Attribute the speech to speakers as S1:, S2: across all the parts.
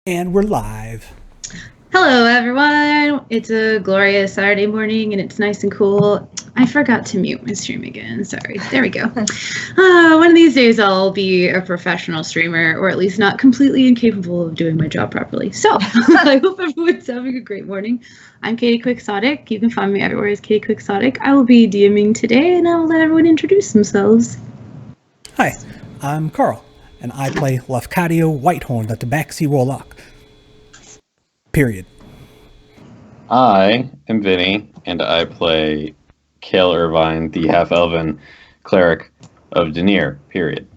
S1: And we're live.
S2: Hello, everyone. It's a glorious Saturday morning, and it's nice and cool. I forgot to mute my stream again. Sorry. There we go. One of these days, I'll be a professional streamer, or at least not completely incapable of doing my job properly. So I hope everyone's having a great morning. I'm Katie Quixotic. You can find me everywhere as Katie Quixotic. I will be DMing today, and I'll let everyone introduce themselves.
S1: Hi, I'm Carl, and I play Lafcadio Whitehorn, the Tabaxi Warlock. Period.
S3: I am Vinny, and I play Cael Irvine, the half-elven cleric of Denier. Period.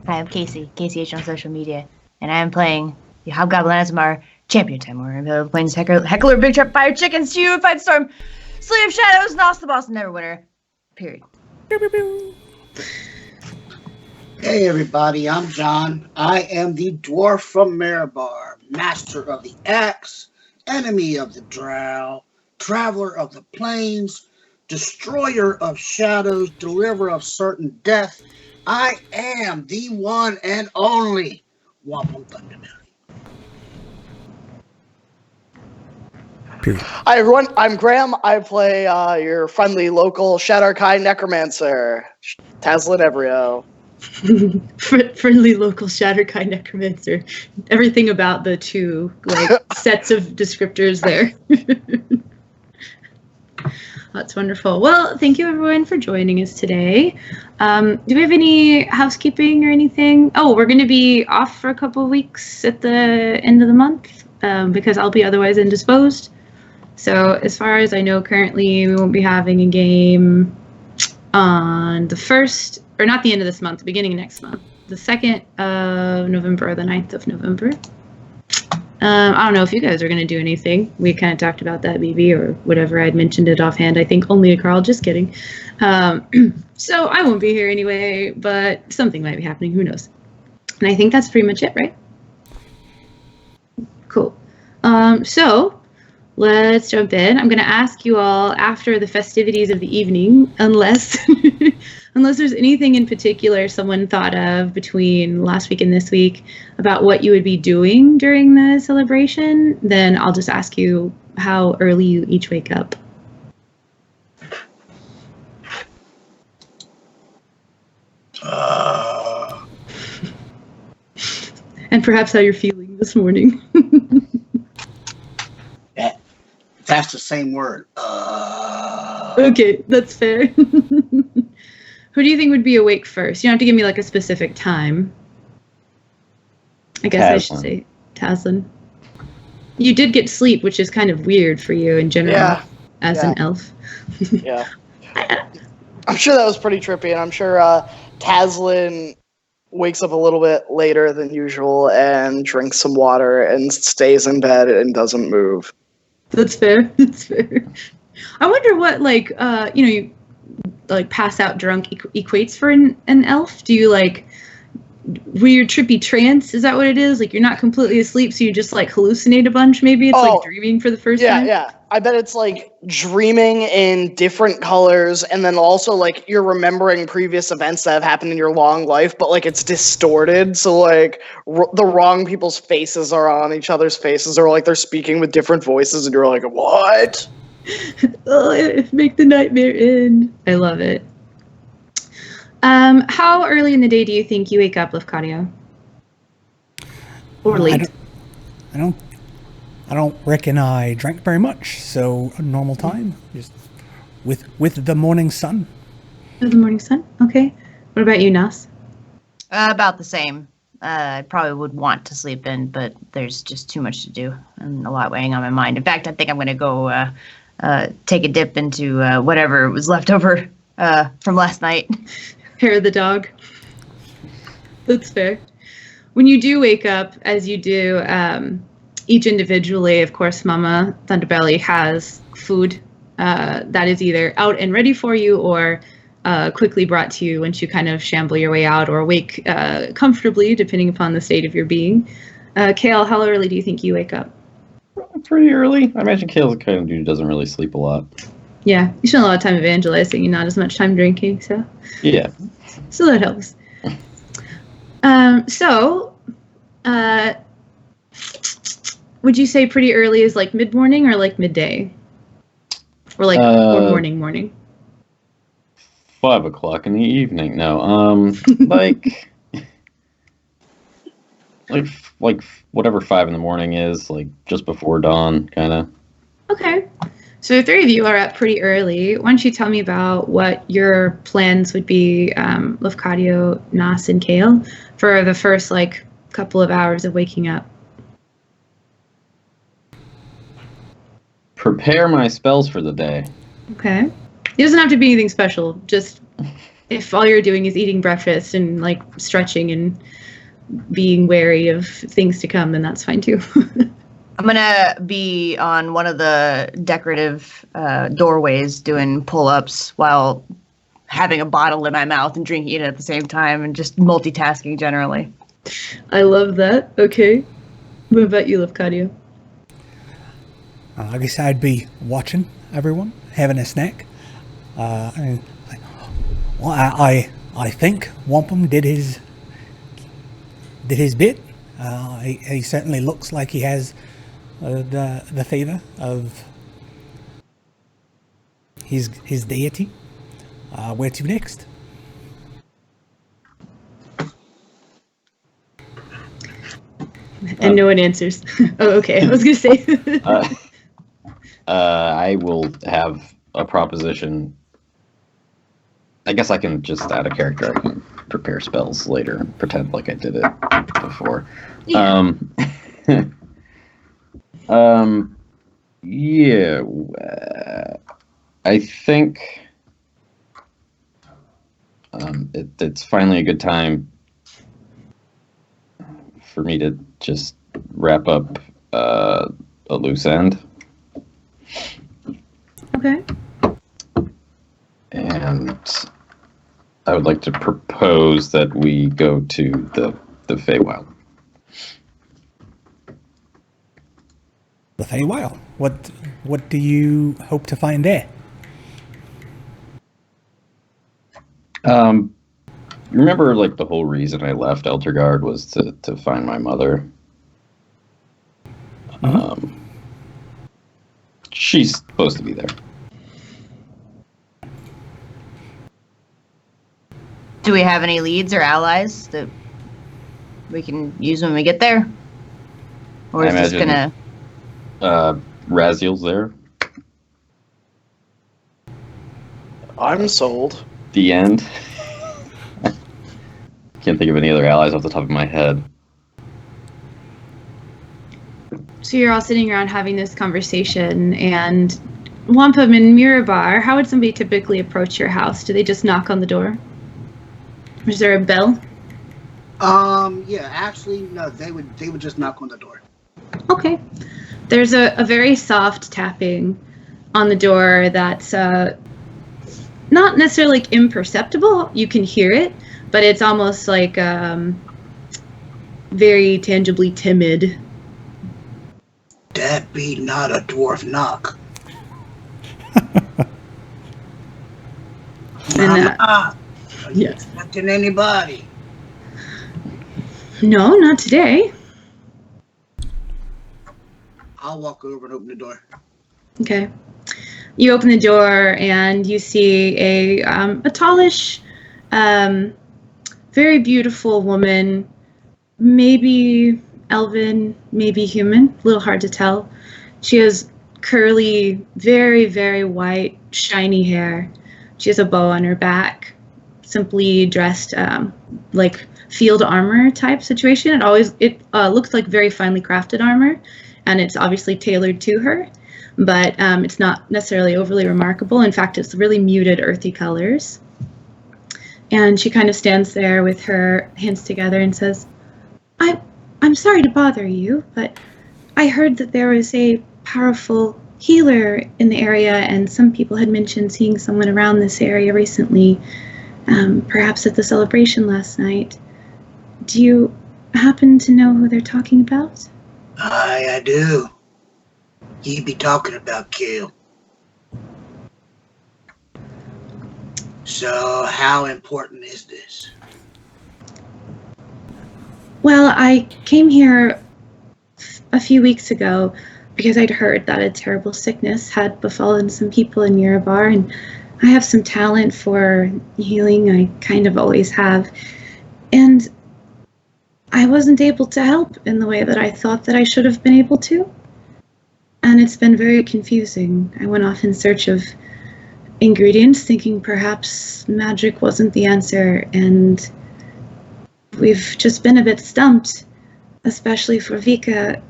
S4: Hi, I'm Casey H on social media, and I am playing the Hobgoblin Azamar Champion Time Warrior. I'm playing Heckler, Big Trap, Fire, Chicken, Stew, Fight Storm, Slay of Shadows, Nos the Boss, Neverwinter. Period.
S5: Hey everybody, I'm John. I am the dwarf from Marabar, master of the axe, enemy of the drow, traveler of the plains, destroyer of shadows, deliverer of certain death. I am the one and only Wampum Thunderberry.
S1: Period.
S6: Hi everyone, I'm Graham. I play your friendly local Shadar-Kai Necromancer, Tazlin Evrio.
S2: Friendly local Shadar-Kai Necromancer. Everything about the two sets of descriptors there. That's wonderful. Well, thank you everyone for joining us today. Do we have any housekeeping or anything? Oh, we're going to be off for a couple of weeks at the end of the month because I'll be otherwise indisposed. So as far as I know, currently we won't be having a game on the 1st, or not the end of this month, the beginning of next month, the 2nd of November or the 9th of November. I don't know if you guys are going to do anything. We kind of talked about that, BB, or whatever. I'd mentioned it offhand. I think only to Carl, just kidding. So I won't be here anyway, but something might be happening. Who knows? And I think that's pretty much it, right? Cool. So let's jump in. I'm going to ask you all after the festivities of the evening, unless there's anything in particular someone thought of between last week and this week about what you would be doing during the celebration, then I'll just ask you how early you each wake up. And perhaps how you're feeling this morning.
S5: That's the same word.
S2: Okay, that's fair. Who do you think would be awake first? You don't have to give me like a specific time. I guess
S3: Tazlin.
S2: I should say Tazlin. You did get sleep, which is kind of weird for you in general as an elf.
S6: Yeah. I'm sure that was pretty trippy, and I'm sure Tazlin wakes up a little bit later than usual and drinks some water and stays in bed and doesn't move.
S2: That's fair. That's fair. I wonder what you pass out drunk equates for an elf. Do you weird trippy trance? Is that what it is? Like you're not completely asleep, so you just hallucinate a bunch. Maybe it's dreaming for the first time.
S6: Yeah. I bet it's dreaming in different colors, and then also you're remembering previous events that have happened in your long life, but it's distorted. So the wrong people's faces are on each other's faces, or they're speaking with different voices, and you're like, what?
S2: Oh, make the nightmare end. I love it. How early in the day do you think you wake up, Lafcadio? Or late?
S1: I don't reckon I drank very much, so a normal time, just with the morning sun.
S2: With the morning sun? Okay. What about you, Nas?
S4: About the same. I probably would want to sleep in, but there's just too much to do and a lot weighing on my mind. In fact, I think I'm going to go take a dip into whatever was left over from last night.
S2: Hair of the dog. That's fair. When you do wake up, as you do, each individually, of course, Mama Thunderbelly has food that is either out and ready for you or quickly brought to you once you kind of shamble your way out or wake comfortably, depending upon the state of your being. Cael, how early do you think you wake up?
S3: Pretty early. I imagine Cael's the kind of dude who doesn't really sleep a lot.
S2: Yeah, you spend a lot of time evangelizing and not as much time drinking, so.
S3: Yeah.
S2: So that helps. So would you say pretty early is like mid-morning or like midday? Or like or morning?
S3: 5 o'clock in the evening. No, like, like whatever 5 in the morning is, like just before dawn, kind of.
S2: Okay. So the three of you are up pretty early. Why don't you tell me about what your plans would be, Lafcadio, Nas, and Cael, for the first like couple of hours of waking up?
S3: Prepare my spells for the day.
S2: Okay. It doesn't have to be anything special. Just if all you're doing is eating breakfast and like stretching and being wary of things to come, then that's fine too.
S4: I'm gonna be on one of the decorative doorways doing pull-ups while having a bottle in my mouth and drinking it at the same time, and just multitasking generally.
S2: I love that. Okay. What about you, Lafcadio?
S1: I guess I'd be watching everyone, having a snack. And, well, I think Wampum did his bit. He certainly looks like he has the favor of his deity. Where to next?
S2: And no one answers. Oh, okay. I was gonna say.
S3: I will have a proposition. I guess I can just add a character. I can prepare spells later and pretend like I did it before.
S2: Yeah.
S3: Yeah. I think it's finally a good time for me to just wrap up a loose end.
S2: Okay.
S3: And I would like to propose that we go to the Feywild.
S1: The Feywild. What do you hope to find there?
S3: Remember, like, the whole reason I left Eltergard was to find my mother. She's supposed to be there.
S4: Do we have any leads or allies that we can use when we get there? Or is this gonna...
S3: Raziel's there.
S6: I'm sold.
S3: The end. Can't think of any other allies off the top of my head.
S2: So you're all sitting around having this conversation, and Wampum and Mirabar, how would somebody typically approach your house? Do they just knock on the door? Or is there a bell?
S5: Yeah, actually, no, they would just knock on the door.
S2: Okay. There's a very soft tapping on the door that's not necessarily like imperceptible. You can hear it, but it's almost like very tangibly timid.
S5: That be not a dwarf knock.
S2: And,
S5: Are you
S2: yes.
S5: expecting anybody?
S2: No, not today.
S5: I'll walk over and open the door.
S2: Okay. You open the door and you see a tallish, very beautiful woman, maybe elven, maybe human, a little hard to tell. She has curly, very, very white, shiny hair. She has a bow on her back, simply dressed like field armor type situation. It looks like very finely crafted armor, and it's obviously tailored to her, but it's not necessarily overly remarkable. In fact, it's really muted, earthy colors. And she kind of stands there with her hands together and says, I'm sorry to bother you, but I heard that there was a powerful healer in the area, and some people had mentioned seeing someone around this area recently, perhaps at the celebration last night. Do you happen to know who they're talking about?
S5: I do. You be talking about Cael. So, how important is this?
S2: Well, I came here a few weeks ago because I'd heard that a terrible sickness had befallen some people in Mirabar, and I have some talent for healing. I kind of always have. And I wasn't able to help in the way that I thought that I should have been able to. And it's been very confusing. I went off in search of ingredients, thinking perhaps magic wasn't the answer, and we've just been a bit stumped, especially for Vika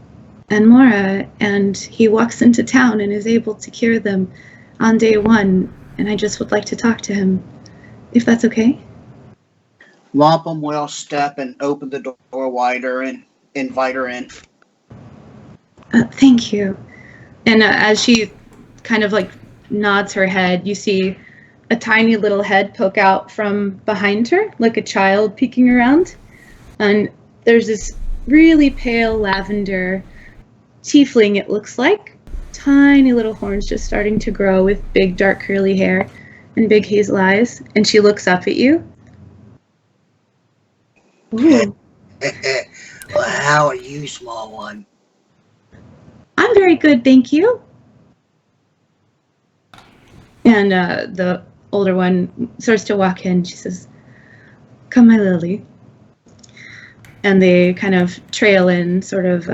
S2: and Mora, and he walks into town and is able to cure them on day one, and I just would like to talk to him, if that's okay.
S5: Wampum will step and open the door wider and invite her in.
S2: Thank you. And as she kind of like nods her head, you see a tiny little head poke out from behind her, like a child peeking around. And there's this really pale lavender tiefling, it looks like. Tiny little horns just starting to grow with big dark curly hair and big hazel eyes. And she looks up at you. Ooh.
S5: Well, how are you, small one?
S2: I'm very good, thank you. And the older one starts to walk in. She says, "Come, my lily." And they kind of trail in, sort of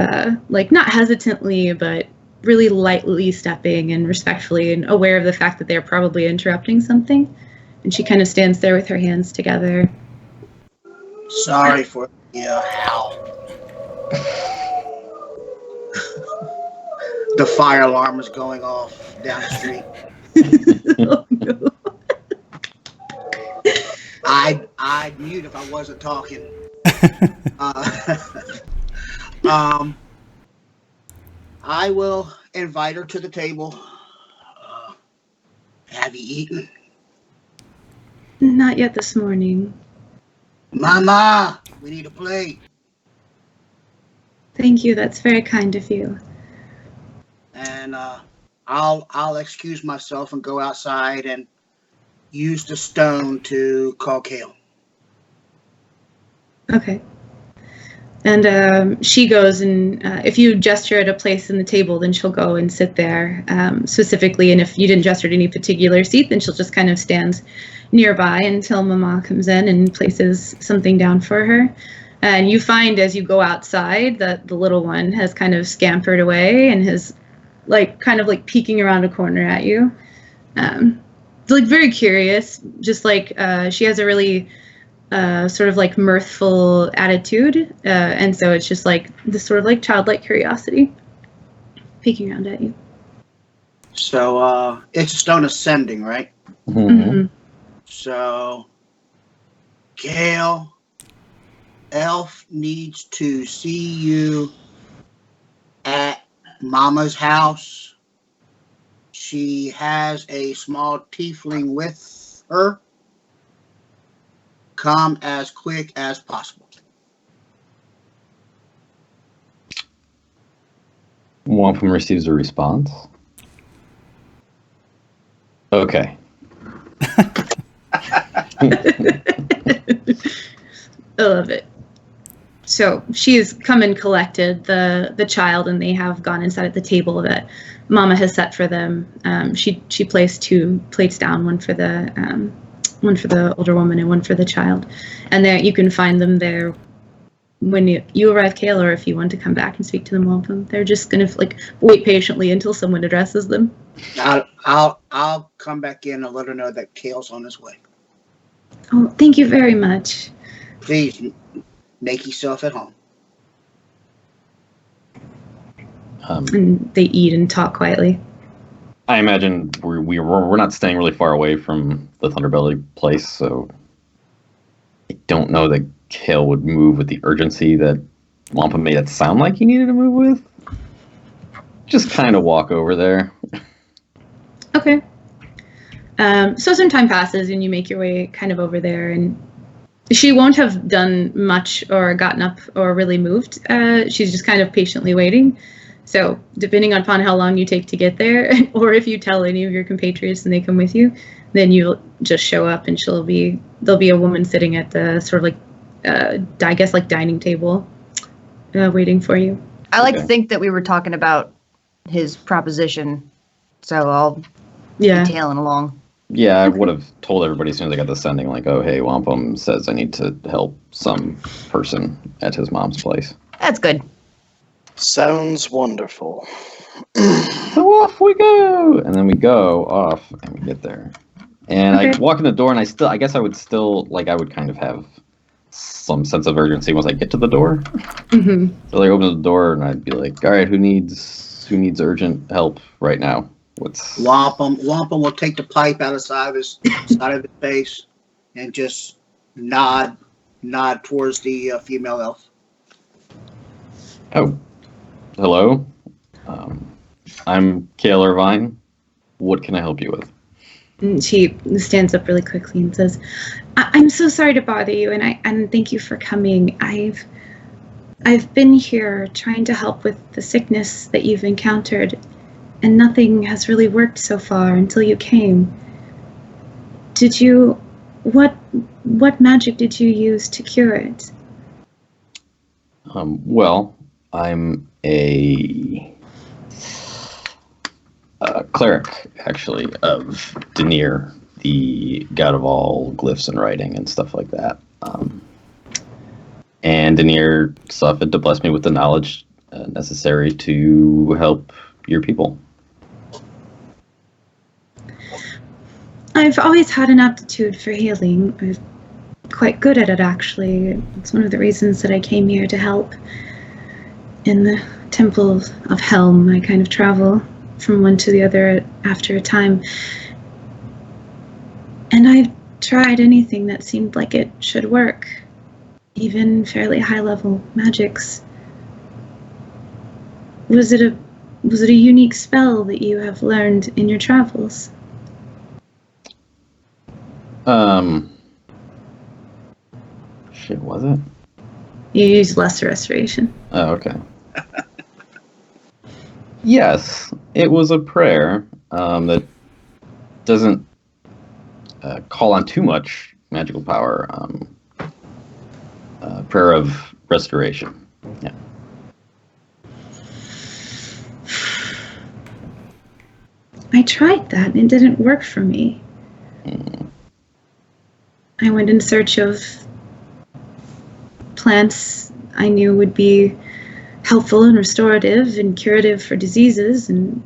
S2: like not hesitantly, but really lightly stepping and respectfully and aware of the fact that they're probably interrupting something. And she kind of stands there with her hands together.
S5: Sorry for how. The fire alarm is going off down the street.
S2: Oh, no.
S5: I'd mute if I wasn't talking. I will invite her to the table. Have you eaten?
S2: Not yet this morning.
S5: Mama, we need a plate.
S2: Thank you, that's very kind of you.
S5: And I'll excuse myself and go outside and use the stone to call Cael.
S2: Okay. And she goes and if you gesture at a place in the table, then she'll go and sit there specifically. And if you didn't gesture at any particular seat, then she'll just kind of stand nearby until Mama comes in and places something down for her. And you find as you go outside that the little one has kind of scampered away and has like kind of like peeking around a corner at you. Like very curious, just like she has a really sort of like mirthful attitude, and so it's just like this sort of like childlike curiosity peeking around at you.
S5: So it's a stone ascending, right?
S2: Mm-hmm.
S5: So Cael, Elf needs to see you at Mama's house. She has a small tiefling with her. Come as quick as possible.
S3: Wampum receives a response. Okay.
S2: I love it. So she has come and collected the child, and they have gone inside at the table that Mama has set for them. She placed 2 plates down, one for the older woman and one for the child, and there you can find them there when you arrive, Cael, or if you want to come back and speak to them, Wampum. They're just gonna like wait patiently until someone addresses them.
S5: I'll come back in and let her know that Cael's on his way.
S2: Oh, thank you very much.
S5: Please make yourself at home.
S2: And they eat and talk quietly.
S3: I imagine we're not staying really far away from the Thunderbelly place, so I don't know that Cael would move with the urgency that Wampum made it sound like he needed to move with. Just kind of walk over there.
S2: Okay. So some time passes and you make your way kind of over there, and she won't have done much or gotten up or really moved. She's just kind of patiently waiting. So depending upon how long you take to get there, or if you tell any of your compatriots and they come with you, then you'll just show up and there'll be a woman sitting at the sort of like, I guess like dining table waiting for you.
S4: I like to
S3: Okay.
S4: think that we were talking about his proposition, so I'll
S2: Yeah.
S4: be tailing along.
S3: Yeah, I would have told everybody as soon as I got the sending, like, oh, hey, Wampum says I need to help some person at his mom's place.
S4: That's good.
S6: Sounds wonderful.
S3: So off we go! And then we go off, and we get there. And I
S2: Okay.
S3: walk in the door, and I guess I would still, like, I would kind of have some sense of urgency once I get to the door.
S2: Hmm.
S3: So I open the door, and I'd be like, all right, who needs urgent help right now? What's...
S5: Wampum will take the pipe out of the side of his face and just nod towards the female elf.
S3: Oh, hello. I'm Cael Irvine. What can I help you with?
S2: And she stands up really quickly and says, I'm so sorry to bother you, and thank you for coming. I've been here trying to help with the sickness that you've encountered, and nothing has really worked so far until you came. What magic did you use to cure it?
S3: Well, I'm a cleric, actually, of Denier, the god of all glyphs and writing and stuff like that. And Denier saw fit to bless me with the knowledge necessary to help your people.
S2: I've always had an aptitude for healing. I'm quite good at it, actually. It's one of the reasons that I came here to help. In the Temple of Helm, I kind of travel from one to the other after a time. And I've tried anything that seemed like it should work, even fairly high-level magics. Was it a unique spell that you have learned in your travels?
S3: Shit, was it?
S2: You used Lesser Restoration.
S3: Oh, okay. Yes, it was a prayer that doesn't call on too much magical power. Prayer of restoration. Yeah.
S2: I tried that and it didn't work for me. I went in search of plants I knew would be helpful and restorative and curative for diseases, and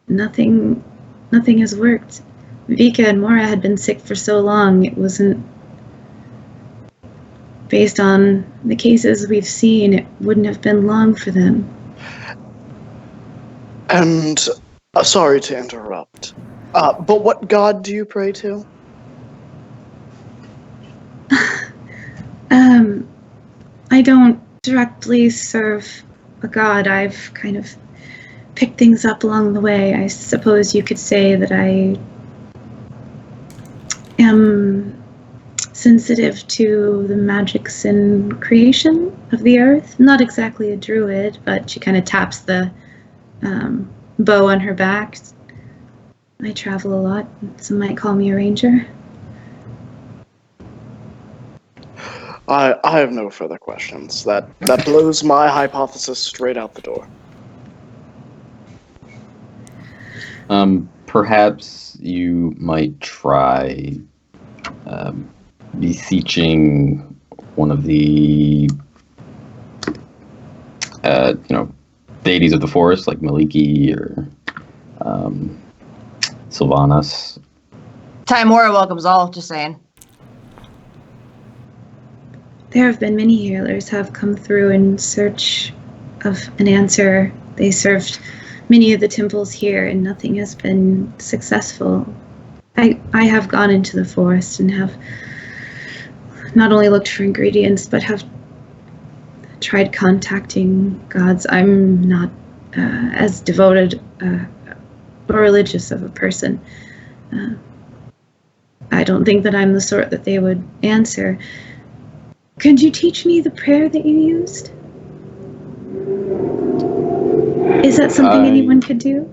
S2: nothing has worked. Vika and Mora had been sick for so long, it wasn't based on the cases we've seen, it wouldn't have been long for them.
S6: And sorry to interrupt, but what god do you pray to?
S2: I don't directly serve a god. I've kind of picked things up along the way. I suppose you could say that I am sensitive to the magics and creation of the earth. Not exactly a druid, but she kind of taps the bow on her back. I travel a lot. Some might call me a ranger.
S6: I have no further questions. That blows my hypothesis straight out the door.
S3: Perhaps you might try beseeching one of the deities of the forest, like Maliki or Sylvanas.
S4: Timora welcomes all, just saying.
S2: There have been many healers have come through in search of an answer. They served many of the temples here, and nothing has been successful. I have gone into the forest and have not only looked for ingredients, but have tried contacting gods. I'm not as devoted or religious of a person. I don't think that I'm the sort that they would answer. Could you teach me the prayer that you used? Is that something anyone could do?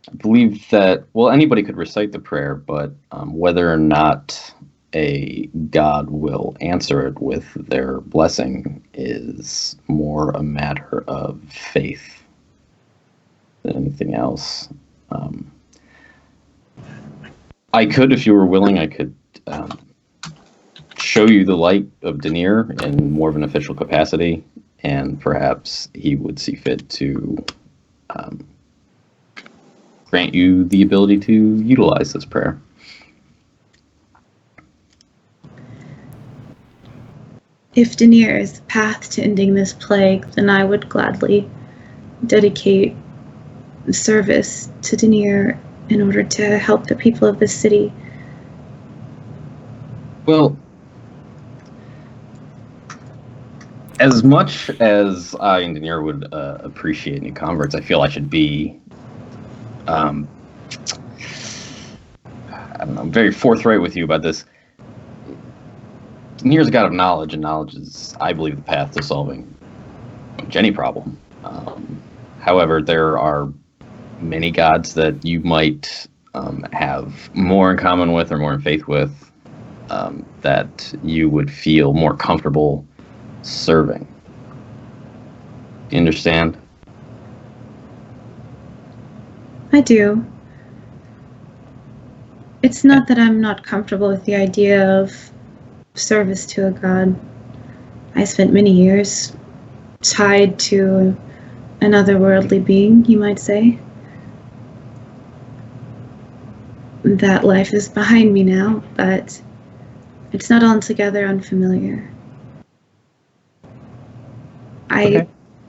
S3: I believe that, well, anybody could recite the prayer, but whether or not a god will answer it with their blessing is more a matter of faith than anything else. I could, if you were willing, I could show you the light of Denier in more of an official capacity, and perhaps he would see fit to grant you the ability to utilize this prayer.
S2: If Denier is the path to ending this plague, then I would gladly dedicate service to Denier in order to help the people of this city.
S3: Well, as much as I and Denier would appreciate new converts, I feel I should be, I don't know, very forthright with you about this. Denier's a god of knowledge, and knowledge is, I believe, the path to solving any problem. However, there are many gods that you might have more in common with or more in faith with that you would feel more comfortable serving. Do you understand?
S2: I do. It's not that I'm not comfortable with the idea of service to a god. I spent many years tied to an otherworldly being, you might say. That life is behind me now, but it's not altogether unfamiliar.
S3: Okay.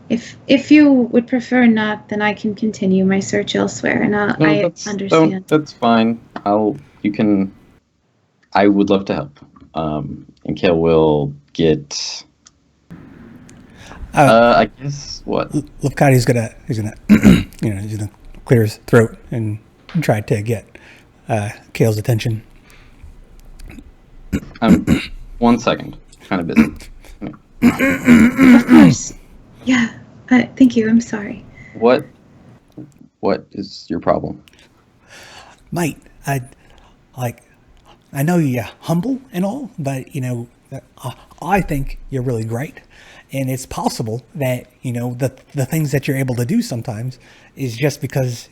S2: If you would prefer not, then I can continue my search elsewhere, and I understand.
S3: That's fine. I would love to help. And Cael will get. I guess what?
S1: Lafcatti's he's gonna clear his throat and try to get Cael's attention.
S3: 1 second. Kind of busy.
S2: Of course. Yeah. Thank you. I'm sorry.
S3: What is your problem?
S1: Mate, I know you're humble and all, but I think you're really great, and it's possible that the things that you're able to do sometimes is just because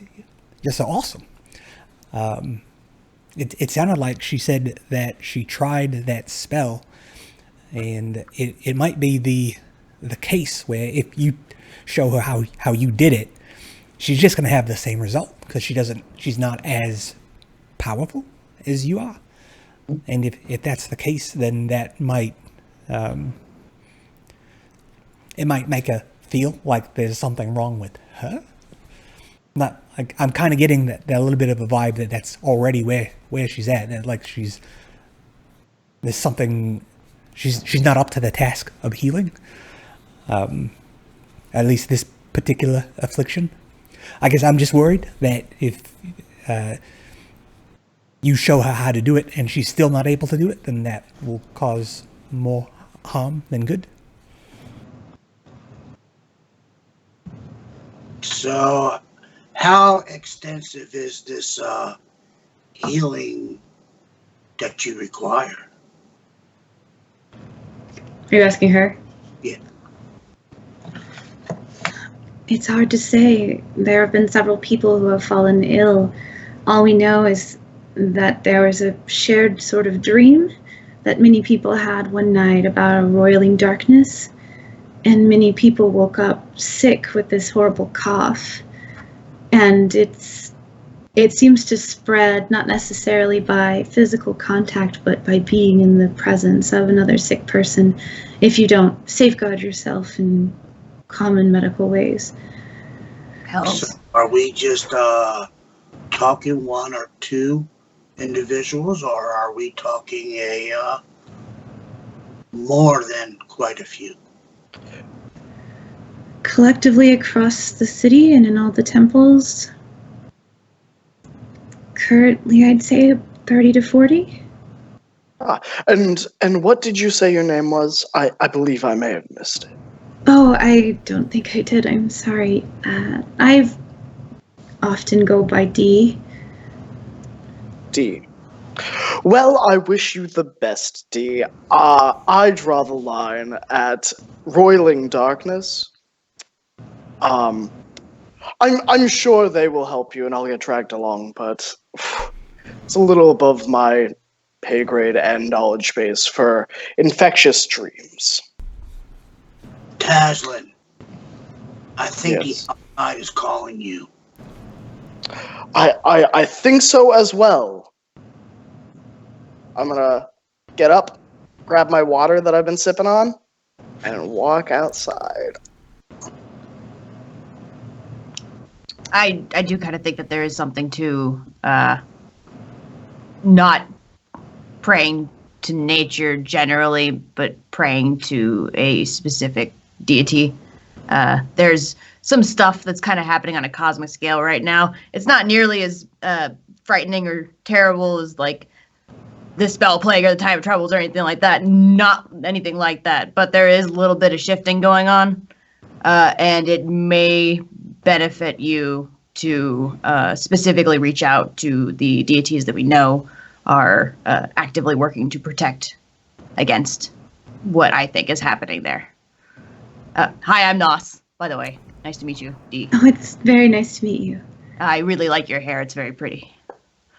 S1: you're so awesome. It sounded like she said that she tried that spell, and it might be the case where if you show her how you did it, she's just going to have the same result because she's not as powerful as you are. And if that's the case, then that might it might make her feel like there's something wrong with her. Not like I'm kind of getting that little bit of a vibe that's already where she's at. That like there's something she's not up to the task of healing. At least this particular affliction. I guess I'm just worried that if you show her how to do it and she's still not able to do it, then that will cause more harm than good.
S5: So, how extensive is this healing that you require?
S2: Are you asking her?
S5: Yeah.
S2: It's hard to say. There have been several people who have fallen ill. All we know is that there was a shared sort of dream that many people had one night about a roiling darkness, and many people woke up sick with this horrible cough. And it seems to spread not necessarily by physical contact, but by being in the presence of another sick person if you don't safeguard yourself in common medical ways.
S4: Helps.
S5: So are we just talking one or two individuals, or are we talking more than quite a few?
S2: Collectively across the city and in all the temples, currently I'd say 30 to 40.
S6: And what did you say your name was? I believe I may have missed it.
S2: Oh, I don't think I did. I'm sorry. I often go by D.
S6: D. Well, I wish you the best, D. I draw the line at roiling darkness. I'm sure they will help you, and I'll get dragged along, but it's a little above my pay grade and knowledge base for infectious dreams.
S5: Taslin, I think
S6: Yes.
S5: the outside is calling you.
S6: I think so as well. I'm gonna get up, grab my water that I've been sipping on, and walk outside.
S4: I do kind of think that there is something to not praying to nature generally, but praying to a specific deity. There's some stuff that's kind of happening on a cosmic scale right now. It's not nearly as frightening or terrible as like the spell plague or the time of troubles or anything like that. Not anything like that, but there is a little bit of shifting going on, and it may benefit you to specifically reach out to the deities that we know are actively working to protect against what I think is happening there. Hi, I'm Nos, by the way. Nice to meet you, Dee.
S2: Oh, it's very nice to meet you.
S4: I really like your hair. It's very pretty.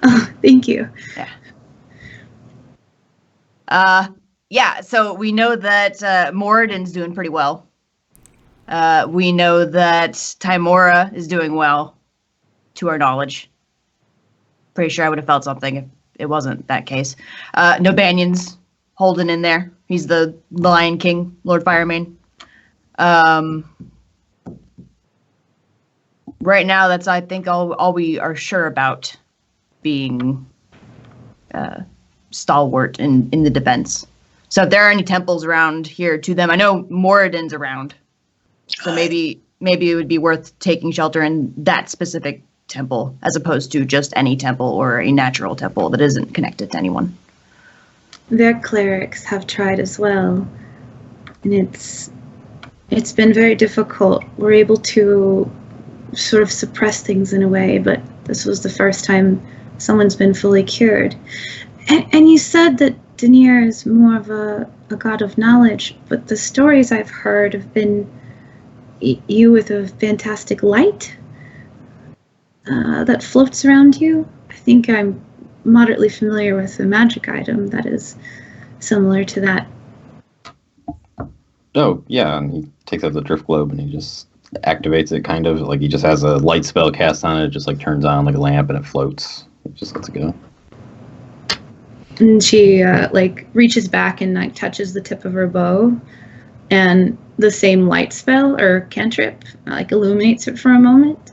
S2: Oh, thank you.
S4: Yeah, so we know that Moradin's doing pretty well. We know that Timora is doing well, to our knowledge. Pretty sure I would have felt something if it wasn't that case. Nobanion's holding in there. He's the Lion King, Lord Firemane. Right now, that's, I think, all we are sure about being stalwart in the defense. So if there are any temples around here to them, I know Moradin's around. So maybe it would be worth taking shelter in that specific temple as opposed to just any temple or a natural temple that isn't connected to anyone.
S2: Their clerics have tried as well, and it's been very difficult. We're able to sort of suppress things in a way, but this was the first time someone's been fully cured. And you said that Denier is more of a god of knowledge, but the stories I've heard have been you with a fantastic light that floats around you. I think I'm moderately familiar with a magic item that is similar to that.
S3: Oh, yeah, and he takes out the drift globe and he just activates it, kind of. Like he just has a light spell cast on it, just like turns on like a lamp and it floats. It just lets it go.
S2: And she like reaches back and like touches the tip of her bow, and the same light spell or cantrip like illuminates it for a moment,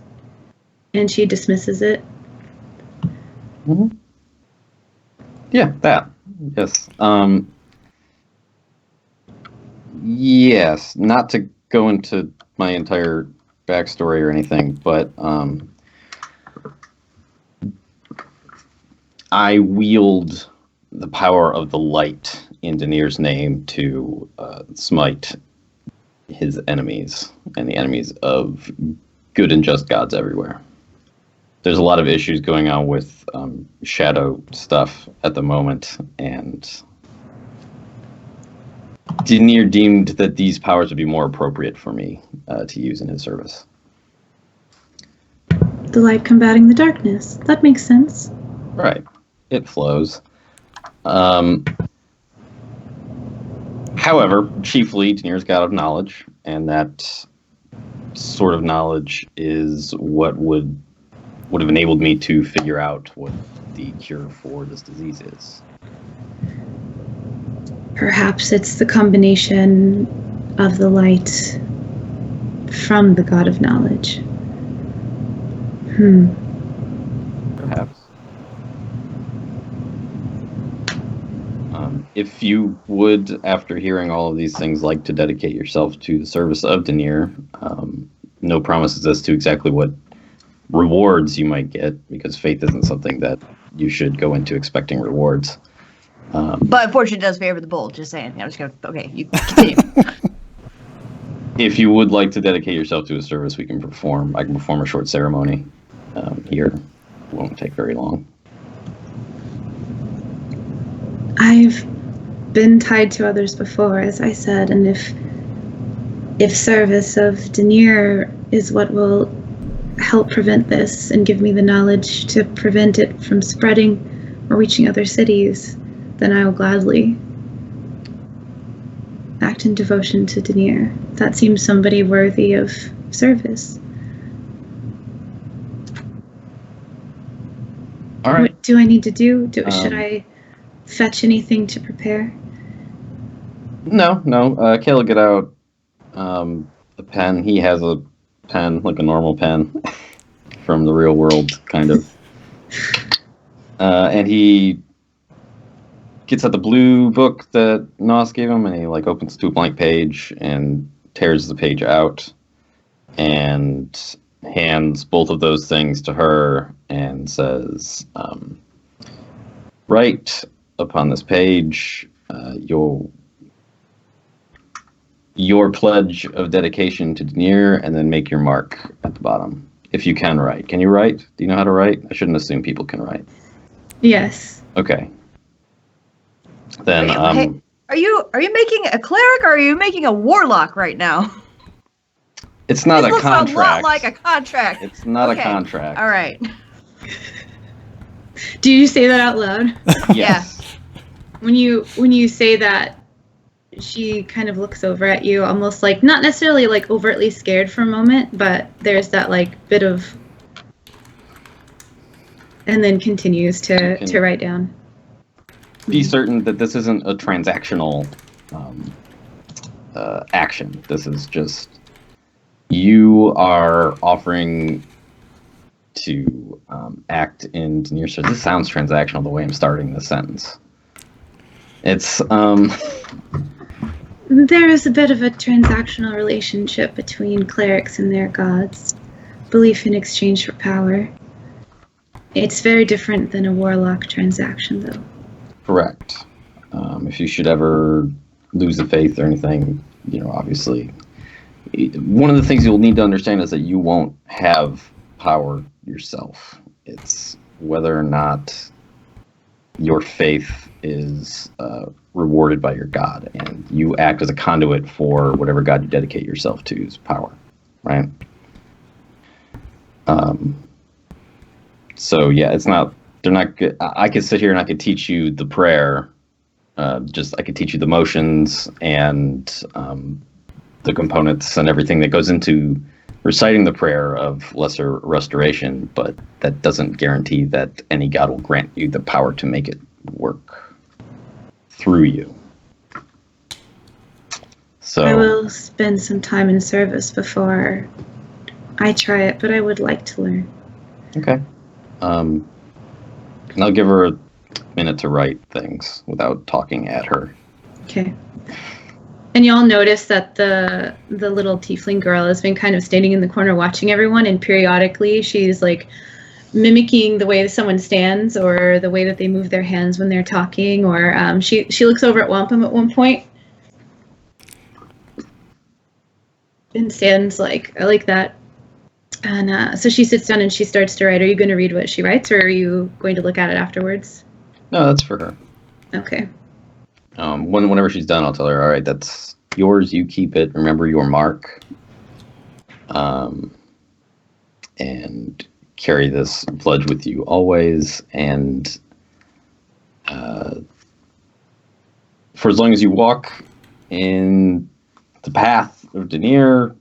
S2: and she dismisses it.
S3: Mm-hmm. Yeah, that. Yes. Yes, not to go into my entire backstory or anything, but I wield the power of the light in Denier's name to smite his enemies and the enemies of good and just gods everywhere. There's a lot of issues going on with shadow stuff at the moment, and Denier deemed that these powers would be more appropriate for me to use in his service.
S2: The light combating the darkness. That makes sense.
S3: Right. It flows. However, chiefly, Denier's god of knowledge, and that sort of knowledge is what would have enabled me to figure out what the cure for this disease is.
S2: Perhaps it's the combination of the light from the god of knowledge.
S3: Perhaps. If you would, after hearing all of these things, like to dedicate yourself to the service of Denier, no promises as to exactly what rewards you might get, because faith isn't something that you should go into expecting rewards.
S4: But fortune does favor the bold, just saying. I'm just going to, okay, you continue.
S3: If you would like to dedicate yourself to a service, I can perform a short ceremony here. It won't take very long.
S2: I've been tied to others before, as I said, and if service of Denier is what will help prevent this and give me the knowledge to prevent it from spreading or reaching other cities, then I will gladly act in devotion to Denier. That seems somebody worthy of service.
S3: All right.
S2: What do I need to do? Should I fetch anything to prepare?
S3: No. Cael will get out a pen. He has a pen, like a normal pen from the real world, kind of. And he gets out the blue book that Nos gave him, and he like opens to a blank page and tears the page out and hands both of those things to her and says, write upon this page your pledge of dedication to Denier, and then make your mark at the bottom. If you can write. Can you write? Do you know how to write? I shouldn't assume people can write.
S2: Yes.
S3: Okay. Then
S4: Wait, are you making a cleric or are you making a warlock right now?
S3: it's not
S4: This
S3: a
S4: looks
S3: contract.
S4: a lot like a contract.
S3: It's not
S4: Okay.
S3: a contract.
S4: All right.
S2: Do you say that out loud?
S3: Yes.
S2: When you say that, she kind of looks over at you, almost like, not necessarily like overtly scared for a moment, but there's that like bit of, and then continues to write down.
S3: Be certain that this isn't a transactional action. This is just you are offering to act in Denier service. This sounds transactional the way I'm starting this sentence. It's
S2: There is a bit of a transactional relationship between clerics and their gods. Belief in exchange for power. It's very different than a warlock transaction, though.
S3: correct. If you should ever lose the faith or anything, obviously, one of the things you'll need to understand is that you won't have power yourself. It's whether or not your faith is rewarded by your god, and you act as a conduit for whatever god you dedicate yourself to's power, right? So yeah, they're not good. I could sit here and I could teach you the prayer, I could teach you the motions and the components and everything that goes into reciting the prayer of lesser restoration, but that doesn't guarantee that any god will grant you the power to make it work through you. So
S2: I will spend some time in service before I try it, but I would like to learn.
S3: okay. And I'll give her a minute to write things without talking at her.
S2: Okay. And y'all notice that the little tiefling girl has been kind of standing in the corner watching everyone, and periodically she's like mimicking the way someone stands or the way that they move their hands when they're talking, or she looks over at Wampum at one point and stands like that. And so she sits down and she starts to write. Are you going to read what she writes, or are you going to look at it afterwards?
S3: No, that's for her.
S2: Okay.
S3: Whenever she's done, I'll tell her, all right, that's yours. You keep it. Remember your mark. And carry this pledge with you always. And for as long as you walk in the path of Denier,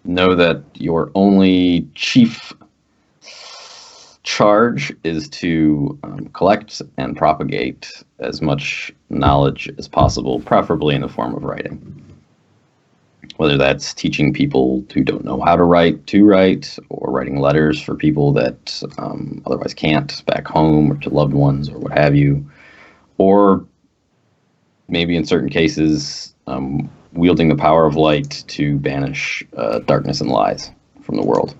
S3: know that your only chief charge is to collect and propagate as much knowledge as possible, preferably in the form of writing. Whether that's teaching people who don't know how to write, or writing letters for people that otherwise can't back home, or to loved ones, or what have you. Or maybe in certain cases, wielding the power of light to banish darkness and lies from the world.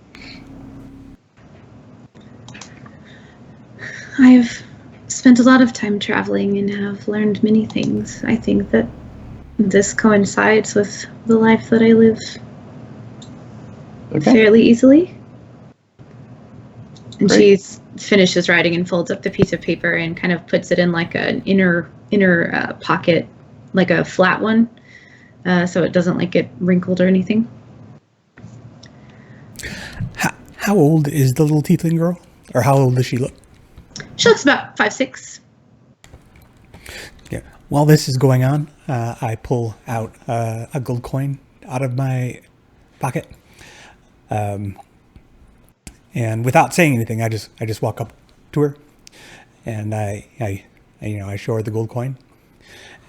S2: I've spent a lot of time traveling and have learned many things. I think that this coincides with the life that I live fairly easily. And
S3: Great.
S2: finishes writing and folds up the piece of paper and kind of puts it in like an inner pocket, like a flat one, so it doesn't like get wrinkled or anything.
S1: How old is the little tiefling girl? Or how old does she look?
S2: She looks about 5'6".
S1: Yeah. While this is going on, I pull out a gold coin out of my pocket, and without saying anything, I just walk up to her, and I show her the gold coin,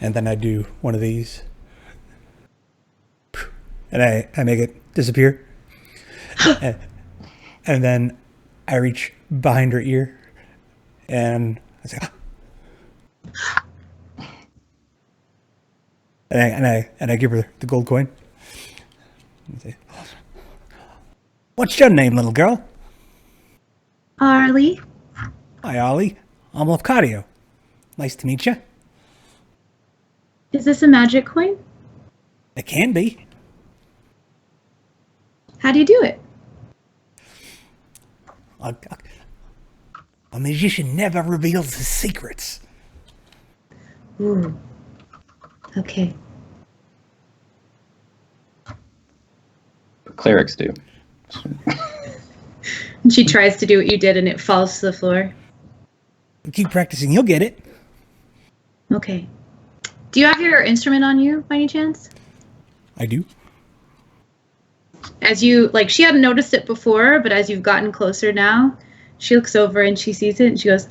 S1: and then I do one of these, and I make it disappear, and then I reach behind her ear, and I say, and I give her the gold coin. And say, "What's your name, little girl?"
S2: Arlie.
S1: "Hi, Ollie. I'm Lafcadio. Nice to meet you."
S2: Is this a magic coin?
S1: "It can be."
S2: How do you do it?
S1: A magician never reveals his secrets.
S2: Ooh. Okay.
S3: Clerics do.
S2: And she tries to do what you did and it falls to the floor.
S1: Keep practicing, you'll get it.
S2: Okay. Do you have your instrument on you by any chance?
S1: I do.
S2: As you, like, she hadn't noticed it before, but as you've gotten closer now, she looks over and she sees it and she goes,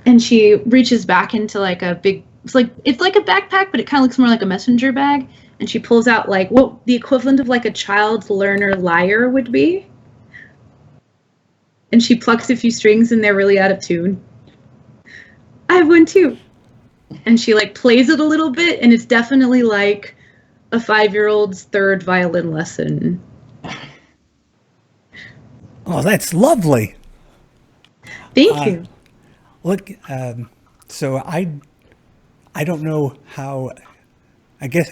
S2: and she reaches back into like a big, it's like a backpack, but it kind of looks more like a messenger bag. And she pulls out like what the equivalent of like a child learner lyre would be. And she plucks a few strings and they're really out of tune. I have one too. And she like plays it a little bit and it's definitely like a 5-year-old's third violin lesson.
S1: Oh, that's lovely.
S2: Thank you.
S1: Look, so I don't know how. I guess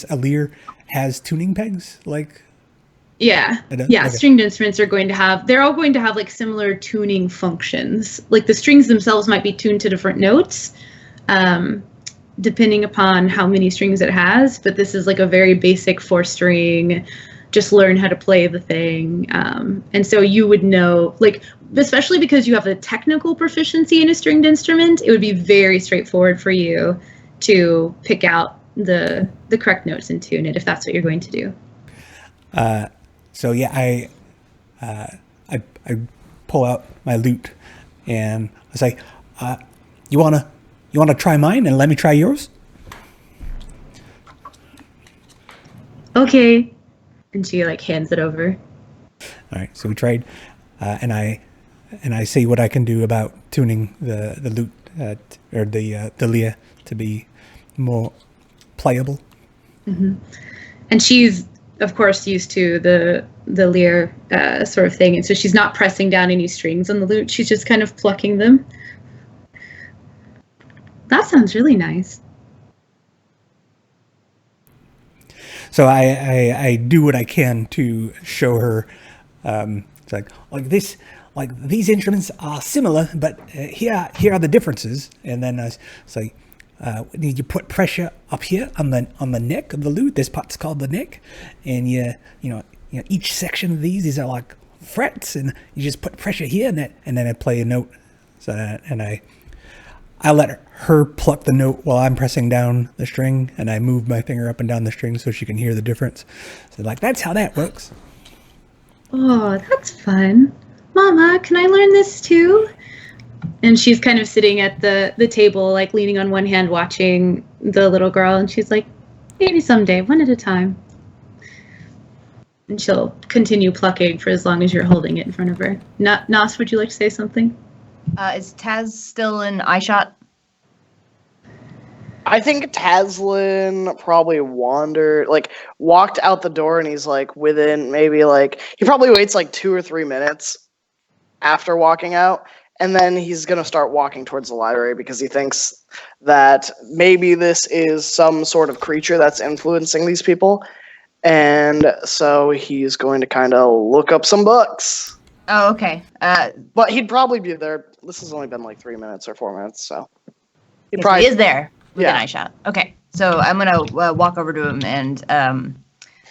S1: Alir has tuning pegs, like.
S2: Yeah.
S1: Okay.
S2: Stringed instruments are going to have. They're all going to have like similar tuning functions. Like the strings themselves might be tuned to different notes, depending upon how many strings it has. But this is like a very basic 4-string. Just learn how to play the thing, and so you would know, like, especially because you have a technical proficiency in a stringed instrument, it would be very straightforward for you to pick out the correct notes and tune it if that's what you're going to do.
S1: So yeah, I pull out my lute and I say, you wanna try mine and let me try yours?
S2: Okay. And she like hands it over.
S1: All right, so we trade, and I see what I can do about tuning the lute or the lyre to be more playable.
S2: Mm-hmm. And she's of course used to the lyre sort of thing, and so she's not pressing down any strings on the lute. She's just kind of plucking them. That sounds really nice.
S1: So I do what I can to show her. It's like this, like these instruments are similar, but here are the differences. And then I say, you put pressure up here on the neck of the lute. This part's called the neck, and you know each section of these are like frets, and you just put pressure here, and then I play a note. So and I let her pluck the note while I'm pressing down the string, and I move my finger up and down the string so she can hear the difference. So like that's how that works.
S2: Oh, that's fun. Mama, can I learn this too? And she's kind of sitting at the table, like leaning on one hand, watching the little girl, and she's like, maybe someday, one at a time. And she'll continue plucking for as long as you're holding it in front of her. Nas, would you like to say something?
S4: Is Taz still in eyeshot?
S6: I think Taslin probably walked out the door, and he's like within maybe like he probably waits like 2 or 3 minutes after walking out, and then he's gonna start walking towards the library because he thinks that maybe this is some sort of creature that's influencing these people, and so he's going to kind of look up some books.
S4: Oh, okay.
S6: But he'd probably be there. This has only been like 3 minutes or 4 minutes, so he'd
S4: He
S6: probably
S4: is there with
S6: Yeah.
S4: an eye shot. Okay, so I'm gonna walk over to him, and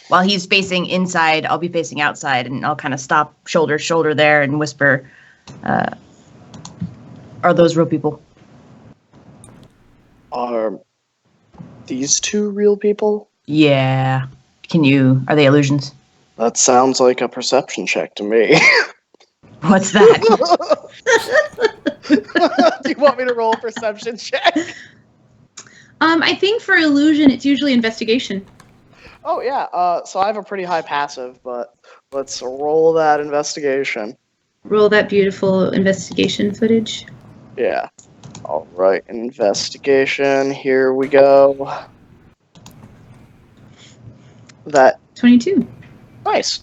S4: while he's facing inside, I'll be facing outside, and I'll kind of stop shoulder to shoulder there and whisper, "Are those real people?"
S6: Are these two real people?
S4: Yeah. Are they illusions?
S6: That sounds like a perception check to me.
S4: What's that?
S6: Do you want me to roll a perception check?
S2: I think for illusion, it's usually investigation.
S6: Oh yeah. So I have a pretty high passive, but let's roll that investigation.
S2: Roll that beautiful investigation footage.
S6: Yeah. All right, investigation. Here we go. That
S2: 22.
S6: nice.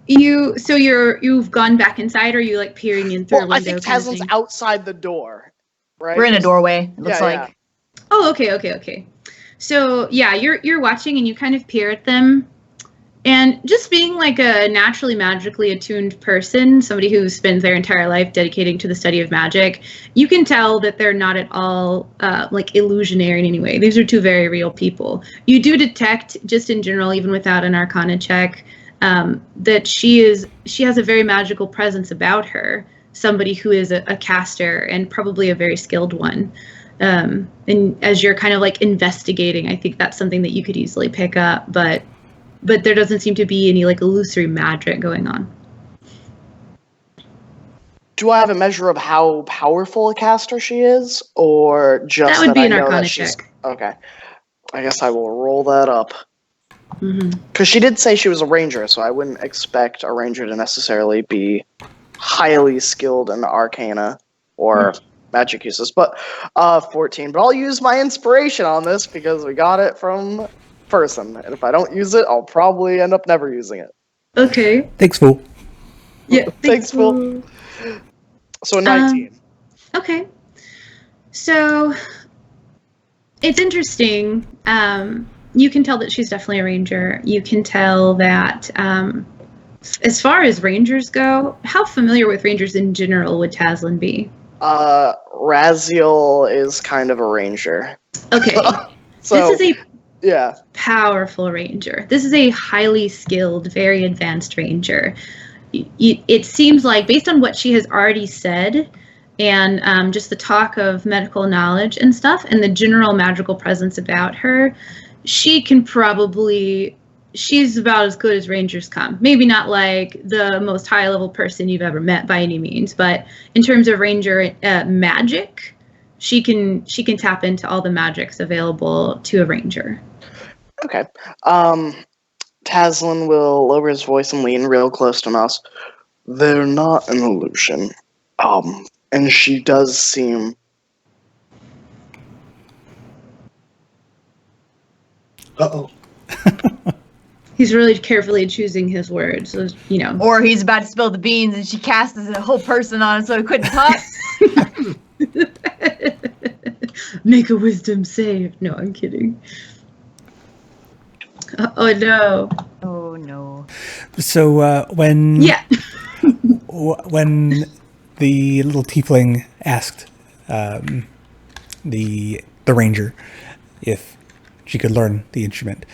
S2: You've gone back inside, or are you like peering in through a
S6: Well,
S2: window?
S6: I think
S2: kind of
S6: Taslin's
S2: thing?
S6: outside the door, right?
S4: We're in a doorway. It looks
S6: Yeah,
S4: like.
S2: Oh, okay. So yeah, you're watching and you kind of peer at them, and just being like a naturally magically attuned person, somebody who spends their entire life dedicating to the study of magic, you can tell that they're not at all like illusionary in any way. These are two very real people. You do detect, just in general, even without an Arcana check, that she has a very magical presence about her. Somebody who is a caster and probably a very skilled one. And as you're kind of like investigating, I think that's something that you could easily pick up, but there doesn't seem to be any like illusory magic going on.
S6: Do I have a measure of how powerful a caster she is, or just
S2: That would be
S6: I
S2: an
S6: know
S2: Arcana
S6: that she's
S2: check.
S6: okay? I guess I will roll that up.
S2: Mm-hmm.
S6: Because she did say she was a ranger, so I wouldn't expect a ranger to necessarily be highly skilled in Arcana or magic uses. But 14. But I'll use my inspiration on this because we got it from person, and if I don't use it, I'll probably end up never using it.
S2: Okay.
S1: Thanks, fool.
S2: Yeah.
S6: Thanks, Phil. So 19.
S2: Okay. So it's interesting. You can tell that she's definitely a ranger. You can tell that as far as rangers go, how familiar with rangers in general would Taslin be?
S6: Raziel is kind of a ranger.
S2: Okay.
S6: So,
S2: this is a
S6: yeah.
S2: powerful ranger. This is a highly skilled, very advanced ranger. It seems like, based on what she has already said, and just the talk of medical knowledge and stuff, and the general magical presence about her, she's about as good as rangers come. Maybe not like the most high-level person you've ever met by any means, but in terms of ranger magic, she can tap into all the magics available to a ranger.
S6: Okay. Taslin will lower his voice and lean real close to Mouse. They're not an illusion. And she does seem...
S5: Uh-oh.
S2: He's really carefully choosing his words, you know.
S4: Or he's about to spill the beans and she casts a whole person on him so he couldn't talk.
S2: Make a wisdom save. No, I'm kidding. Oh no.
S4: Oh no.
S1: So when
S2: Yeah.
S1: when the little tiefling asked the ranger if she could learn the instrument,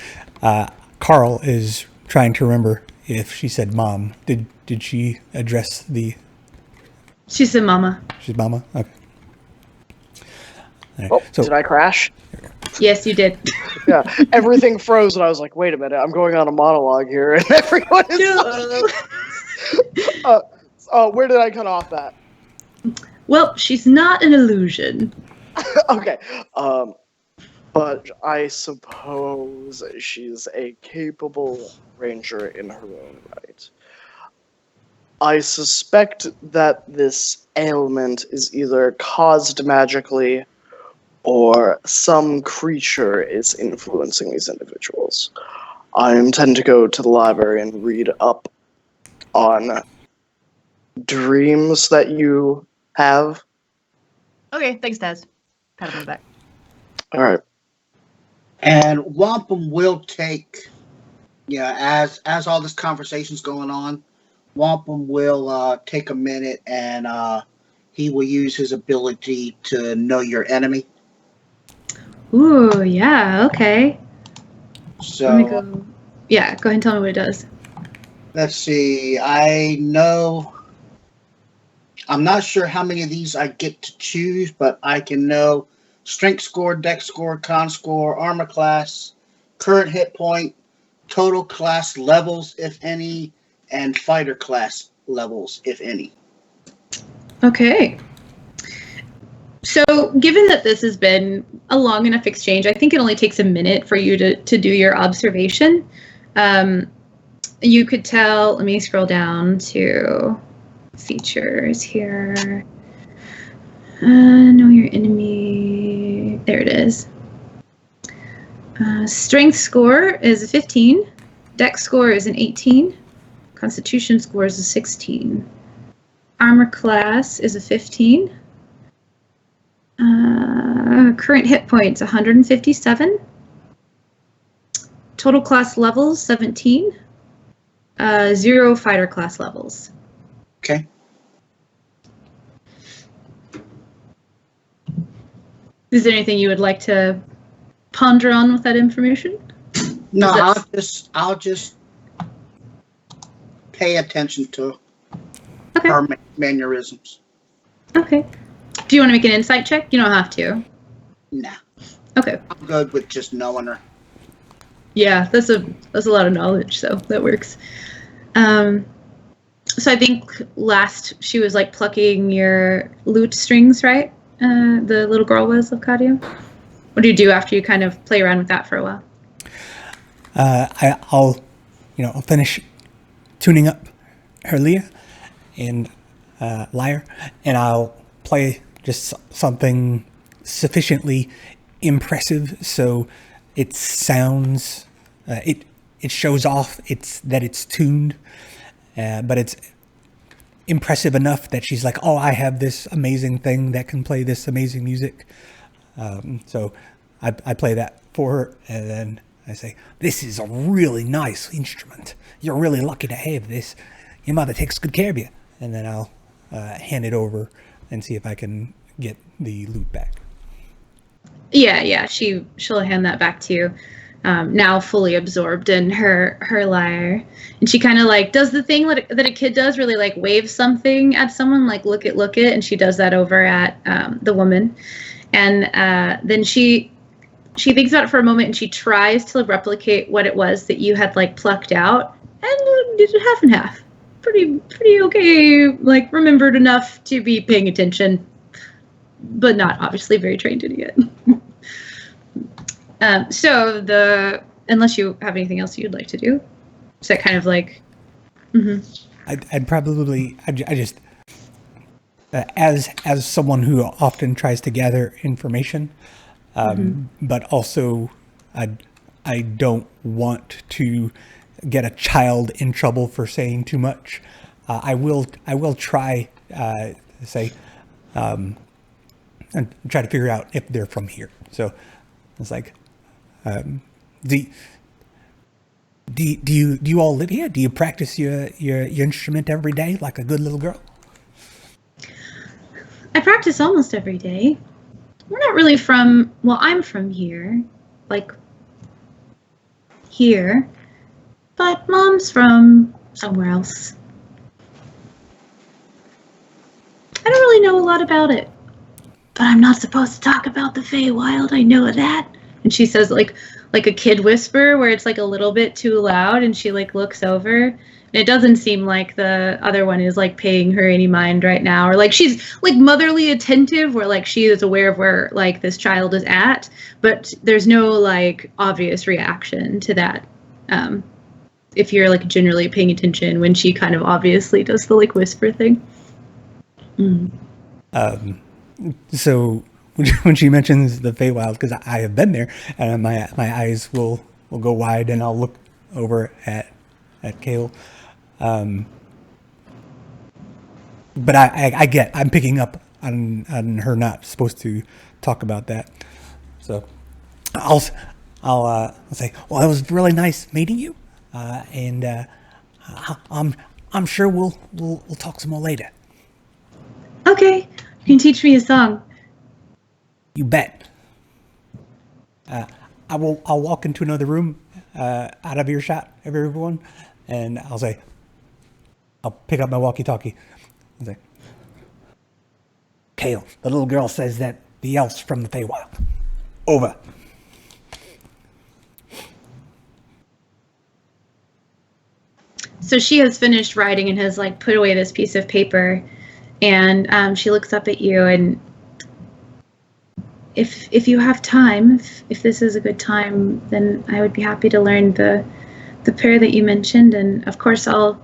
S1: Carl is trying to remember if she said "mom." Did she address the?
S2: She said mama.
S1: She's mama. Okay. All right.
S6: Oh,
S1: So
S6: did I crash?
S2: Yes, you did.
S6: Yeah, everything froze, and I was like, wait a minute, I'm going on a monologue here, and everyone is where did I cut off at?
S2: Well, she's not an illusion.
S6: Okay, but I suppose she's a capable ranger in her own right. I suspect that this ailment is either caused magically or some creature is influencing these individuals. I intend to go to the library and read up on dreams that you have.
S4: Okay, thanks, Taz. Pat him on the back.
S6: All right.
S5: And Wampum will take Yeah, as all this conversation's going on, Wampum will take a minute and he will use his ability to know your enemy.
S2: Ooh, yeah, okay. Let me
S5: So
S2: go. Yeah, go ahead and tell me what it does.
S5: let's see. I know. I'm not sure how many of these I get to choose, but I can know strength score, dex score, con score, armor class, current hit point, total class levels, if any, and fighter class levels, if any.
S2: Okay. So, given that this has been a long enough exchange, I think it only takes a minute for you to do your observation. You could tell, let me scroll down to features here. Know your enemy. There it is. Strength score is a 15. Dex score is an 18. Constitution score is a 16. Armor class is a 15. Current hit points 157. Total class levels 17. 0 fighter class levels.
S5: Okay.
S2: Is there anything you would like to ponder on with that information?
S5: No, I'll just pay attention to
S2: Okay.
S5: her mannerisms.
S2: Okay. Do you want to make an insight check? You don't have to.
S5: Nah,
S2: Okay.
S5: I'm good with just knowing her.
S2: Yeah, that's a lot of knowledge, so that works. So I think last she was like plucking your lute strings, right? The little girl was of Kadia. What do you do after you kind of play around with that for a while?
S1: I'll finish tuning up her lyre and lyre, and I'll play just something sufficiently impressive so it sounds it shows off that it's tuned, but it's impressive enough that she's like, oh, I have this amazing thing that can play this amazing music. So I play that for her, and then I say, this is a really nice instrument. You're really lucky to have this. Your mother takes good care of you. And then I'll hand it over and see if I can get the lute back.
S2: Yeah, she'll hand that back to you. Now fully absorbed in her lyre, and she kind of like does the thing that a kid does, really like waves something at someone, like look it, and she does that over at the woman, and then she thinks about it for a moment, and she tries to replicate what it was that you had like plucked out, and did it half and half, pretty okay, like remembered enough to be paying attention, but not obviously very trained in it yet. Unless you have anything else you'd like to do, is that kind of like? Mm-hmm.
S1: I'd probably just as someone who often tries to gather information, but also I don't want to get a child in trouble for saying too much. I will try say and try to figure out if they're from here. So it's like. Do you all live here? Do you practice your instrument every day like a good little girl?
S2: I practice almost every day. We're not really from, well, I'm from here, like here, but Mom's from somewhere else. I don't really know a lot about it, but I'm not supposed to talk about the Feywild. I know that. And she says like a kid whisper where it's like a little bit too loud, and she like looks over, and it doesn't seem like the other one is like paying her any mind right now, or like she's like motherly attentive where like she is aware of where like this child is at, but there's no like obvious reaction to that. If you're like generally paying attention when she kind of obviously does the like whisper thing.
S1: So when she mentions the Feywild, because I have been there, and my eyes will go wide, and I'll look over at Cael. But I'm picking up on her not supposed to talk about that. So I'll say, well, it was really nice meeting you. and I'm sure we'll talk some more later.
S2: Okay, you can teach me a song.
S1: You bet. I'll walk into another room, out of earshot of everyone, and I'll pick up my walkie-talkie. I'll say, Cael, the little girl says that the elf's from the Feywild. Over.
S2: So she has finished writing and has like put away this piece of paper, and she looks up at you, and if you have time, if this is a good time, then I would be happy to learn the prayer that you mentioned, and of course I'll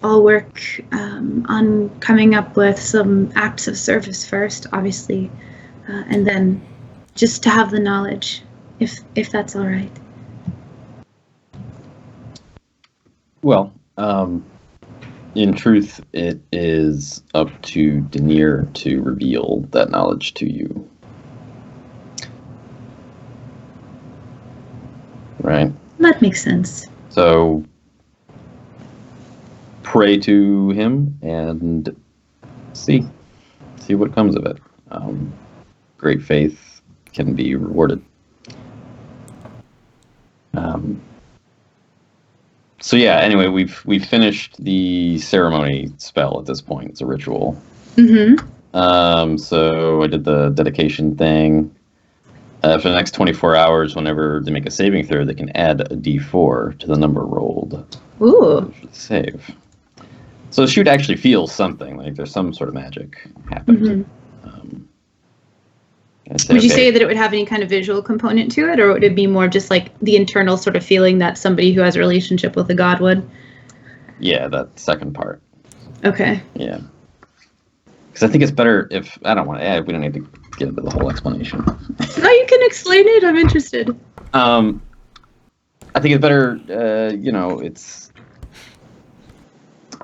S2: work on coming up with some acts of service first, obviously, and then just to have the knowledge, if that's all right.
S3: Well, in truth, it is up to Denier to reveal that knowledge to you. Right?
S2: That makes sense.
S3: So, pray to him and see what comes of it. Great faith can be rewarded. So yeah, anyway, we've finished the ceremony spell at this point. It's a ritual.
S2: Mm-hmm.
S3: So I did the dedication thing. For the next 24 hours, whenever they make a saving throw, they can add a d4 to the number rolled.
S2: Ooh.
S3: For the save. So the shoot actually feels something, like there's some sort of magic happening.
S2: Mm-hmm.
S3: Would
S2: you say that it would have any kind of visual component to it, or would it be more just like the internal sort of feeling that somebody who has a relationship with a god would?
S3: Yeah, that second part.
S2: Okay.
S3: Yeah. Because I think it's better if, I don't want to, we don't need to get into the whole explanation.
S2: No, you can explain it. I'm interested.
S3: I think it's better,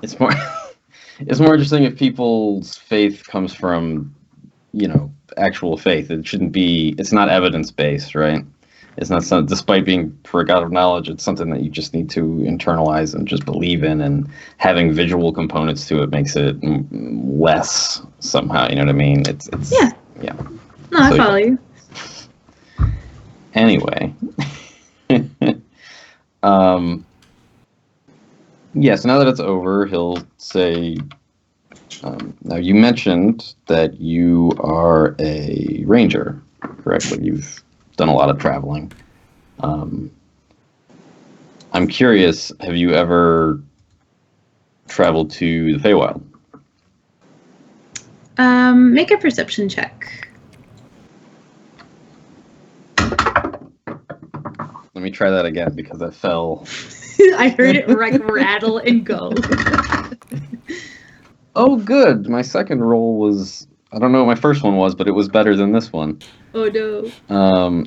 S3: it's more, it's more interesting if people's faith comes from, actual faith. It shouldn't be, it's not evidence-based, right? It's not some, despite being for a god of knowledge, it's something that you just need to internalize and just believe in, and having visual components to it makes it less somehow, you know what I mean? It's
S2: Yeah. No, I follow you.
S3: Anyway. So now that it's over, he'll say, now you mentioned that you are a ranger, correct? Like you've done a lot of traveling. I'm curious, have you ever traveled to the Feywild?
S2: Make a perception check.
S3: Let me try that again because I fell.
S2: I heard it rattle and go.
S3: Oh, good. My second roll was, I don't know what my first one was, but it was better than this one.
S2: Oh, no.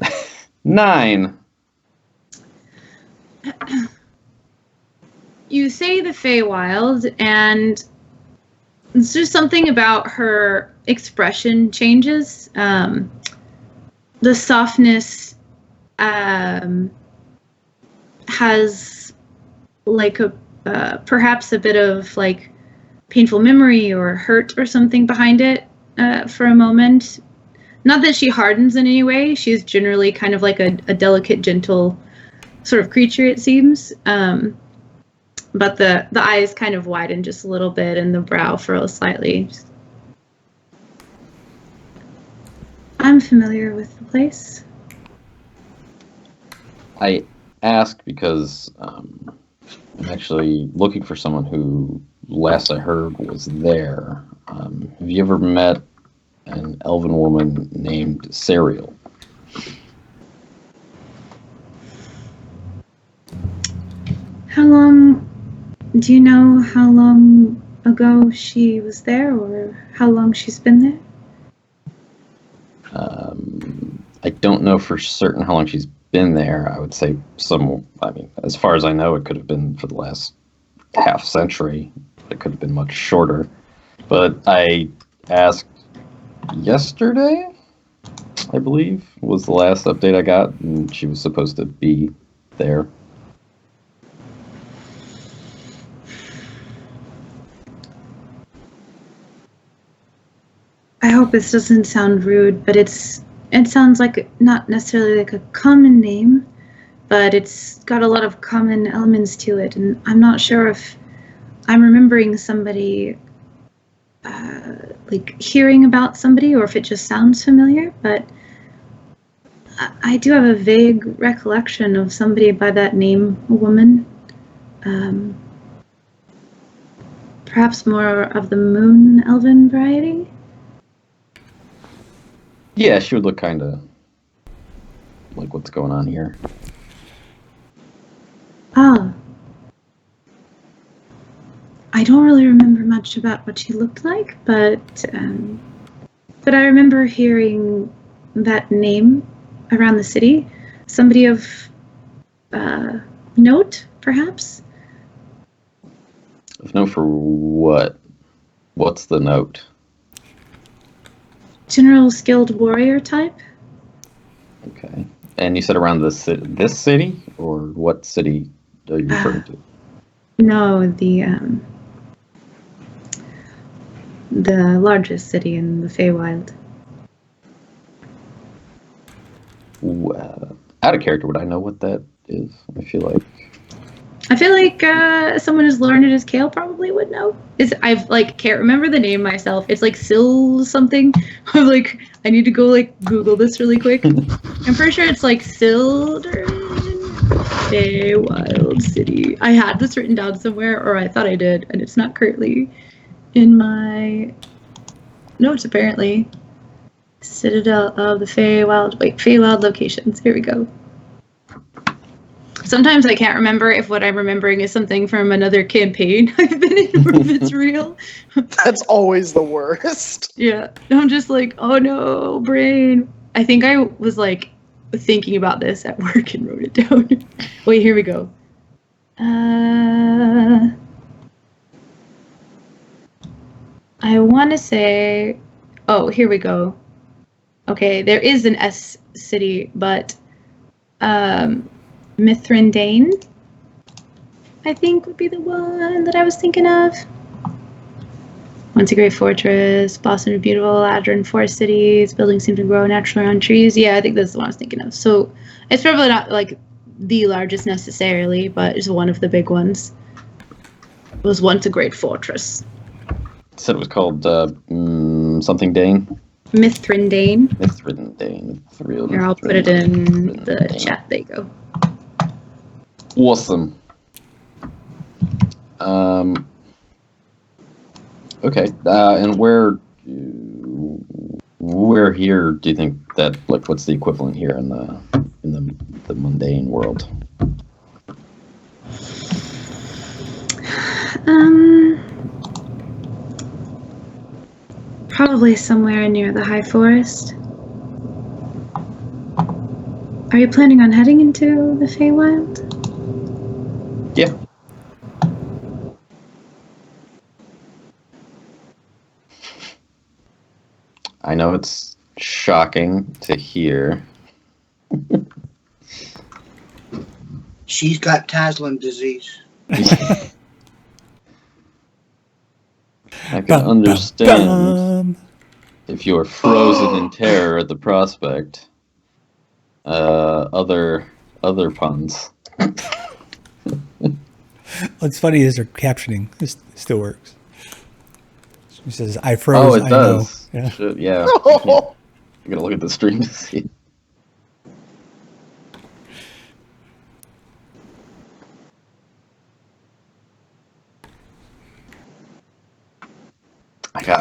S3: 9.
S2: You say the Feywild, and it's just something about her expression changes. The softness has like perhaps a bit of like painful memory or hurt or something behind it for a moment. Not that she hardens in any way. She's generally kind of like a delicate, gentle sort of creature, it seems. But the eyes kind of widen just a little bit and the brow furrows slightly. I'm familiar with the place.
S3: I ask because I'm actually looking for someone who, last I heard, was there. Have you ever met an elven woman named Serial?
S2: Do you know how long ago she was there, or how long she's been there?
S3: I don't know for certain how long she's been there. I would say as far as I know, it could have been for the last half century. It could have been much shorter. But I asked yesterday, I believe, was the last update I got, and she was supposed to be there.
S2: hope this doesn't sound rude, but it sounds like not necessarily like a common name, but it's got a lot of common elements to it, and I'm not sure if I'm remembering somebody, like hearing about somebody, or if it just sounds familiar, but I do have a vague recollection of somebody by that name, a woman. Perhaps more of the moon elven variety?
S3: Yeah, she would look kind of like what's going on here.
S2: Ah. I don't really remember much about what she looked like, but I remember hearing that name around the city. Somebody of note, perhaps?
S3: If no, for what? What's the note?
S2: General skilled warrior type?
S3: Okay. And you said around this city, or what city are you referring to?
S2: No, the largest city in the Feywild.
S3: Out of character, would I know what that is? I feel like
S2: Someone as learned as Cael probably would know. Can't remember the name myself. It's like Sil something. I'm like, I need to go like Google this really quick. I'm pretty sure it's like Sildren Feywild City. I had this written down somewhere, or I thought I did, and it's not currently in my notes apparently. Citadel of the Feywild. Wait, Feywild locations. Here we go. Sometimes I can't remember if what I'm remembering is something from another campaign I've been in, or if it's real.
S6: That's always the worst.
S2: Yeah. I'm just like, oh no, brain. I think I was like thinking about this at work and wrote it down. Wait, here we go. I want to say, oh, here we go. Okay, there is an S city, but Mithrindane, I think, would be the one that I was thinking of. Once a great fortress, blossomed with beautiful Adran forest cities, buildings seem to grow naturally on trees. Yeah, I think that's the one I was thinking of. So it's probably not like the largest necessarily, but it's one of the big ones. It was once a great fortress.
S3: it said it was called something Dane.
S2: Mithrindane.
S3: Mithrindane.
S2: Here, I'll put it in the chat. There you go.
S3: Awesome. Okay. And where here do you think that, like, what's the equivalent here in the mundane world?
S2: Probably somewhere near the high forest. Are you planning on heading into the Feywild?
S3: Yeah. I know it's shocking to hear.
S5: She's got Taslim disease.
S3: I can understand if you're frozen in terror at the prospect. Other puns.
S1: What's funny is her captioning still works. She says, "I froze."
S3: Oh, it does.
S1: Know. Yeah.
S3: Shit, yeah. I'm gonna look at the stream to see.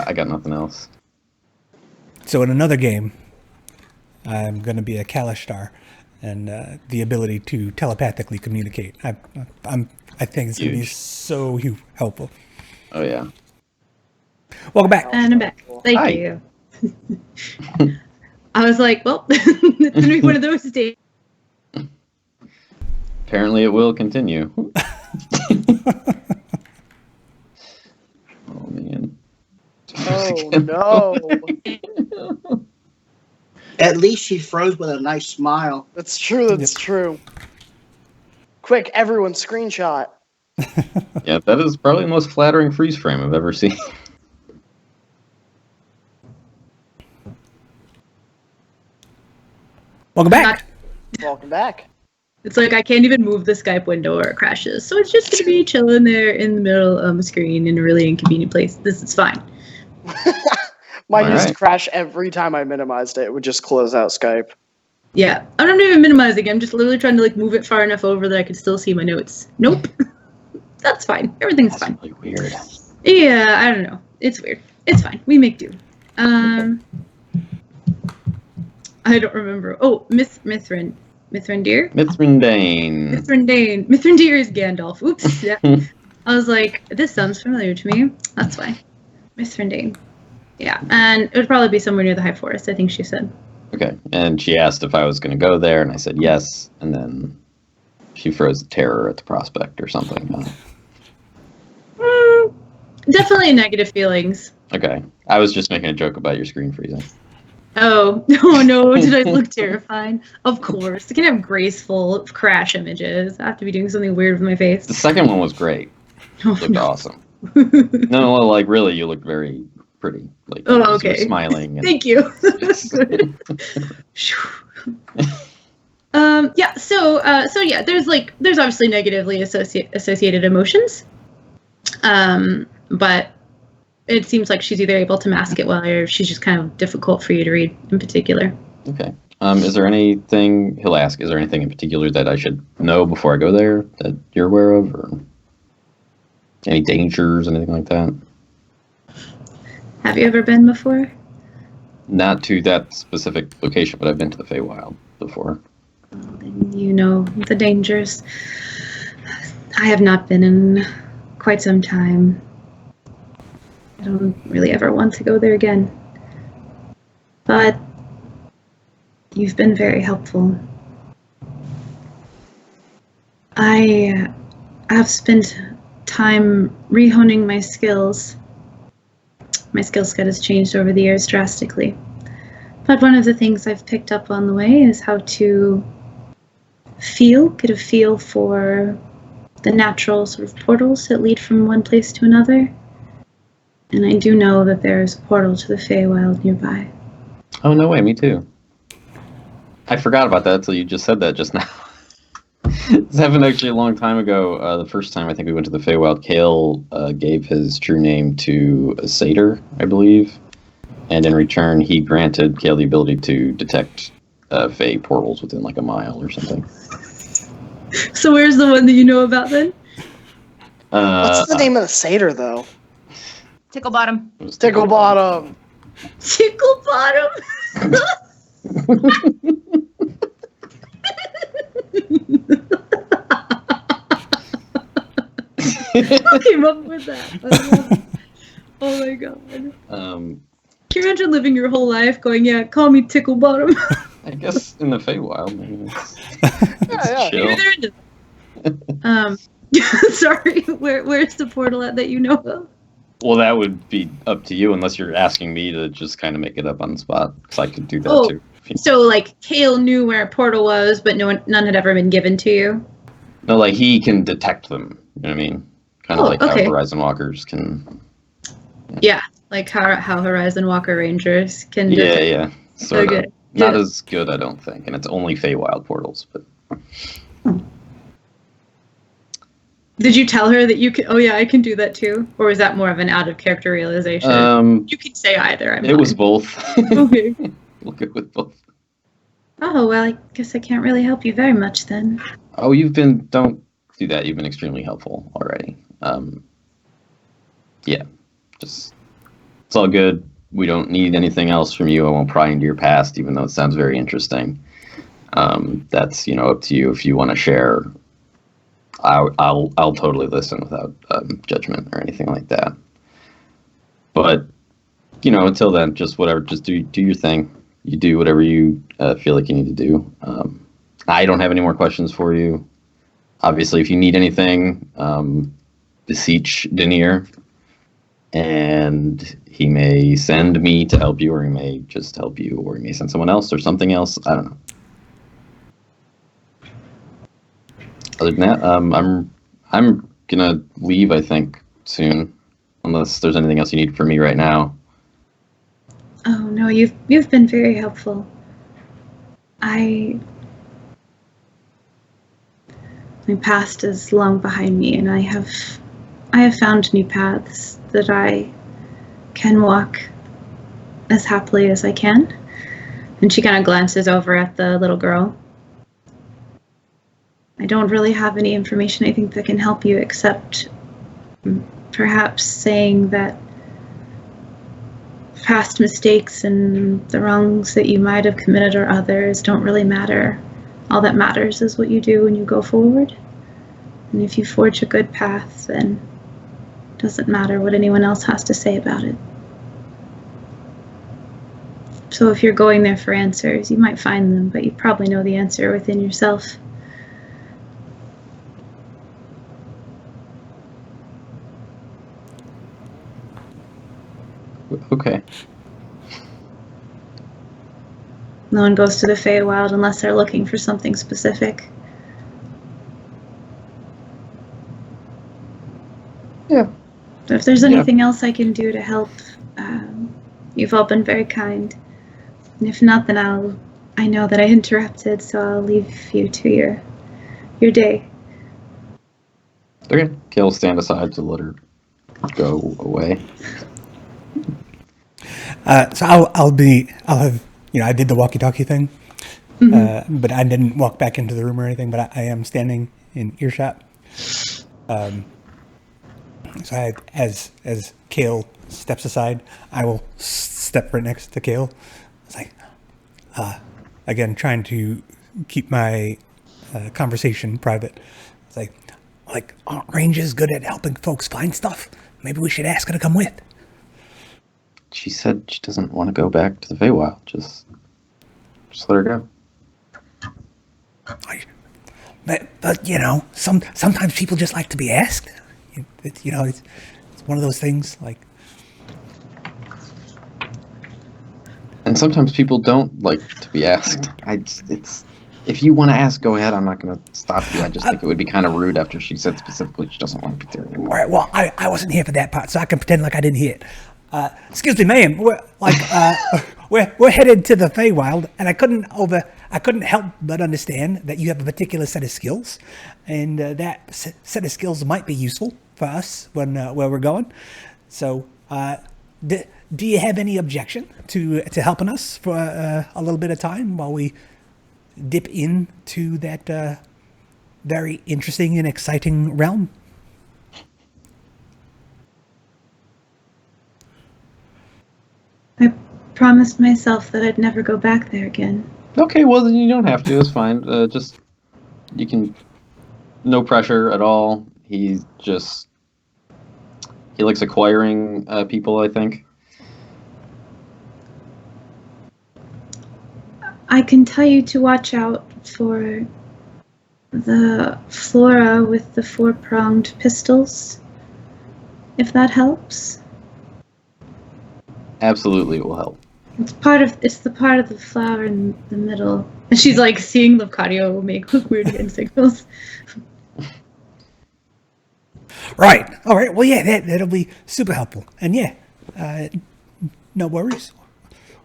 S3: I got nothing else.
S1: So in another game, I'm going to be a Kalishtar, and the ability to telepathically communicate. I think it's going to be so helpful.
S3: Oh yeah.
S1: Welcome back.
S2: And I'm back. Thank
S3: Hi.
S2: you. I was like, well, it's going to be one of those days.
S3: Apparently, it will continue. Oh man.
S6: Oh no.
S5: At least she froze with a nice smile.
S6: That's true, that's true. Quick, everyone screenshot.
S3: Yeah, that is probably the most flattering freeze frame I've ever seen.
S1: Welcome back.
S6: Welcome back.
S2: It's like I can't even move the Skype window or it crashes. So it's just going to be chilling there in the middle of a screen in a really inconvenient place. This is fine.
S6: Mine used to
S3: Alright.
S6: crash every time I minimized it. It would just close out Skype.
S2: Yeah. I'm not even minimizing. I'm just literally trying to like move it far enough over that I can still see my notes. Nope. That's fine. Everything's
S3: That's
S2: fine.
S3: really weird.
S2: Yeah, I don't know. It's weird. It's fine. We make do. I don't remember. Oh, Mithrandir?
S3: Mithrindane.
S2: Mithrandir is Gandalf. Oops. Yeah. I was like, this sounds familiar to me. That's why. Mithrandir. Yeah, and it would probably be somewhere near the High Forest, I think she said.
S3: Okay, and she asked if I was going to go there, and I said yes, and then she froze terror at the prospect or something.
S2: Definitely negative feelings.
S3: Okay, I was just making a joke about your screen freezing.
S2: Oh no, did I look terrifying? Of course. I can have graceful crash images. I have to be doing something weird with my face.
S3: The second one was great.
S2: Oh,
S3: Looked
S2: no.
S3: awesome. No, well, like really, you looked very pretty. Like
S2: Oh,
S3: you were
S2: okay.
S3: smiling. And
S2: Thank you. Good. Yeah, so yeah, there's obviously negatively associated emotions. But it seems like she's either able to mask it well or she's just kind of difficult for you to read in particular.
S3: Okay. Is there anything he'll ask? Is there anything in particular that I should know before I go there that you're aware of, or any dangers, anything like that?
S2: Have you ever been before?
S3: Not to that specific location, but I've been to the Feywild before.
S2: Then you know the dangers. I have not been in quite some time. I don't really ever want to go there again. But you've been very helpful. I have spent time rehoning my skills. My skill set has changed over the years drastically. But one of the things I've picked up on the way is how to get a feel for the natural sort of portals that lead from one place to another. And I do know that there's a portal to the Feywild nearby.
S3: Oh, no way, me too. I forgot about that until you just said that just now. This happened actually a long time ago. The first time I think we went to the Feywild, Cael gave his true name to a satyr, I believe. And in return, he granted Cael the ability to detect Fey portals within like a mile or something.
S2: So where's the one that you know about then?
S6: What's the name of the satyr, though?
S4: Tickle bottom.
S3: It was
S6: Tickle Bottom.
S2: Tickle Bottom! Who came up with that? Oh my god. Can you imagine living your whole life going, yeah, call me Tickle Bottom?
S3: I guess in the Feywild, maybe it's,
S6: Yeah.
S3: chill.
S2: Maybe they're into that. Sorry, where's the portal at that you know of?
S3: Well, that would be up to you, unless you're asking me to just kind of make it up on the spot, because I could do that
S2: Oh.
S3: too.
S2: So, like, Cael knew where a portal was, but none had ever been given to you?
S3: No, like he can detect them. You know what I mean? Kind of
S2: Oh,
S3: like
S2: okay.
S3: how Horizon Walkers can.
S2: Yeah, like how Horizon Walker Rangers can
S3: Yeah,
S2: detect.
S3: yeah, sort
S2: Okay.
S3: of. Not
S2: Yeah.
S3: as good, I don't think, and it's only Feywild portals. But
S2: Did you tell her that you could? Oh yeah, I can do that too. Or was that more of an out of character realization? You can say either.
S3: it was both.
S2: Okay.
S3: We'll go with both.
S2: Oh well, I guess I can't really help you very much then.
S3: Oh, don't do that. You've been extremely helpful already. Yeah, just it's all good. We don't need anything else from you. I won't pry into your past, even though it sounds very interesting. That's up to you if you want to share. I'll totally listen without judgment or anything like that. But until then, just whatever. Just do your thing. You do whatever you feel like you need to do. I don't have any more questions for you. Obviously, if you need anything, beseech Denier, and he may send me to help you, or he may just help you, or he may send someone else or something else. I don't know. Other than that, I'm gonna leave, I think, soon, unless there's anything else you need from me right now.
S2: Oh no, you've been very helpful. My past is long behind me, and I have found new paths that I can walk as happily as I can. And she kind of glances over at the little girl. I don't really have any information I think that can help you, except perhaps saying that past mistakes and the wrongs that you might have committed or others don't really matter. All that matters is what you do when you go forward. And if you forge a good path, then it doesn't matter what anyone else has to say about it. So if you're going there for answers, you might find them, but you probably know the answer within yourself.
S3: Okay.
S2: No one goes to the Feywild unless they're looking for something specific.
S3: Yeah.
S2: If there's anything else I can do to help, you've all been very kind. And if not, then I know that I interrupted, so I'll leave you to your day.
S3: Okay. Cael stand aside to let her go away.
S1: So I'll have, I did the walkie-talkie thing, but I didn't walk back into the room or anything, but I am standing in earshot. So as Cael steps aside, I will step right next to Cael. It's like, again, trying to keep my conversation private. It's like, aren't rangers good at helping folks find stuff? Maybe we should ask her to come with.
S3: She said she doesn't want to go back to the Feywild. Just let her go.
S1: But sometimes people just like to be asked. It's one of those things. Like,
S3: and sometimes people don't like to be asked. If you want to ask, go ahead. I'm not going to stop you. I just think it would be kind of rude after she said specifically she doesn't want to be there anymore.
S1: All right. Well, I wasn't here for that part, so I can pretend like I didn't hear it. Excuse me, ma'am. We're headed to the Feywild, and I couldn't help but understand that you have a particular set of skills, and that set of skills might be useful for us when where we're going. So, do you have any objection to helping us for a little bit of time while we dip into that very interesting and exciting realm?
S2: I promised myself that I'd never go back there again.
S3: Okay, well then you don't have to. It's fine. You can. No pressure at all. He likes acquiring people, I think.
S2: I can tell you to watch out for the flora with the 4-pronged pistols, if that helps.
S3: Absolutely, it will help.
S2: It's the part of the flower in the middle. And she's like seeing Lucario make weird hand signals.
S1: Right. All right. Well, yeah, that'll be super helpful. And yeah, no worries.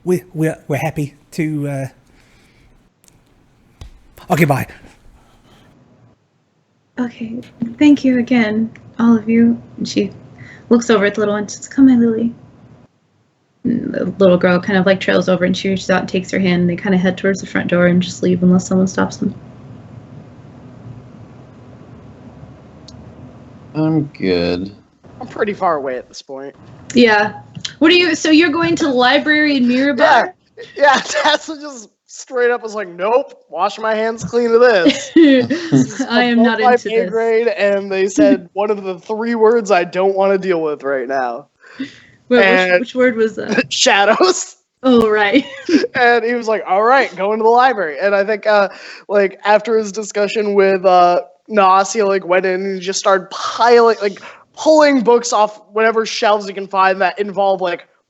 S1: We're happy to. Okay. Bye.
S2: Okay. Thank you again, all of you. And she looks over at the little one and says, "Come, my Lily." And the little girl kind of like trails over and she reaches out and takes her hand, and they kind of head towards the front door and just leave unless someone stops them.
S3: I'm good.
S6: I'm pretty far away at this point.
S2: Yeah. So you're going to the library in Mirabar?
S6: Yeah, Tessa just straight up was like, nope, wash my hands clean of this.
S2: I am not into this.
S6: Grade, and they said one of the 3 words I don't want to deal with right now.
S2: Wait, which word was that?
S6: Shadows.
S2: Oh, right.
S6: And he was like, all right, go into the library. And I think, after his discussion with Nas, he, went in and just started pulling books off whatever shelves he can find that involve,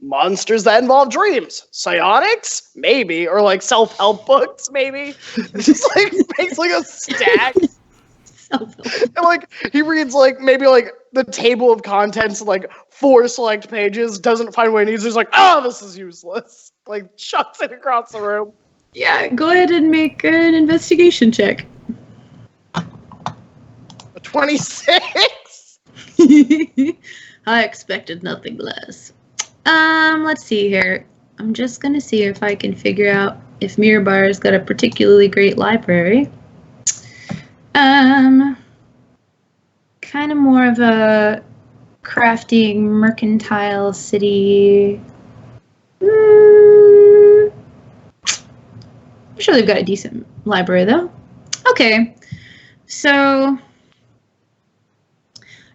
S6: monsters that involve dreams. Psionics? Maybe. Or, self-help books, maybe. Just, makes, a stack. And, he reads, maybe, the table of contents, 4 select pages, doesn't find what he needs. He's like, oh, this is useless. Chucks it across the room.
S2: Yeah, go ahead and make an investigation check.
S6: A 26.
S2: I expected nothing less. Let's see here. I'm just gonna see if I can figure out if Mirabar's got a particularly great library. Kind of more of a crafting mercantile city. I'm sure they've got a decent library though. Okay, so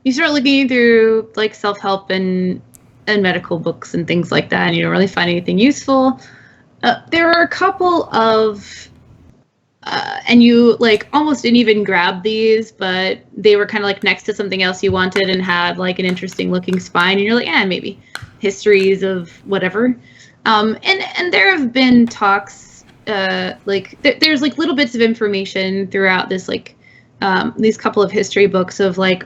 S2: you start looking through like self-help and medical books and things like that, and you don't really find anything useful. There are a couple of and you like almost didn't even grab these, but they were kind of like next to something else you wanted and had like an interesting looking spine, and you're like, maybe histories of whatever. And there have been talks, like there's like little bits of information throughout this like these couple of history books of like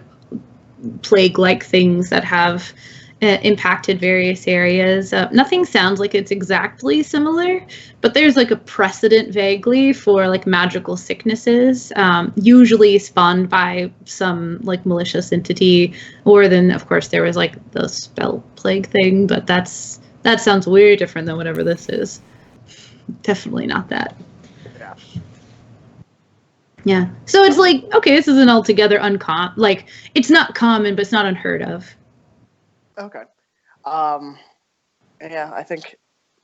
S2: plague-like things that have impacted various areas. Nothing sounds like it's exactly similar, but there's like a precedent vaguely for like magical sicknesses, usually spawned by some like malicious entity, or then of course there was like the spell plague thing, but that sounds way different than whatever this is. Definitely not that.
S6: Yeah.
S2: Yeah. So it's like, okay, this isn't altogether uncommon. Like, it's not common, but it's not unheard of.
S6: Okay. Yeah, I think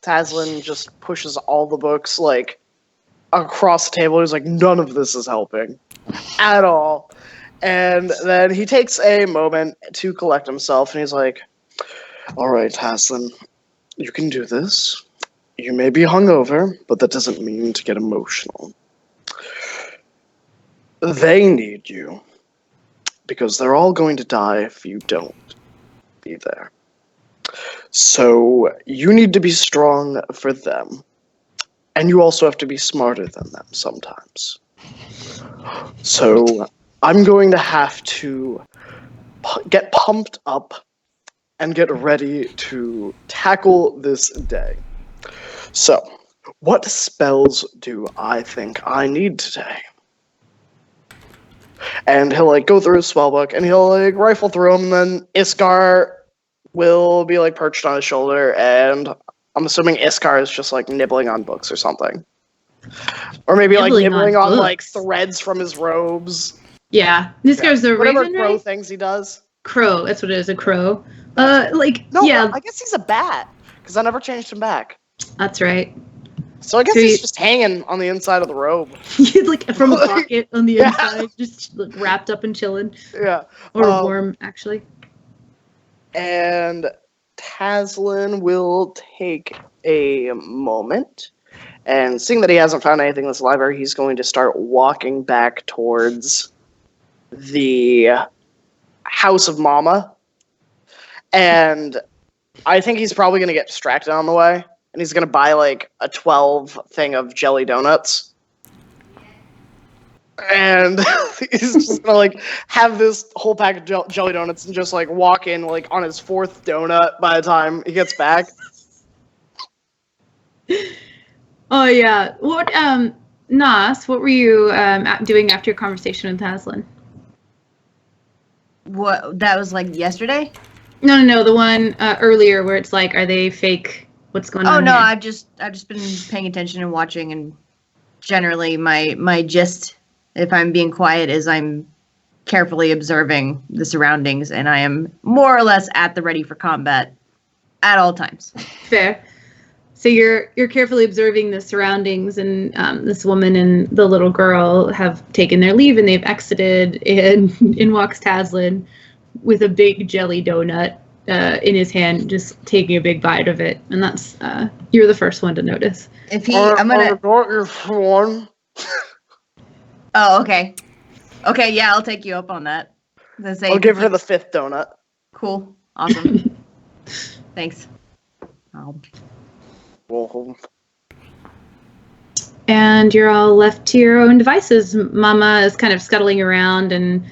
S6: Taslin just pushes all the books like across the table. He's like, none of this is helping at all. And then he takes a moment to collect himself, and he's like, all right, Taslin, you can do this. You may be hungover, but that doesn't mean to get emotional. They need you, because they're all going to die if you don't be there. So you need to be strong for them, and you also have to be smarter than them sometimes. So I'm going to have to get pumped up and get ready to tackle this day. So, what spells do I think I need today? And he'll like go through his spell book and he'll like rifle through them, and then Iskar will be like perched on his shoulder, and I'm assuming Iskar is just like nibbling on books or something. Or maybe like nibbling on like threads from his robes.
S2: Yeah. Iskar's the
S6: whatever
S2: raven,
S6: crow
S2: right?
S6: things he does.
S2: Crow, that's what it is, a crow.
S6: No,
S2: Yeah,
S6: I guess he's a bat, because I never changed him back.
S2: that's right.
S6: So I guess
S2: So
S6: he's just hanging on the inside of the robe.
S2: Like from a pocket on the
S6: Yeah.
S2: inside, just like, wrapped up and chilling.
S6: Yeah.
S2: Or warm, actually.
S6: And Taslin will take a moment, and seeing that he hasn't found anything in this library, he's going to start walking back towards the House of Mama. And I think he's probably going to get distracted on the way, and he's going to buy like a 12 thing of jelly donuts. And he's just gonna like have this whole pack of jelly donuts and just like walk in like on his 4th donut by the time he gets back.
S2: Oh yeah. What Nas, what were you doing after your conversation with Taslin?
S4: What, that was like yesterday?
S2: No, the one earlier where it's like, are they fake? What's going on?
S4: Oh no,
S2: here?
S4: I've just been paying attention and watching, and generally my gist, if I'm being quiet, is I'm carefully observing the surroundings, and I am more or less at the ready for combat at all times.
S2: Fair. So you're carefully observing the surroundings, and this woman and the little girl have taken their leave and they've exited, and in walks Taslin with a big jelly donut in his hand, just taking a big bite of it, and that's you're the first one to notice.
S4: If I'm gonna.
S6: One.
S4: Oh, okay. Okay, yeah, I'll take you up on that.
S6: I'll give her the 5th donut.
S4: Cool. Awesome. Thanks.
S2: And you're all left to your own devices. Mama is kind of scuttling around and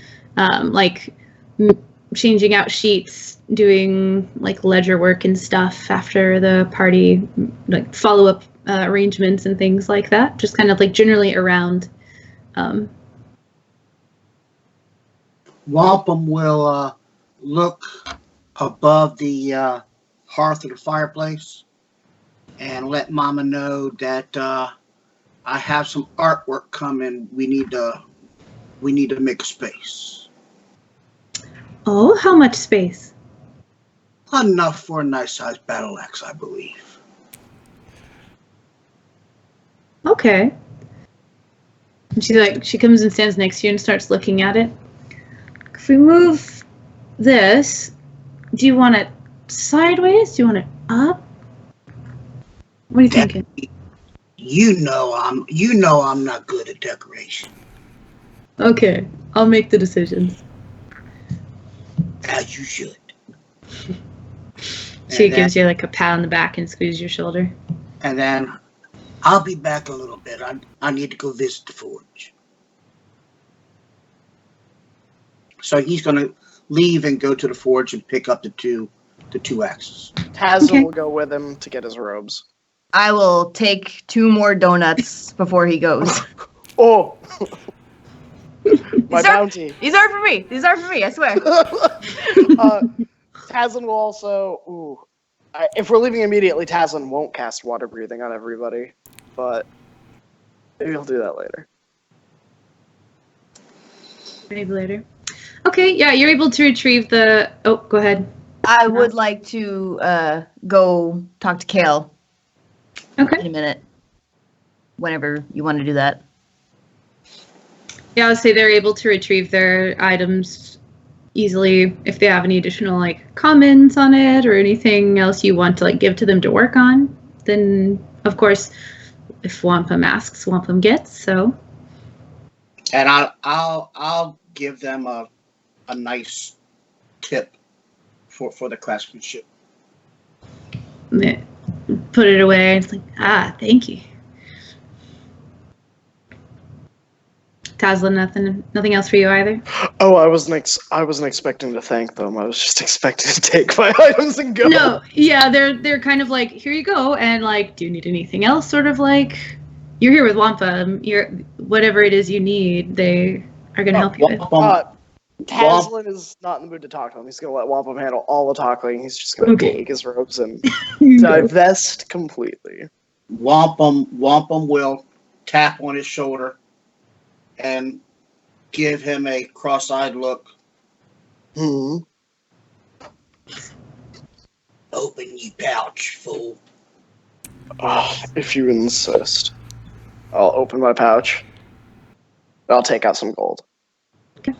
S2: changing out sheets, doing like ledger work and stuff after the party, like follow-up arrangements and things like that. Just kind of like generally around.
S5: Wampum will look above the hearth of the fireplace and let Mama know that I have some artwork coming. We need to make a space.
S2: Oh, how much space?
S5: Enough for a nice sized battle axe, I believe.
S2: Okay. And she comes and stands next to you and starts looking at it. If we move this, do you want it sideways? Do you want it up? What are you thinking?
S5: You know I'm not good at decoration.
S2: Okay, I'll make the decisions.
S5: As you should.
S2: She gives you like a pat on the back and squeezes your shoulder.
S5: And then I'll be back a little bit. I need to go visit the forge. So he's going to leave and go to the forge and pick up the two axes.
S6: Tazlin will go with him to get his robes.
S4: I will take 2 more donuts before he goes.
S6: Oh! My bounty.
S4: These are for me. I swear.
S6: Tazlin will also... if we're leaving immediately, Tazlin won't cast water breathing on everybody. But maybe he'll do that later.
S2: Maybe later. Okay, yeah, you're able to retrieve the... Oh, go ahead.
S4: I would like to go talk to Cael
S2: Okay.
S4: in a minute. Whenever you want to do that.
S2: Yeah, I would say they're able to retrieve their items easily if they have any additional like comments on it or anything else you want to like give to them to work on. Then, of course, if Wampum asks, Wampum gets. So.
S5: And I'll give them a nice tip for the craftsmanship.
S2: Put it away. It's like, thank you. Tazlin, nothing else for you either?
S6: Oh, I wasn't expecting to thank them. I was just expecting to take my items and go.
S2: No, yeah, they're kind of like, here you go, and like, do you need anything else? Sort of like, you're here with Wampum. Whatever it is you need, they are going to help you with.
S6: Tazlin is not in the mood to talk to him. He's going to let Wampum handle all the talking. He's just going to take his robes and divest completely.
S5: Wampum will tap on his shoulder and give him a cross-eyed look. Open ye pouch, fool.
S6: If you insist. I'll open my pouch. I'll take out some gold.
S2: Okay.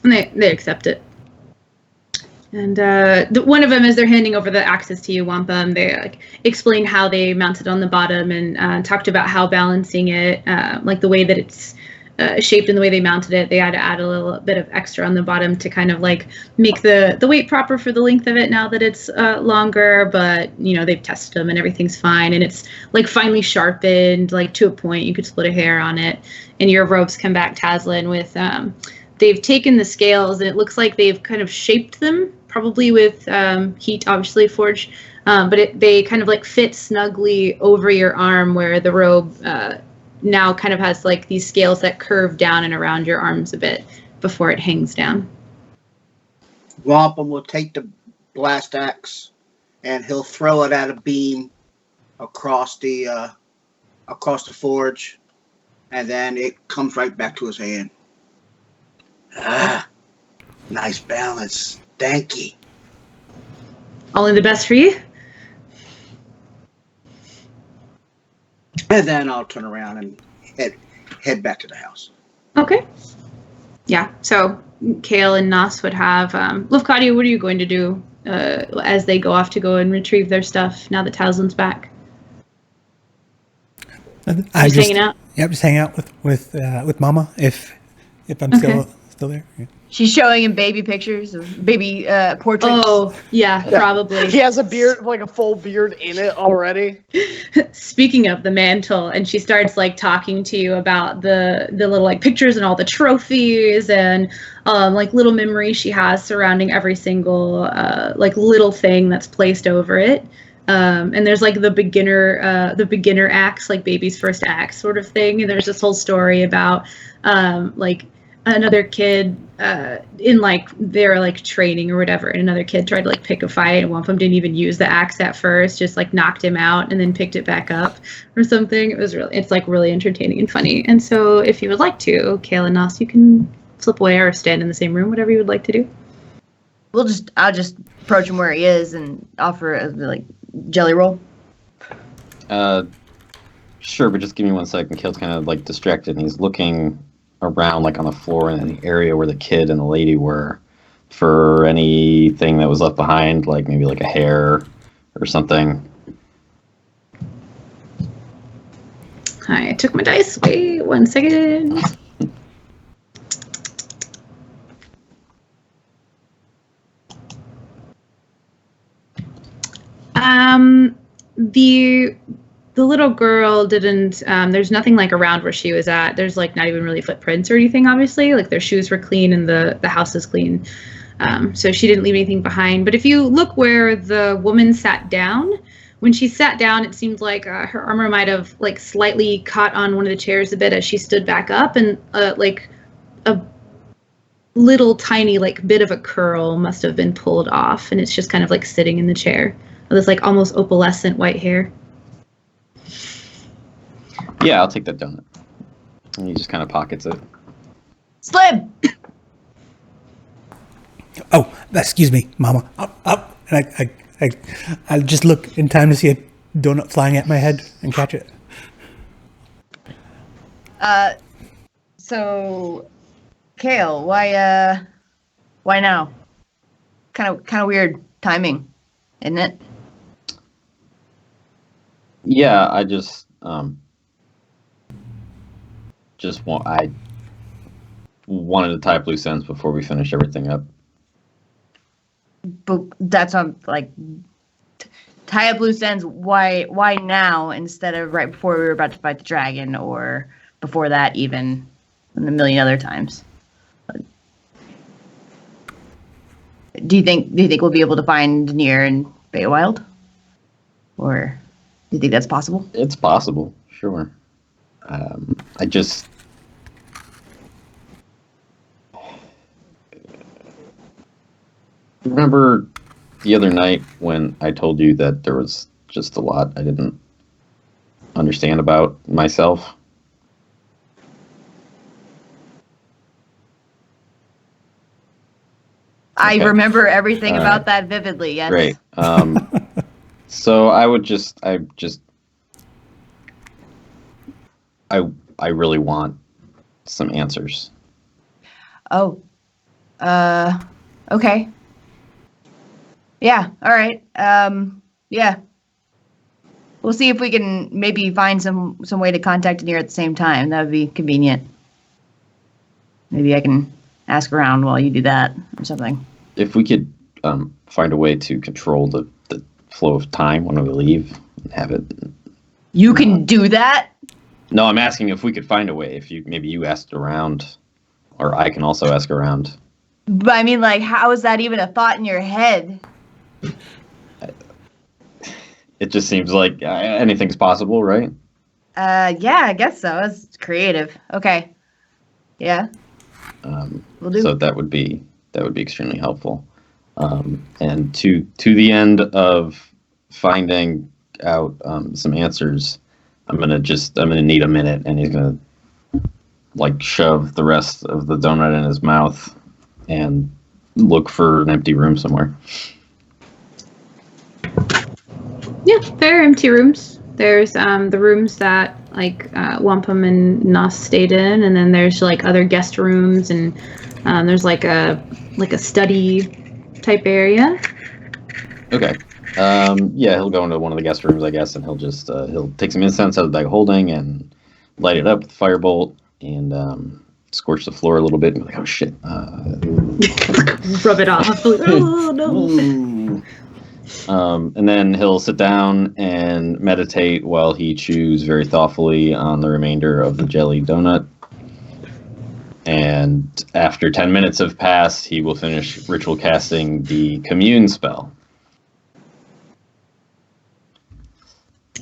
S2: And they accept it. And one of them, as they're handing over the axes to you, Wampum, they like explain how they mounted on the bottom and talked about how balancing it, like the way that it's shaped and the way they mounted it, they had to add a little bit of extra on the bottom to kind of like make the weight proper for the length of it now that it's longer. But you know, they've tested them and everything's fine, and it's like finely sharpened, like to a point you could split a hair on it. And your robes come back, Tazlin, with they've taken the scales and it looks like they've kind of shaped them, probably with heat, obviously forged, but they kind of like fit snugly over your arm, where the robe now kind of has like these scales that curve down and around your arms a bit before it hangs down.
S5: Wampum will take the blast axe and he'll throw it at a beam across the forge, and then it comes right back to his hand. Nice balance. Thank you.
S2: Only the best for you?
S5: And then I'll turn around and head back to the house.
S2: Okay. Yeah, so Cael and Nas would have... Lufcadia, what are you going to do as they go off to go and retrieve their stuff now that Tazlin's back?
S1: I'm
S2: just hanging out?
S1: Yep, just hang out with Mama if I'm still there. Yeah.
S4: She's showing him baby pictures of baby portraits.
S2: Oh, yeah, probably.
S6: He has a beard, like a full beard in it already.
S2: Speaking of the mantle, and she starts like talking to you about the little like pictures and all the trophies and like little memories she has surrounding every single like little thing that's placed over it. And there's like the beginner acts, like baby's first act sort of thing. And there's this whole story about like another kid in like their like training or whatever, and another kid tried to like pick a fight, and one of them didn't even use the axe at first, just like knocked him out and then picked it back up or something. It's like really entertaining and funny. And so if you would like to, Cael and Nos, you can slip away or stand in the same room, whatever you would like to do.
S4: I'll just approach him where he is and offer a like jelly roll.
S3: Sure, but just give me 1 second. Cael's kind of like distracted, and he's looking around like on the floor in the area where the kid and the lady were for anything that was left behind, like maybe like a hair or something.
S2: I took my dice. Wait 1 second. The little girl didn't, there's nothing like around where she was at. There's like not even really footprints or anything, obviously. Like their shoes were clean and the house is clean. So she didn't leave anything behind. But if you look where the woman sat down, when she sat down, it seemed like her armor might have like slightly caught on one of the chairs a bit as she stood back up, and like a little tiny like bit of a curl must have been pulled off, and it's just kind of like sitting in the chair with this like almost opalescent white hair.
S3: Yeah, I'll take that donut. And he just kind of pockets it.
S4: Slim!
S1: Oh, excuse me, Mama. Up. And I just look in time to see a donut flying at my head and catch it.
S4: So, Cael, why now? Kind of weird timing, isn't it?
S3: Yeah, I wanted to tie up loose ends before we finish everything up.
S4: But that's like tie up loose ends. Why now instead of right before we were about to fight the dragon, or before that even, and a million other times? Do you think we'll be able to find Nier in Feywild, or do you think that's possible?
S3: It's possible, sure. I just remember the other night when I told you that there was just a lot I didn't understand about myself.
S4: I
S3: Okay.
S4: remember everything
S3: All
S4: about
S3: right.
S4: that vividly. Yes.
S3: Great. So I really want some answers.
S4: Oh. Okay. Yeah. All right. Yeah. We'll see if we can maybe find some way to contact Nier at the same time. That would be convenient. Maybe I can ask around while you do that or something.
S3: If we could find a way to control the flow of time when we leave and have it.
S4: You can do that?
S3: No, I'm asking if we could find a way. If you asked around, or I can also ask around.
S4: But I mean, like, how is that even a thought in your head?
S3: It just seems like anything's possible, right?
S4: Yeah, I guess so. It's creative. Okay. Yeah. Will do.
S3: So that would be extremely helpful. And to the end of finding out some answers, I'm gonna need a minute, and he's gonna like shove the rest of the donut in his mouth and look for an empty room somewhere.
S2: Yeah, there are empty rooms. There's the rooms that like Wampum and Nos stayed in, and then there's like other guest rooms, and there's like a study type area.
S3: Okay. Yeah, he'll go into one of the guest rooms, I guess, and he'll just he'll take some incense out of the bag of holding and light it up with the firebolt and scorch the floor a little bit and be like, oh shit.
S2: Rub it off. Oh no.
S3: And then he'll sit down and meditate while he chews very thoughtfully on the remainder of the jelly donut. And after 10 minutes have passed, he will finish ritual casting the commune spell.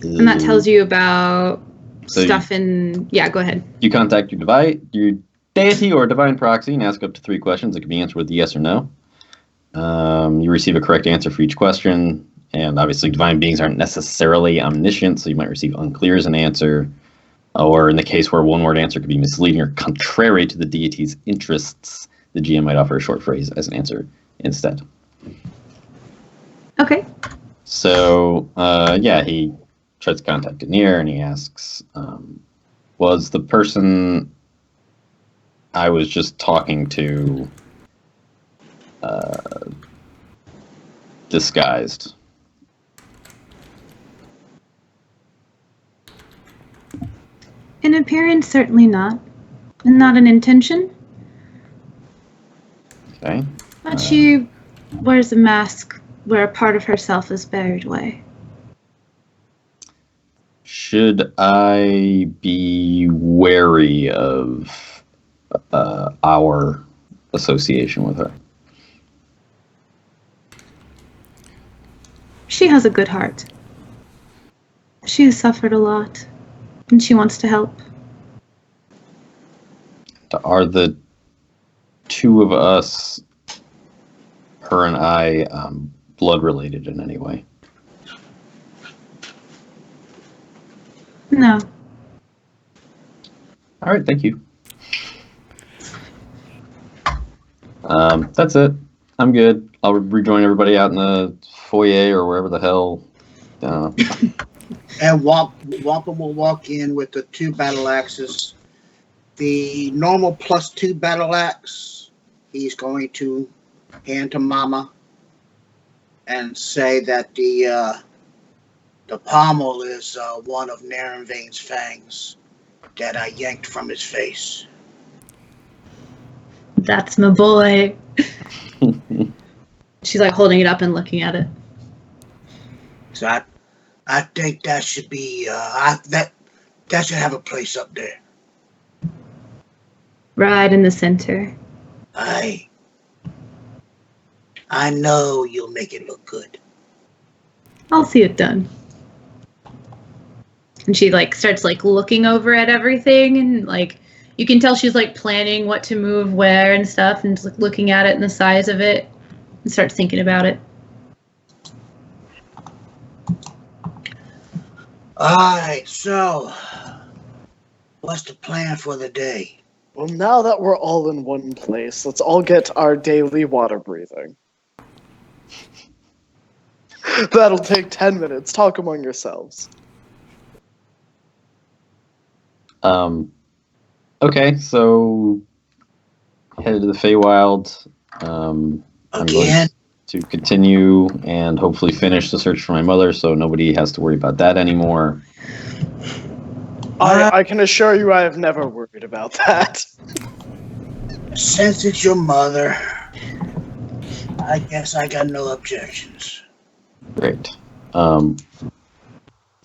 S2: And that tells you about
S3: So
S2: stuff in... Yeah, go ahead.
S3: You contact your deity or divine proxy and ask up to 3 questions that can be answered with yes or no. You receive a correct answer for each question, and obviously divine beings aren't necessarily omniscient, so you might receive unclear as an answer, or in the case where one-word answer could be misleading or contrary to the deity's interests, the GM might offer a short phrase as an answer instead.
S2: Okay.
S3: So, he tries to contact Denier, and he asks, was the person I was just talking to disguised?
S2: In appearance, certainly not. And not an intention.
S3: Okay.
S2: But she wears a mask where a part of herself is buried away.
S3: Should I be wary of our association with her?
S2: She has a good heart. She has suffered a lot, and she wants to help.
S3: Are the 2 of us, her and I, blood related in any way?
S2: No.
S3: All right, thank you. That's it. I'm good. I'll rejoin everybody out in the foyer or wherever the hell.
S5: And Wampum will walk in with the 2 battle axes. The normal +2 battle axe, he's going to hand to Mama and say that the pommel is one of Narenvain's fangs that I yanked from his face.
S2: That's my boy. She's like holding it up and looking at it.
S5: So I think that should be that should have a place up there.
S2: Right in the center.
S5: I know you'll make it look good.
S2: I'll see it done. And she like starts like looking over at everything, and like you can tell she's like planning what to move where and stuff, and just like looking at it and the size of it and starts thinking about it.
S5: Alright, so what's the plan for the day?
S6: Well, now that we're all in one place, let's all get our daily water breathing. That'll take 10 minutes. Talk among yourselves.
S3: Okay, so headed to the Feywild. I'm going to continue and hopefully finish the search for my mother, so nobody has to worry about that anymore.
S6: I can assure you I have never worried about that.
S5: Since it's your mother, I guess I got no objections.
S3: Great.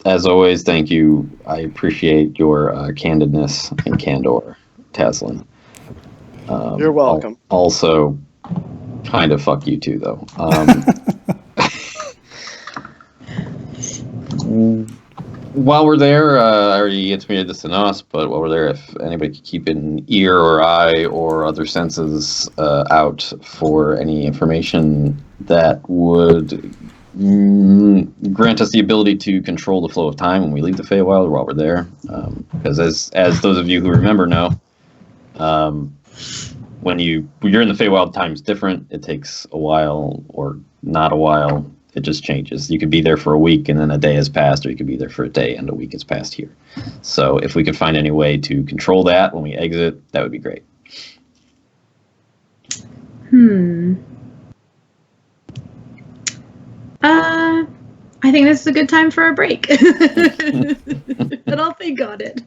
S3: As always, thank you. I appreciate your candidness and candor, Taslin.
S6: You're welcome.
S3: Also, kind of fuck you too, though. While we're there, I already intimated this to us, but while we're there, if anybody could keep an ear or eye or other senses out for any information that would grant us the ability to control the flow of time when we leave the Feywild while we're there. Because as those of you who remember know, when you're in the Feywild, time's different. It takes a while or not a while. It just changes. You could be there for a week and then a day has passed, or you could be there for a day and a week has passed here. So if we could find any way to control that when we exit, that would be great.
S2: I think this is a good time for a break. But I'll think on it.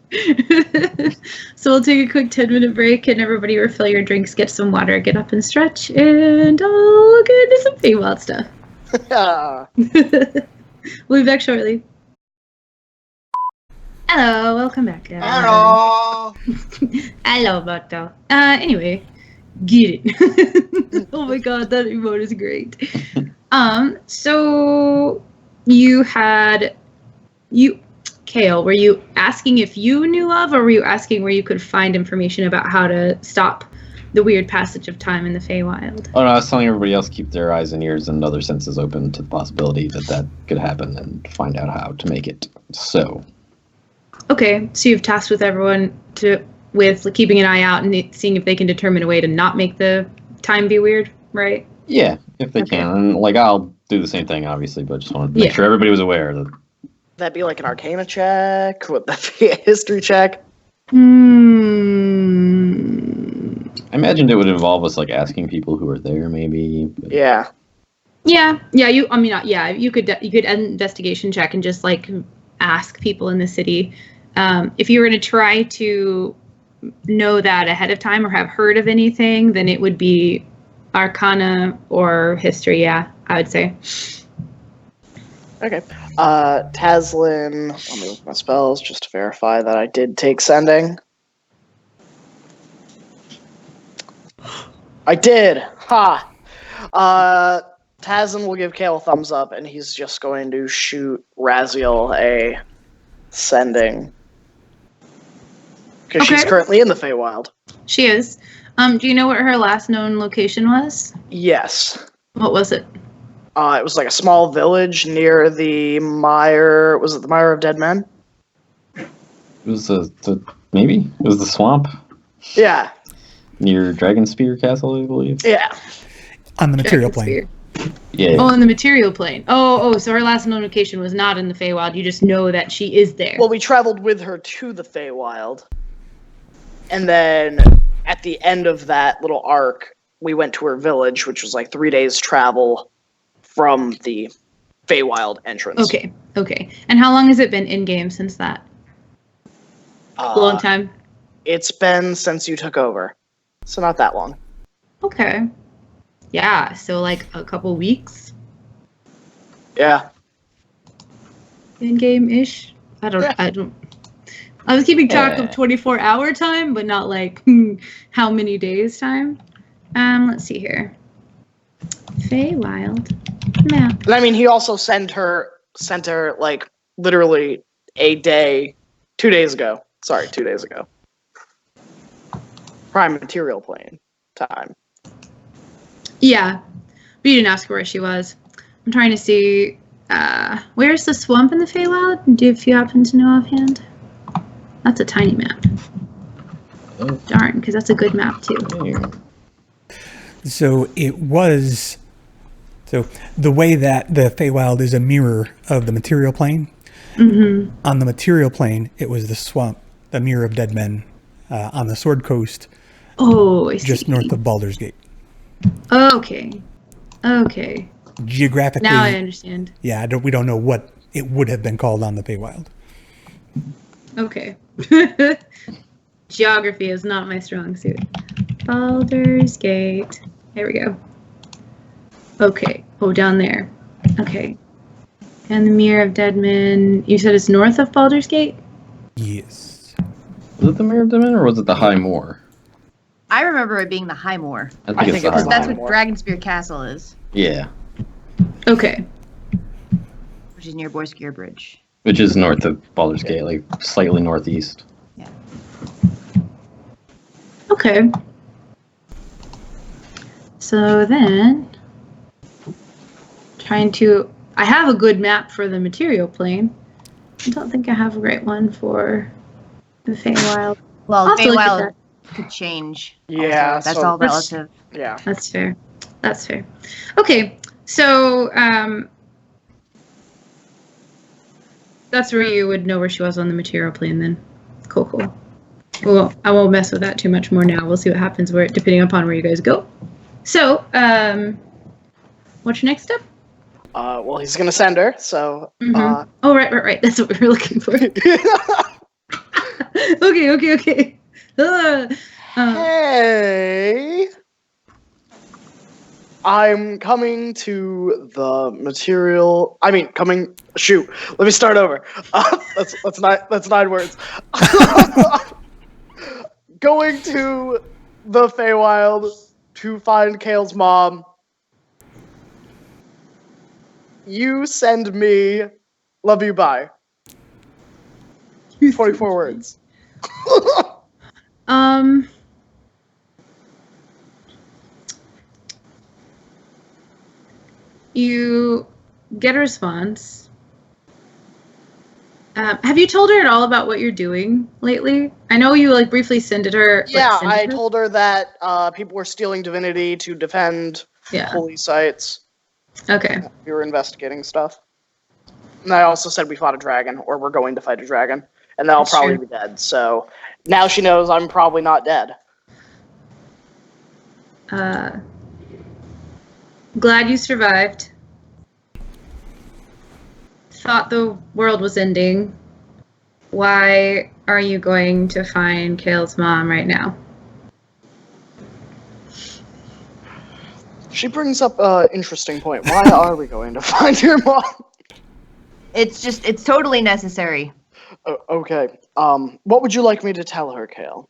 S2: So we'll take a quick 10-minute break and everybody refill your drinks, get some water, get up and stretch, and I'll get into some Feywild stuff. We'll be back shortly. Hello, welcome back.
S5: Hello.
S2: Hello, Bato. Anyway, get it. Oh my god, that emote is great. So you had Cael, were you asking if you knew of, or were you asking where you could find information about how to stop the weird passage of time in the Feywild?
S3: Oh no, I was telling everybody else keep their eyes and ears and other senses open to the possibility that that could happen and find out how to make it so.
S2: Okay, so you've tasked with everyone with keeping an eye out and seeing if they can determine a way to not make the time be weird, right?
S3: Yeah, if they
S2: Okay.
S3: can. And like I'll do the same thing, obviously, but just wanted to make
S2: Yeah.
S3: sure everybody was aware that.
S6: That'd be like an Arcana check. Would that be a history check?
S3: I imagined it would involve us like asking people who are there, maybe. But
S6: Yeah.
S2: Yeah. You could investigation check and just like ask people in the city. If you were going to try to know that ahead of time or have heard of anything, then it would be Arcana or history. Yeah, I would say.
S6: Okay. Taslin, let me look at my spells just to verify that I did take sending. I did! Ha! Taslin will give Cael a thumbs up, and he's just going to shoot Raziel a sending. Because she's
S2: Okay.
S6: currently in the Feywild.
S2: She is. Do you know what her last known location was?
S6: Yes.
S2: What was it?
S6: It was like a small village near the Mire. Was it the Mire of Dead Men?
S3: it was maybe it was the swamp
S6: Yeah.
S3: near Dragonspear Castle, I believe.
S6: Yeah.
S1: On the material
S2: Dragon
S1: plane.
S2: Spear.
S3: Yeah.
S2: Oh, in the material plane. Oh, so her last known location was not in the Feywild. You just know that she is there.
S6: Well, we traveled with her to the Feywild. And then at the end of that little arc, we went to her village, which was like 3 days travel from the Feywild entrance.
S2: Okay. And how long has it been in game since that? A long time.
S6: It's been since you took over. So not that long.
S2: Okay. Yeah, so like a couple weeks
S6: Yeah.
S2: in game ish. I don't. I was keeping track of 24-hour time, but not like how many days time. Let's see here. Feywild map.
S6: And I mean, he also sent her like literally 2 days ago. Sorry, 2 days ago. Prime material plane time.
S2: Yeah, but you didn't ask where she was. I'm trying to see. Where's the swamp in the Feywild? If you happen to know offhand? That's a tiny map.
S3: Oh.
S2: Darn, because that's a good map too.
S1: So the way that the Feywild is a mirror of the material plane, on the material plane, it was the swamp, the Mirror of Dead Men, on the Sword Coast,
S2: Oh, I see.
S1: just north of Baldur's Gate.
S2: Okay.
S1: Geographically,
S2: Now I understand.
S1: yeah, we don't know what it would have been called on the Feywild.
S2: Okay. Geography is not my strong suit. Baldur's Gate. There we go. Okay. Oh, down there. Okay. And the Mirror of Dead Men. You said it's north of Baldur's Gate?
S1: Yes.
S3: Was it the Mirror of Dead Men or was it the High Moor?
S4: I remember it being the High Moor.
S3: I think
S6: I
S3: it's
S6: think
S3: the
S6: it's
S3: High
S4: That's
S3: Moor.
S4: what Dragonspear Castle is,
S3: Yeah,
S2: Okay.
S4: which is near Boyskier Bridge.
S3: which is north of Baldur's Gate, like slightly northeast.
S2: Okay. So then, I have a good map for the material plane. I don't think I have a great one for the Feywild.
S4: Well,
S2: I'll have to look at
S4: Feywild
S2: that.
S4: could change.
S6: Yeah,
S4: also. That's
S6: so-
S4: all relative.
S6: Yeah.
S2: That's fair. Okay, so that's where you would know where she was on the material plane then. Cool. Well, I won't mess with that too much more now. We'll see what happens depending upon where you guys go. So, what's your next step?
S6: Well, he's gonna send her, so.
S2: Oh, right. That's what we were looking for. Okay.
S6: Hey, I'm coming to the material. I mean, Shoot, let me start over. That's 9 words. Going to the Feywild to find Cael's mom. You send me. Love you. Bye. 24 words.
S2: You get a response. Have you told her at all about what you're doing lately? I know you like briefly sent it her.
S6: Yeah, I told her that people were stealing divinity to defend holy sites.
S2: Okay.
S6: We were investigating stuff. And I also said we fought a dragon, or we're going to fight a dragon, and they'll probably be dead. So now she knows I'm probably not dead.
S2: Glad you survived. Thought the world was ending. Why are you going to find Cael's mom right now?
S6: She brings up an interesting point. Why are we going to find your mom?
S4: It's totally necessary.
S6: Okay. What would you like me to tell her, Cael?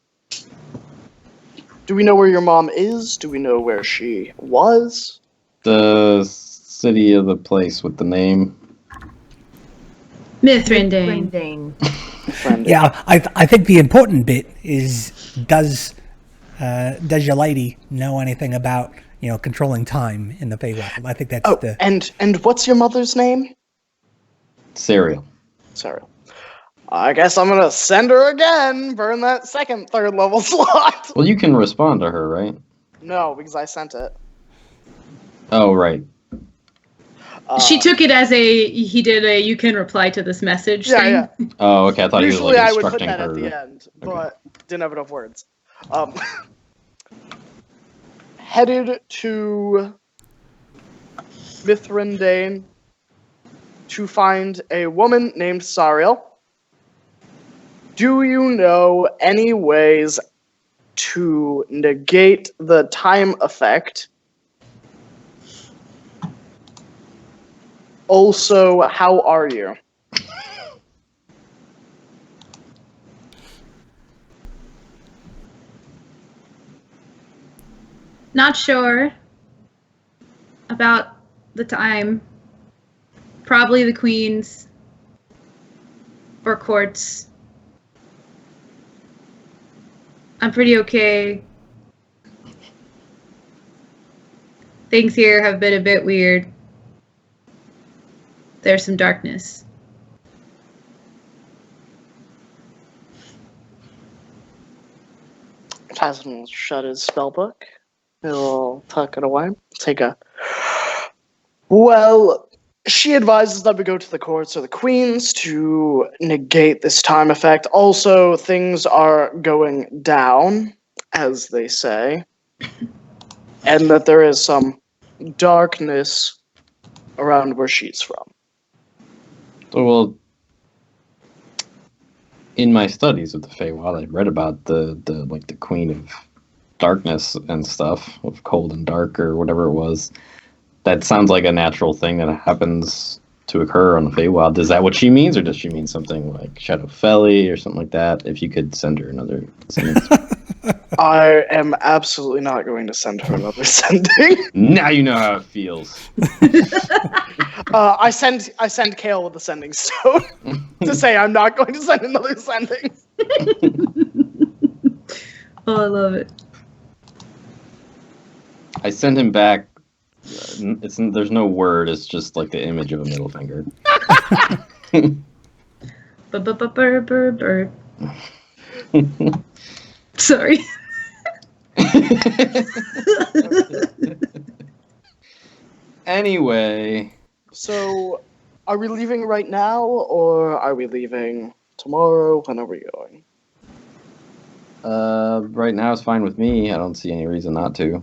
S6: Do we know where your mom is? Do we know where she was?
S3: The city of the place with the name.
S2: Mithrandane.
S1: Yeah, I think the important bit is does your lady know anything about controlling time in the Feywild? I think that's the.
S6: And what's your mother's name?
S3: Cereal.
S6: I guess I'm gonna send her again. Burn that second third level slot.
S3: Well, you can respond to her, right?
S6: No, because I sent it.
S3: Oh, right.
S2: She took it as you can reply to this message thing.
S6: Yeah.
S3: Oh, okay. I thought
S6: Usually
S3: you were
S6: I
S3: like
S6: would put
S3: instructing
S6: that
S3: her.
S6: at the end, but didn't have enough words. Headed to Mithrandane to find a woman named Sariel. Do you know any ways to negate the time effect? Also, how are you?
S2: Not sure about the time. Probably the queens or courts. I'm pretty okay. Things here have been a bit weird. There's some darkness.
S6: Tasman will shut his spellbook. He'll tuck it away. Well, she advises that we go to the courts or the queens to negate this time effect. Also, things are going down, as they say, and that there is some darkness around where she's from.
S3: Well, in my studies of the Feywild, I read about the Queen of Darkness and stuff, of cold and dark or whatever it was. That sounds like a natural thing that happens to occur on the Feywild. Is that what she means, or does she mean something like Shadowfelli or something like that? If you could send her another sentence.
S6: I am absolutely not going to send her another sending.
S3: Now you know how it feels.
S6: I send Cael with the sending stone to say I'm not going to send another sending.
S2: Oh, I love it.
S3: I send him back. There's no word. It's just like the image of a middle finger.
S2: Bird. Sorry.
S3: Anyway.
S6: So, are we leaving right now, or are we leaving tomorrow? When are we going?
S3: Right now it's fine with me. I don't see any reason not to.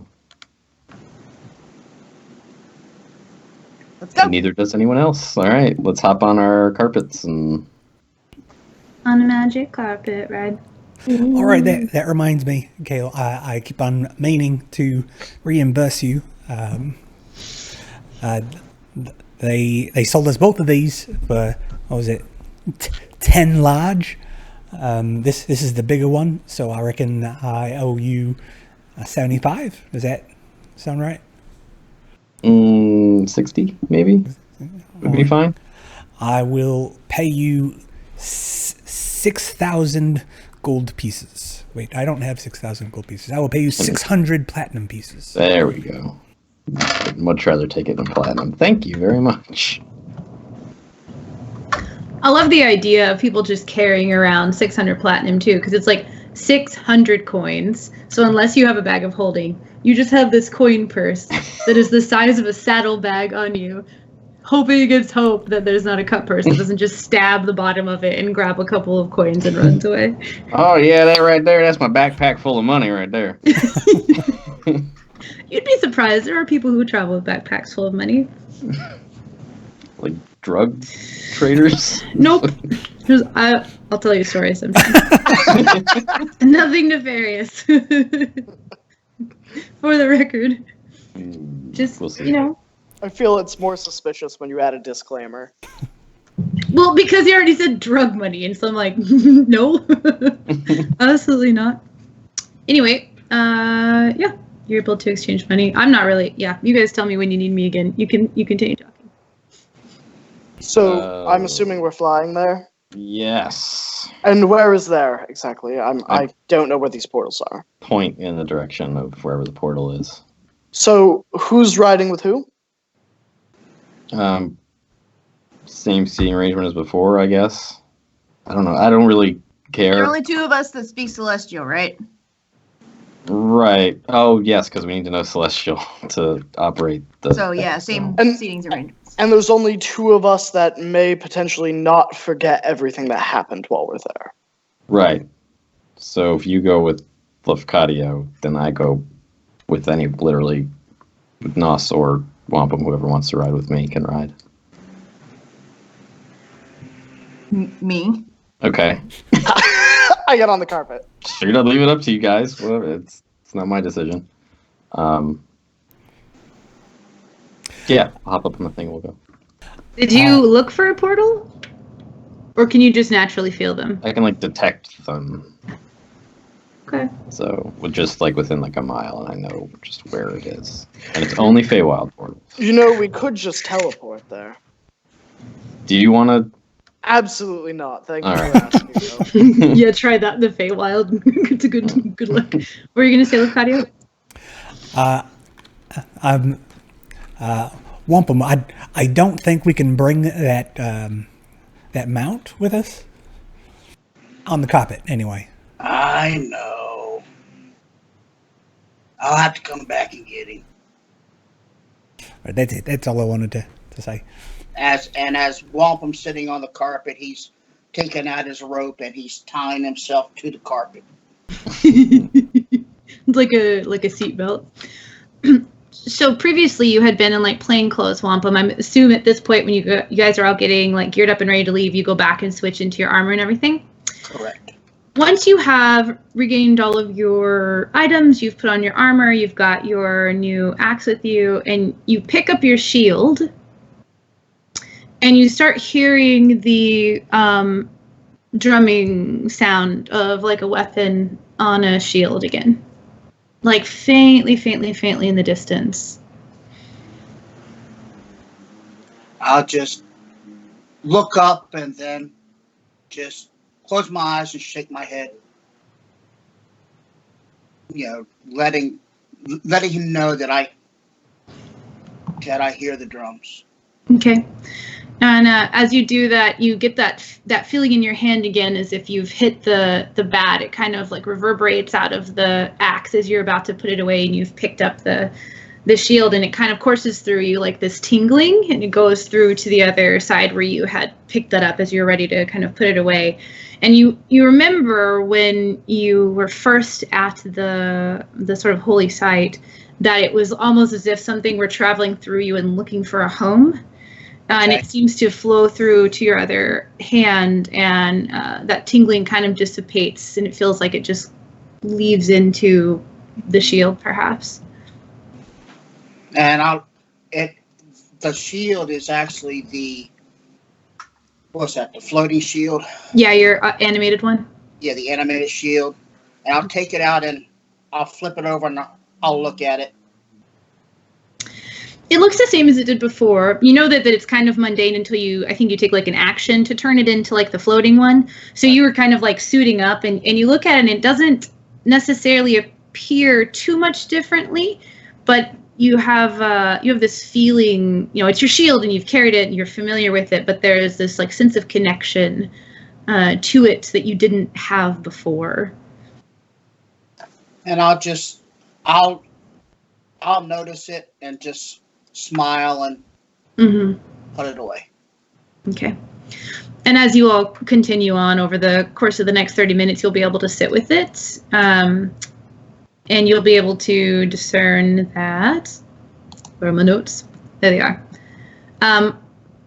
S4: Let's go.
S3: And neither does anyone else. All right, let's hop on our carpets and.
S2: On a magic carpet ride.
S1: All right, that reminds me, Cael. I keep on meaning to reimburse you. They sold us both of these for, what was it, 10 large. This is the bigger one, so I reckon I owe you 75. Does that sound right?
S3: 60 maybe would be fine.
S1: I will pay you 60 6,000 gold pieces. Wait, I don't have 6,000 gold pieces. I will pay you 600 platinum pieces.
S3: There we go. I'd much rather take it in platinum. Thank you very much.
S2: I love the idea of people just carrying around 600 platinum too, because it's like 600 coins. So unless you have a bag of holding, you just have this coin purse that is the size of a saddlebag on you, hoping against hope that there's not a cut purse that doesn't just stab the bottom of it and grab a couple of coins and runs away.
S3: Oh, yeah, that right there. That's my backpack full of money right there.
S2: You'd be surprised. There are people who travel with backpacks full of money.
S3: Like drug traders?
S2: Nope. I'll tell you a story sometime. Nothing nefarious. For the record. Just,
S3: We'll see.
S2: you know.
S6: I feel it's more suspicious when you add a disclaimer.
S2: Well, because you already said drug money, and so I'm like, no. Absolutely not. Anyway, yeah. You're able to exchange money. I'm not really. Yeah, you guys tell me when you need me again. You continue talking.
S6: So I'm assuming we're flying there.
S3: Yes.
S6: And where is there exactly? I don't know where these portals are.
S3: Point in the direction of wherever the portal is.
S6: So who's riding with who?
S3: Same seating arrangement as before, I guess. I don't know. I don't really care.
S4: There are only two of us that speak Celestial, right?
S3: Right. Oh, yes, because we need to know Celestial to operate the...
S4: So, yeah, same
S6: And-
S4: seating arrangements.
S6: And there's only two of us that may potentially not forget everything that happened while we're there.
S3: Right. So if you go with Lefcadio, then I go with literally, with Nos or Wampum, whoever wants to ride with me can ride.
S4: Me?
S3: Okay.
S6: I get on the carpet.
S3: Sure, I'll leave it up to you guys. Whatever. It's not my decision. Yeah, I'll hop up on the thing. We'll go.
S2: Did you look for a portal? Or can you just naturally feel them?
S3: I can detect them.
S2: Okay.
S3: So we're just within a mile, and I know just where it is. And it's only Feywild portals.
S6: You know, we could just teleport there.
S3: Do you want to?
S6: Absolutely not. Thank you
S3: All
S6: for
S3: right.
S6: asking. Though.
S2: Yeah, try that in the Feywild. It's a good look. What were you going to say, Lucadio?
S1: Wampum, I don't think we can bring that mount with us. On the carpet, anyway.
S5: I know. I'll have to come back and get him.
S1: That's it. That's all I wanted to say.
S5: As Wampum's sitting on the carpet, he's taking out his rope and he's tying himself to the carpet.
S2: It's like a seatbelt. So previously you had been in plain clothes, Wampum. I assume at this point when you guys are all getting geared up and ready to leave, you go back and switch into your armor and everything?
S5: Correct.
S2: Once you have regained all of your items, you've put on your armor, you've got your new axe with you, and you pick up your shield, and you start hearing the drumming sound of a weapon on a shield again. Faintly in the distance.
S5: I'll just look up and then just close my eyes and shake my head. Letting him know that I hear the drums.
S2: Okay. And as you do that, you get that feeling in your hand again, as if you've hit the bat. It kind of reverberates out of the axe as you're about to put it away, and you've picked up the shield, and it kind of courses through you like this tingling, and it goes through to the other side where you had picked that up as you're ready to kind of put it away. And you remember when you were first at the sort of holy site, that it was almost as if something were traveling through you and looking for a home. And it seems to flow through to your other hand, and that tingling kind of dissipates, and it feels like it just leaves into the shield, perhaps.
S5: And the shield is actually the floating shield?
S2: Yeah, your animated one.
S5: Yeah, the animated shield. And I'll take it out and I'll flip it over and I'll look at it.
S2: It looks the same as it did before. You know that it's kind of mundane until I think you take like an action to turn it into like the floating one. So you were kind of like suiting up and you look at it and it doesn't necessarily appear too much differently, but you have this feeling, it's your shield and you've carried it and you're familiar with it, but there is this like sense of connection to it that you didn't have before.
S5: And I'll notice it and just smile and put it away.
S2: Okay. And as you all continue on over the course of the next 30 minutes, you'll be able to sit with it. And you'll be able to discern that. Where are my notes? There they are.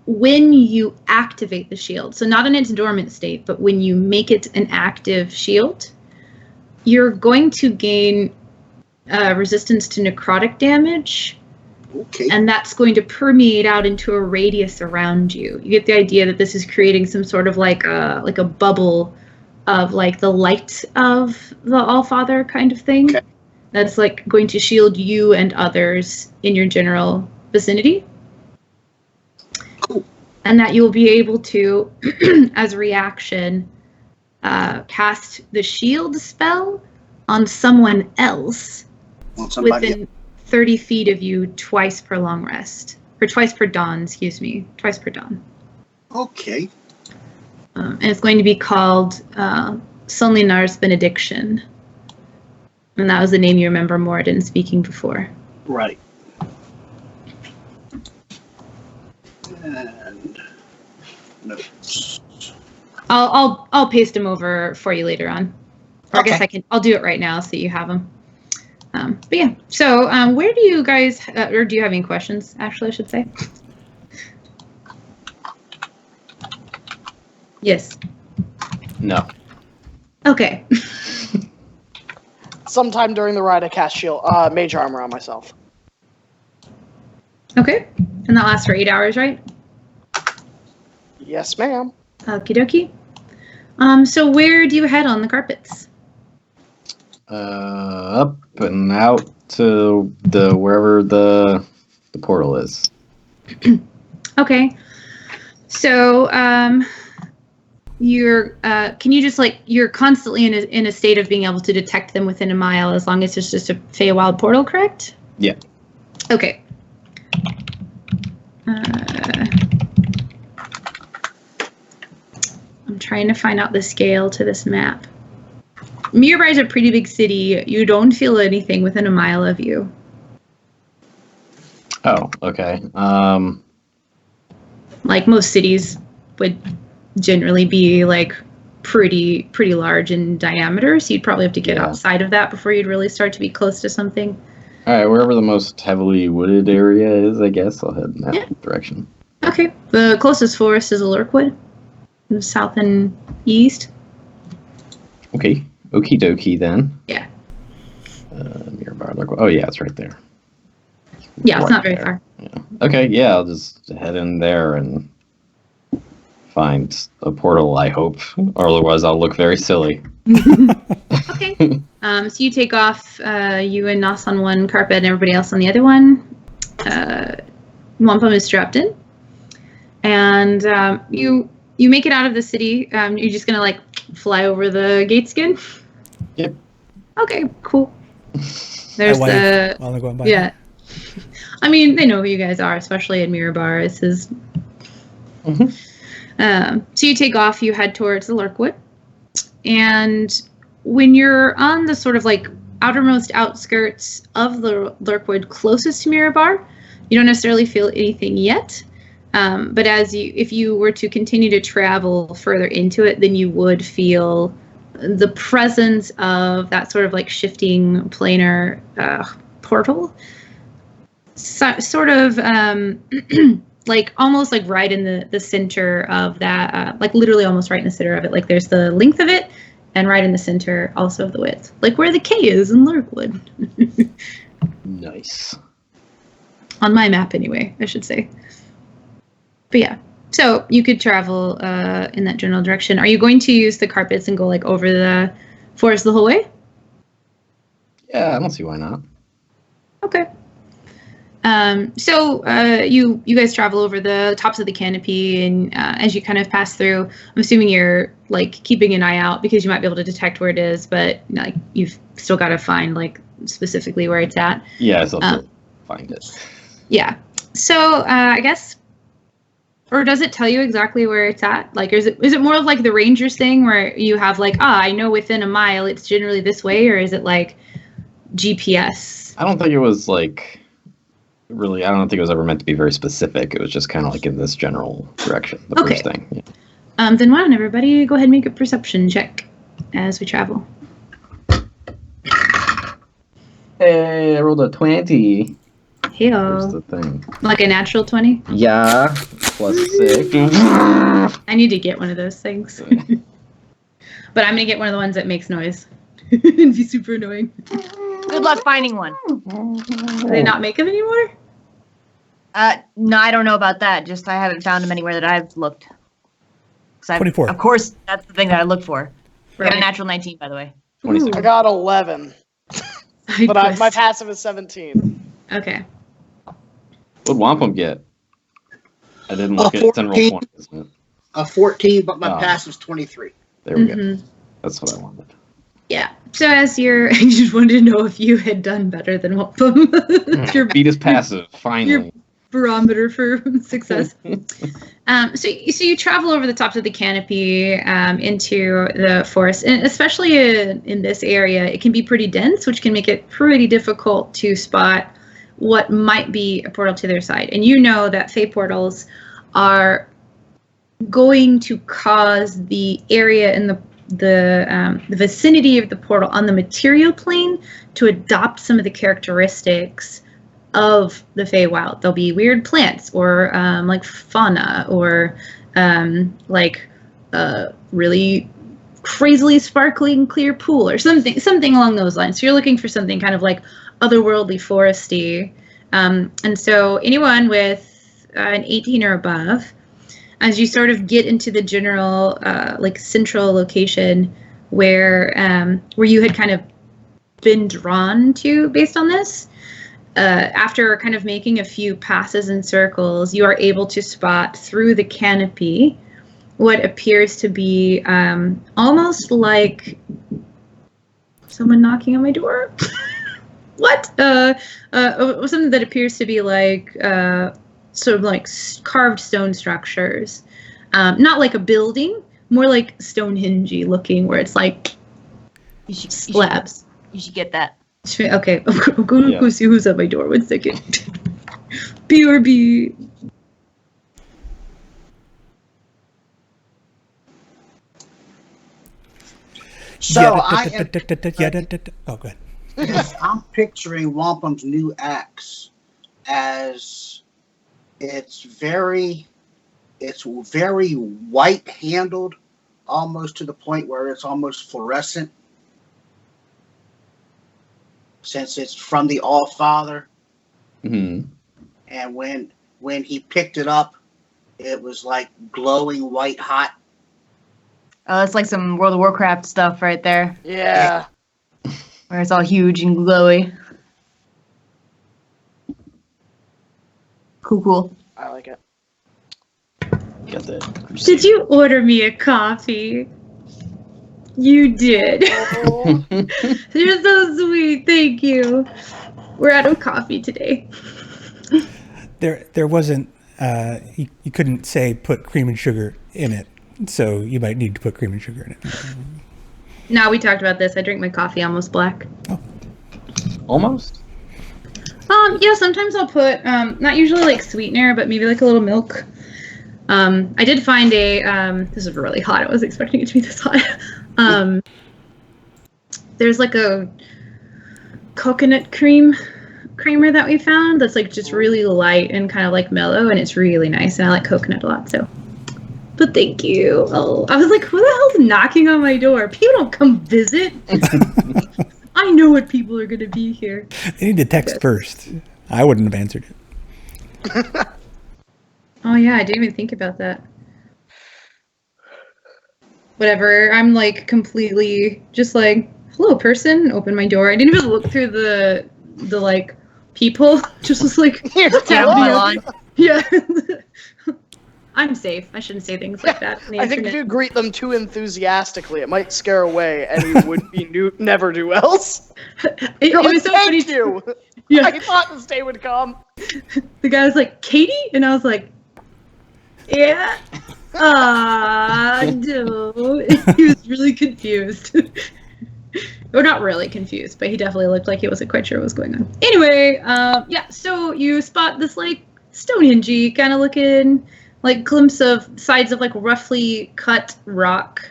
S2: When you activate the shield, so not in its dormant state, but when you make it an active shield, you're going to gain resistance to necrotic damage.
S5: Okay.
S2: And that's going to permeate out into a radius around you. You get the idea that this is creating some sort of like a bubble of like the light of the Allfather kind of thing.
S5: Okay.
S2: That's like going to shield you and others in your general vicinity.
S5: Cool.
S2: And that you'll be able to, as a reaction, cast the shield spell on someone else within 30 feet of you twice per long rest. Or twice per dawn, Twice per dawn.
S5: Okay.
S2: And it's going to be called Sunlinar's Benediction. And that was the name you remember Moradin speaking before.
S5: Right. And notes.
S2: I'll paste them over for you later on. Or
S5: Okay.
S2: I guess I'll do it right now so you have them. But yeah, so where do you guys, or do you have any questions, Ashley, I should say? Yes.
S3: No.
S2: Okay.
S6: Sometime during the ride, I cast shield, mage armor on myself.
S2: Okay. And that lasts for 8 hours, right?
S6: Yes, ma'am.
S2: Okie dokie. So where do you head on the carpets?
S3: Up and out to wherever the portal is.
S2: Okay. So, can you just you're constantly in a state of being able to detect them within a mile as long as it's just a Feywild portal, correct?
S3: Yeah.
S2: Okay. I'm trying to find out the scale to this map. Mirror is a pretty big city. You don't feel anything within a mile of you.
S3: Oh, okay.
S2: Like most cities would generally be like pretty large in diameter, so you'd probably have to get outside of that before you'd really start to be close to something.
S3: All right, wherever the most heavily wooded area is, I guess I'll head in that direction.
S2: Okay. The closest forest is Lurkwood, in the south and east.
S3: Okay. Okie dokie then.
S2: Yeah.
S3: Nearby. Oh yeah, it's right there.
S2: Yeah, it's
S3: Right
S2: not very
S3: there.
S2: far.
S3: Yeah. Okay, yeah, I'll just head in there and find a portal, I hope. Or otherwise I'll look very silly.
S2: Okay. So you take off, you and Nas on one carpet and everybody else on the other one. Wampum is strapped in. And you make it out of the city. You're just going to fly over the gate skin?
S3: Yep.
S2: Okay, cool. There's the...
S1: While they're going by.
S2: Yeah. I mean, they know who you guys are, especially in Mirabar. This is... So you take off, you head towards the Lurkwood. And when you're on the sort of outermost outskirts of the Lurkwood closest to Mirabar, you don't necessarily feel anything yet. But if you were to continue to travel further into it, then you would feel the presence of that sort of shifting planar portal. So, sort of almost right in the center of that, literally almost right in the center of it. There's the length of it, and right in the center also of the width, where the K is in Lurkwood.
S3: Nice.
S2: On my map, anyway, I should say. But yeah, so you could travel in that general direction. Are you going to use the carpets and go over the forest the whole way?
S3: Yeah, I don't see why not.
S2: Okay. So you guys travel over the tops of the canopy, and as you kind of pass through, I'm assuming you're like keeping an eye out because you might be able to detect where it is, but like you've still got to find like specifically where it's at.
S3: Yeah, so I'll find it.
S2: Yeah. So I guess, or does it tell you exactly where it's at? Like, is it more of like the Rangers thing where you have like, I know within a mile it's generally this way, or is it like GPS?
S3: I don't think it was like really. I don't think it was ever meant to be very specific. It was just kind of like in this general direction. The first thing. Yeah.
S2: Then why don't everybody go ahead and make a perception check as we travel?
S3: Hey, I rolled a 20.
S2: Hey,
S3: Here's the thing.
S2: like a natural 20?
S3: Yeah, plus 6.
S2: I need to get one of those things. But I'm gonna get one of the ones that makes noise. It'd be super annoying.
S4: Good luck finding one.
S2: Do they not make them anymore?
S4: No, I don't know about that. Just I haven't found them anywhere that I've looked.
S1: 24.
S4: Of course, that's the thing that I look for. I got a
S2: Right.
S4: natural 19, by the way.
S3: 26.
S6: I got 11,
S2: Side
S6: but my
S2: quest.
S6: passive is 17.
S2: Okay.
S3: What'd Wampum get? I didn't look at it. It's in roll
S5: 14.
S3: 20, isn't it?
S5: A 14, but my
S3: Oh.
S5: passive's 23.
S3: There we go.
S2: Mhm.
S3: That's what I wanted.
S2: Yeah. So as I just wanted to know if you had done better than what your
S3: Beat his passive, finally.
S2: barometer for success. So you travel over the tops of the canopy into the forest, and especially in this area, it can be pretty dense, which can make it pretty difficult to spot what might be a portal to their side. And you know that Fey portals are going to cause the area in the vicinity of the portal on the material plane to adopt some of the characteristics of the Feywild. There'll be weird plants or like fauna or like really crazily sparkling clear pool or something along those lines. So you're looking for something kind of like otherworldly foresty. And so anyone with an 18 or above, as you sort of get into the general like central location where you had kind of been drawn to based on this, after kind of making a few passes and circles, you are able to spot through the canopy what appears to be almost like someone knocking on my door. What? Something that appears to be like sort of like carved stone structures. Not like a building, more like Stonehenge looking, where it's like slabs.
S4: You should get that.
S2: Okay, I'm going to go see who's at my door. 1 second. BRB.
S5: So I am,
S1: Oh, go ahead.
S5: I'm picturing Wampum's new axe as it's very white handled, almost to the point where it's almost fluorescent, since it's from the All-Father.
S3: Mm-hmm.
S5: And when he picked it up, it was like glowing white hot.
S4: Oh, that's like some World of Warcraft stuff right there,
S6: Yeah.
S4: where it's all huge and glowy. Cool.
S6: I like it.
S3: Got that.
S2: Did you order me a coffee? You did.
S6: Oh,
S2: You're so sweet. Thank you. We're out of coffee today.
S1: There wasn't, you couldn't say put cream and sugar in it, so you might need to put cream and sugar in it.
S2: No, we talked about this. I drink my coffee almost black.
S3: Almost?
S2: Yeah, sometimes I'll put, not usually like sweetener, but maybe like a little milk. I did find this is really hot. I was expecting it to be this hot. There's like a coconut creamer that we found that's like just really light and kind of like mellow, and it's really nice, and I like coconut a lot, so. But thank you. Oh, I was like, who the hell's knocking on my door? People don't come visit. I know what people are going to be here.
S1: They need to text first. I wouldn't have answered it.
S2: Oh yeah, I didn't even think about that. Whatever, I'm like completely just like, hello person, open my door. I didn't even look through the like people just was like
S6: Get
S4: Get off my lawn.
S2: yeah. I'm safe. I shouldn't say things like that on the
S6: I think if
S2: internet.
S6: you greet them too enthusiastically, it might scare away any would-be never do else.
S2: It was so funny.
S6: Thank you.
S2: Yeah.
S6: I thought this day would come.
S2: The guy was like, Katie? And I was like, yeah. No. He was really confused. Or not really confused, but he definitely looked like he wasn't quite sure what was going on. Anyway, yeah, so you spot this, like, Stonehenge-y kind of looking, like, glimpse of sides of, like, roughly cut rock.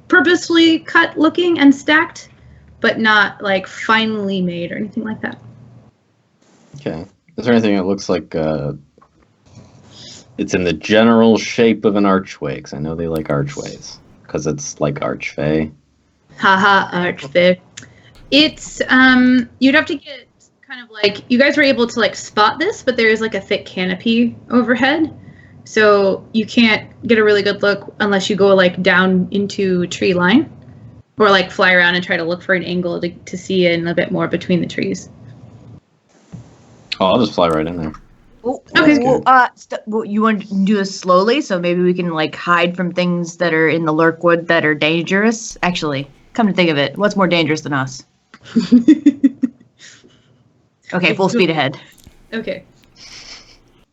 S2: Purposefully cut looking and stacked, but not, like, finely made or anything like that.
S3: Okay. Is there anything that looks like it's in the general shape of an archway? Because I know they like archways. Because it's like archfey.
S2: Haha, archfey. It's, you'd have to get kind of like, you guys were able to like spot this, but there is like a thick canopy overhead. So you can't get a really good look unless you go like down into tree line. Or like fly around and try to look for an angle to see in a bit more between the trees.
S3: Oh, I'll just fly right in there.
S2: Okay.
S4: Well, you want to do this slowly, so maybe we can like hide from things that are in the lurkwood that are dangerous. Actually, come to think of it, what's more dangerous than us? Okay, full speed ahead.
S2: Okay.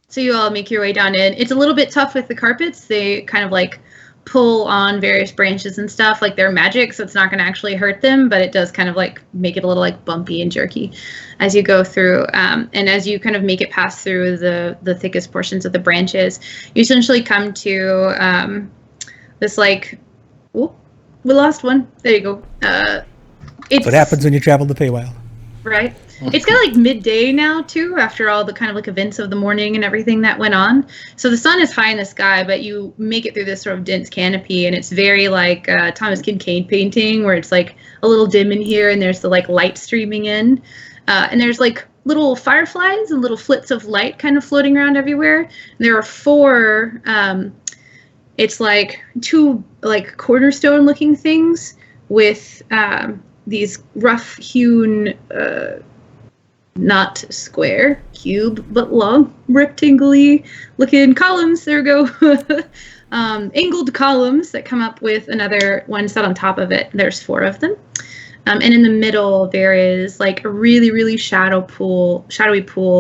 S2: So you all make your way down in. It's a little bit tough with the carpets. They kind of like pull on various branches and stuff. Like they're magic, so it's not going to actually hurt them, but it does kind of like make it a little like bumpy and jerky as you go through. And as you kind of make it pass through the thickest portions of the branches, you essentially come to this like, oh, we lost one. There you go. It's
S1: What happens when you travel to Feywild?
S2: right. It's kind of like midday now too, after all the kind of like events of the morning and everything that went on. So the sun is high in the sky, but you make it through this sort of dense canopy, and it's very like Thomas Kincaid painting, where it's like a little dim in here, and there's the like light streaming in, and there's like little fireflies and little flits of light kind of floating around everywhere. And there are four. It's like two like cornerstone looking things with these rough hewn. Not square, cube, but long, rectangle-y looking columns. There we go. Angled columns that come up with another one set on top of it. There's four of them. And in the middle, there is like a really, really shadowy pool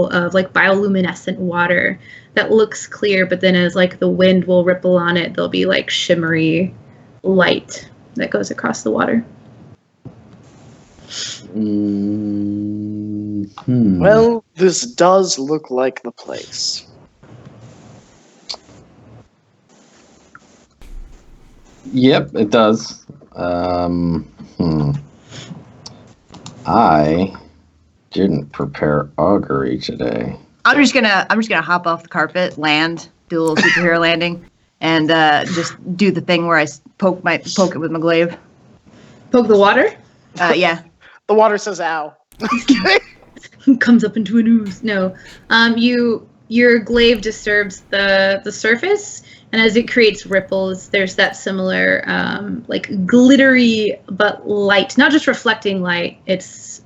S2: of like bioluminescent water that looks clear, but then as like the wind will ripple on it, there'll be like shimmery light that goes across the water.
S6: Well, this does look like the place.
S3: Yep, it does. I didn't prepare augury today.
S4: I'm just gonna hop off the carpet, land, do a little superhero landing, and just do the thing where I poke it with my glaive.
S2: Poke the water?
S4: Yeah.
S6: The water says ow.
S2: Comes up into an ooze. No. Your glaive disturbs the surface, and as it creates ripples, there's that similar like glittery but light, not just reflecting light. It's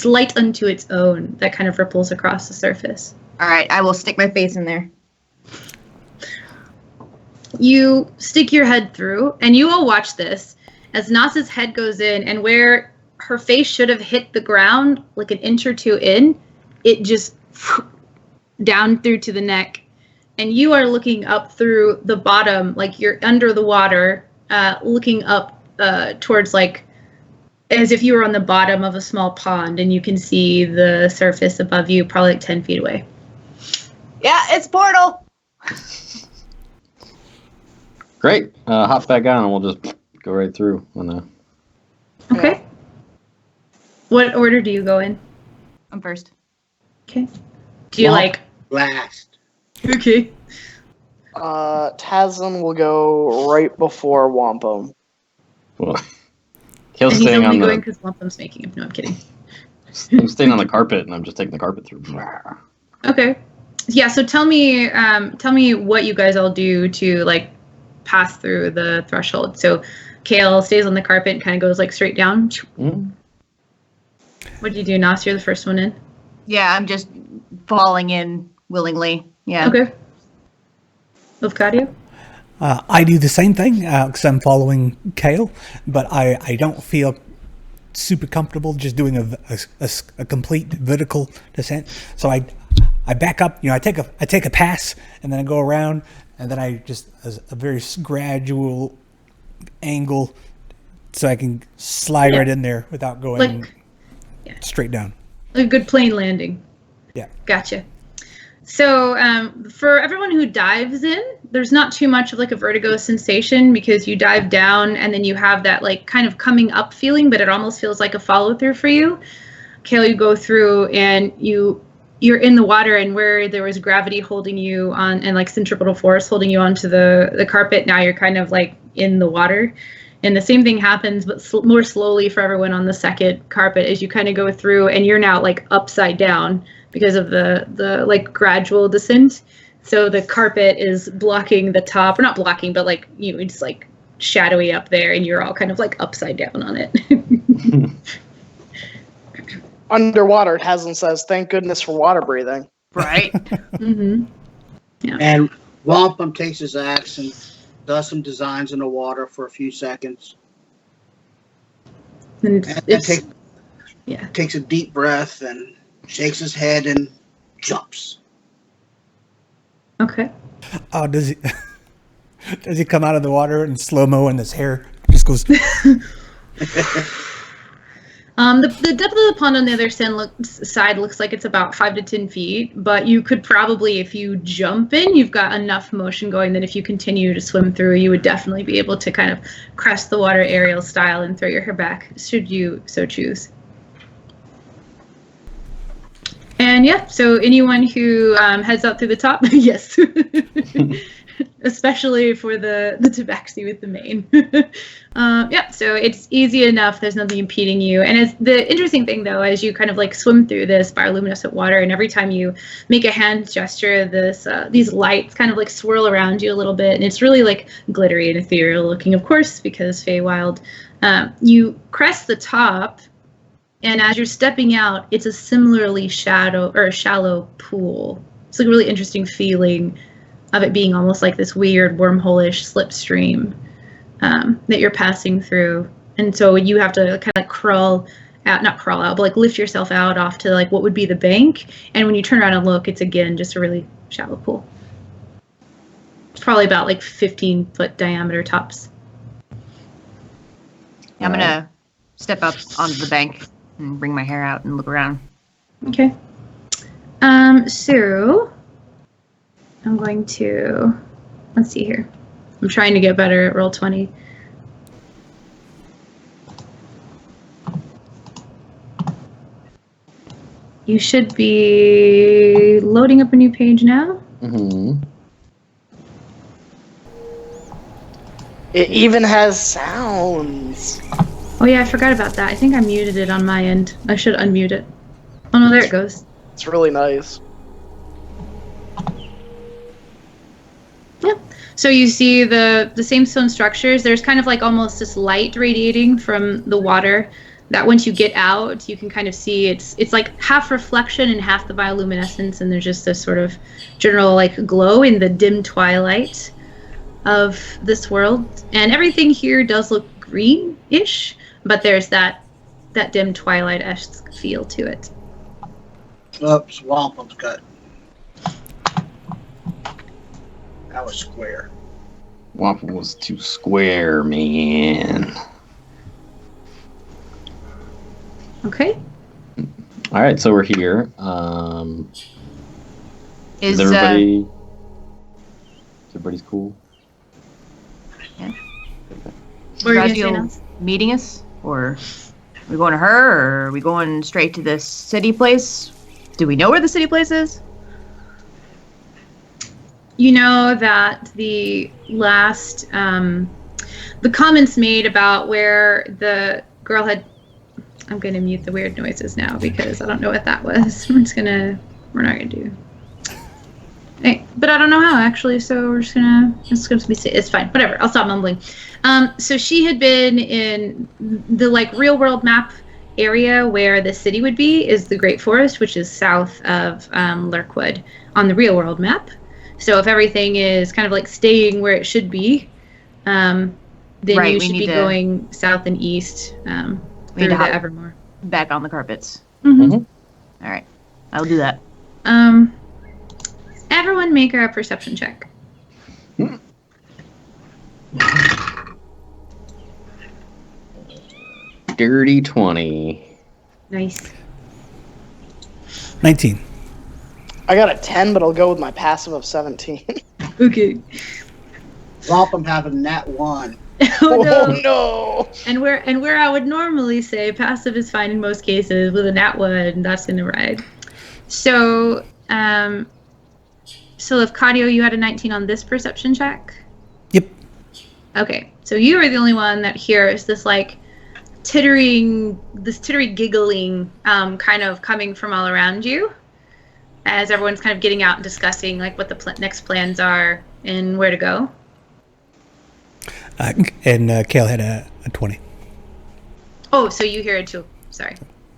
S2: light unto its own that kind of ripples across the surface.
S4: All right, I will stick my face in there.
S2: You stick your head through, and you all watch this as Nas's head goes in, and where her face should have hit the ground like an inch or two in, it just down through to the neck. And you are looking up through the bottom, like you're under the water, looking up towards like, as if you were on the bottom of a small pond, and you can see the surface above you, probably like 10 feet away.
S4: Yeah, it's Portal.
S3: Great. Hop back on, and we'll just go right through.
S2: Okay. What order do you go in?
S4: I'm first.
S2: Okay. Do you like...
S5: Last.
S2: Okay.
S6: Tazlin will go right before Wampum.
S3: Well,
S2: And
S3: Cael's
S2: he's
S3: staying
S2: only
S3: on
S2: going
S3: the.
S2: because Wampum's making him. No, I'm kidding.
S3: I'm staying on the carpet, and I'm just taking the carpet through.
S2: Okay. Yeah, so tell me what you guys all do to, like, pass through the threshold. So Cael stays on the carpet and kind of goes, like, straight down.
S3: Mm.
S2: What'd you do, Nas? You're the first one in.
S4: Yeah, I'm just falling in willingly. Yeah.
S2: Okay. Lufcadio?
S1: I do the same thing because I'm following Cael, but I don't feel super comfortable just doing a complete vertical descent. So I back up. I take a pass, and then I go around, and then I just a very gradual angle, so I can slide right in there without going straight down.
S2: A good plane landing.
S1: Yeah.
S2: Gotcha. So for everyone who dives in, there's not too much of like a vertigo sensation because you dive down and then you have that like kind of coming up feeling, but it almost feels like a follow through for you. Cael, you go through and you're in the water, and where there was gravity holding you on and like centripetal force holding you onto the carpet, now you're kind of like in the water. And the same thing happens, but more slowly for everyone on the second carpet as you kind of go through, and you're now like upside down because of the like gradual descent. So the carpet is blocking the top, or not blocking, but like it's like shadowy up there, and you're all kind of like upside down on it.
S6: Underwater, it has and says, "Thank goodness for water breathing."
S4: Right.
S2: Mm-hmm. Yeah.
S5: And Wampum takes his axe and does some designs in the water for a few seconds.
S2: And
S5: takes a deep breath and shakes his head and jumps.
S2: Okay.
S1: Oh, does he come out of the water in slow-mo and his hair just goes...
S2: The depth of the pond on the other side looks like it's about 5 to 10 feet, but you could probably, if you jump in, you've got enough motion going that if you continue to swim through, you would definitely be able to kind of crest the water aerial style and throw your hair back, should you so choose. And yeah, so anyone who heads out through the top, yes. Especially for the tabaxi with the mane. So it's easy enough. There's nothing impeding you. And it's the interesting thing, though, as you kind of like swim through this bioluminescent water, and every time you make a hand gesture, these lights kind of like swirl around you a little bit, and it's really like glittery and ethereal looking, of course, because Feywild. You crest the top, and as you're stepping out, it's a similarly shallow pool. It's like a really interesting feeling of it being almost like this weird wormhole-ish slipstream that you're passing through. And so you have to kind of like not crawl out, but like lift yourself out off to like what would be the bank. And when you turn around and look, it's again just a really shallow pool. It's probably about like 15-foot diameter tops.
S4: Yeah, I'm gonna step up onto the bank and bring my hair out and look around.
S2: Okay. So I'm going to, let's see here. I'm trying to get better at Roll20. You should be loading up a new page now.
S3: Mm-hmm.
S6: It even has sounds.
S2: Oh yeah, I forgot about that. I think I muted it on my end. I should unmute it. Oh no, there it goes.
S6: It's really nice.
S2: Yeah. So you see the same stone structures. There's kind of like almost this light radiating from the water that once you get out, you can kind of see it's like half reflection and half the bioluminescence, and there's just this sort of general like glow in the dim twilight of this world. And everything here does look green-ish, but there's that dim twilight-esque feel to it.
S5: Oops, Wampum's cut. That was square.
S3: Waffle was too square, man.
S2: Okay.
S3: All right, so we're here. Is everybody? Everybody's cool.
S4: Yeah.
S2: What are you gonna say
S4: Gradual
S2: now?
S4: meeting us, or are we going to her, or are we going straight to this city place? Do we know where the city place is?
S2: You know that the last, the comments made about where the girl had, I'm going to mute the weird noises now because I don't know what that was. we're not going to do. Hey, but I don't know how actually, so we're just gonna, it's fine, whatever, I'll stop mumbling. So she had been in the like real world map area where the city would be is the Great Forest, which is south of Lurkwood on the real world map. So if everything is kind of like staying where it should be, then
S4: Right,
S2: you
S4: we
S2: should
S4: need
S2: be
S4: to-
S2: going south and east
S4: We
S2: through
S4: need to
S2: the
S4: hop
S2: Evermore.
S4: back on the carpets.
S2: Mm-hmm.
S3: Mhm.
S4: All right, I'll do that.
S2: Everyone make a perception check.
S3: Dirty 20.
S2: Nice.
S1: 19.
S6: I got a 10, but I'll go with my passive of 17.
S2: Okay.
S5: Wampum having that one.
S2: Oh no.
S6: Oh no!
S2: And where I would normally say passive is fine in most cases, with a nat one, that's gonna ride. So, so if Cadio, you had a 19 on this perception check.
S1: Yep.
S2: Okay, so you are the only one that hears this like tittering giggling, kind of coming from all around you, as everyone's kind of getting out and discussing like what the next plans are and where to go.
S1: And Cael had a 20.
S2: Oh, so you hear it too. Sorry.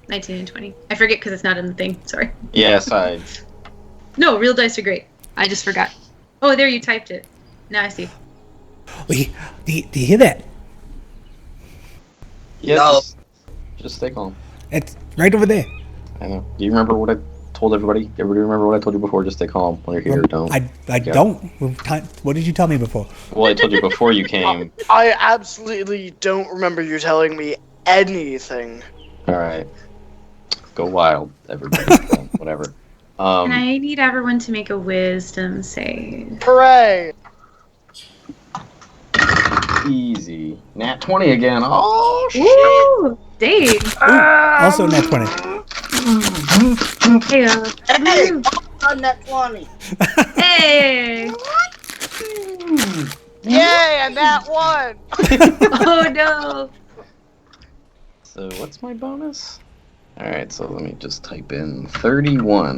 S2: 19 and 20. I forget because it's not in the thing. Sorry.
S3: Yes, I.
S2: No, real dice are great. I just forgot. Oh, there you typed it. Now I see.
S1: Do you hear that?
S3: Yeah,
S5: No.
S3: just stay calm.
S1: It's right over there.
S3: I know. Do you remember what I told everybody? Everybody remember what I told you before? Just stay calm when you're here. Don't.
S1: I
S3: Yeah.
S1: don't. What did you tell me before?
S3: Well, I told you before you came.
S6: I absolutely don't remember you telling me anything.
S3: All right. Go wild, everybody. Whatever.
S2: And I need everyone to make a wisdom save.
S6: Hooray!
S3: Easy. Nat 20 again. Oh, shit.
S2: Woo! Dang.
S1: Also nat 20.
S2: Hey,
S5: Hey,
S2: woo.
S5: on that 20.
S2: Hey!
S6: Yay, and that one!
S2: Oh no!
S3: So what's my bonus? All right, so let me just type in 31.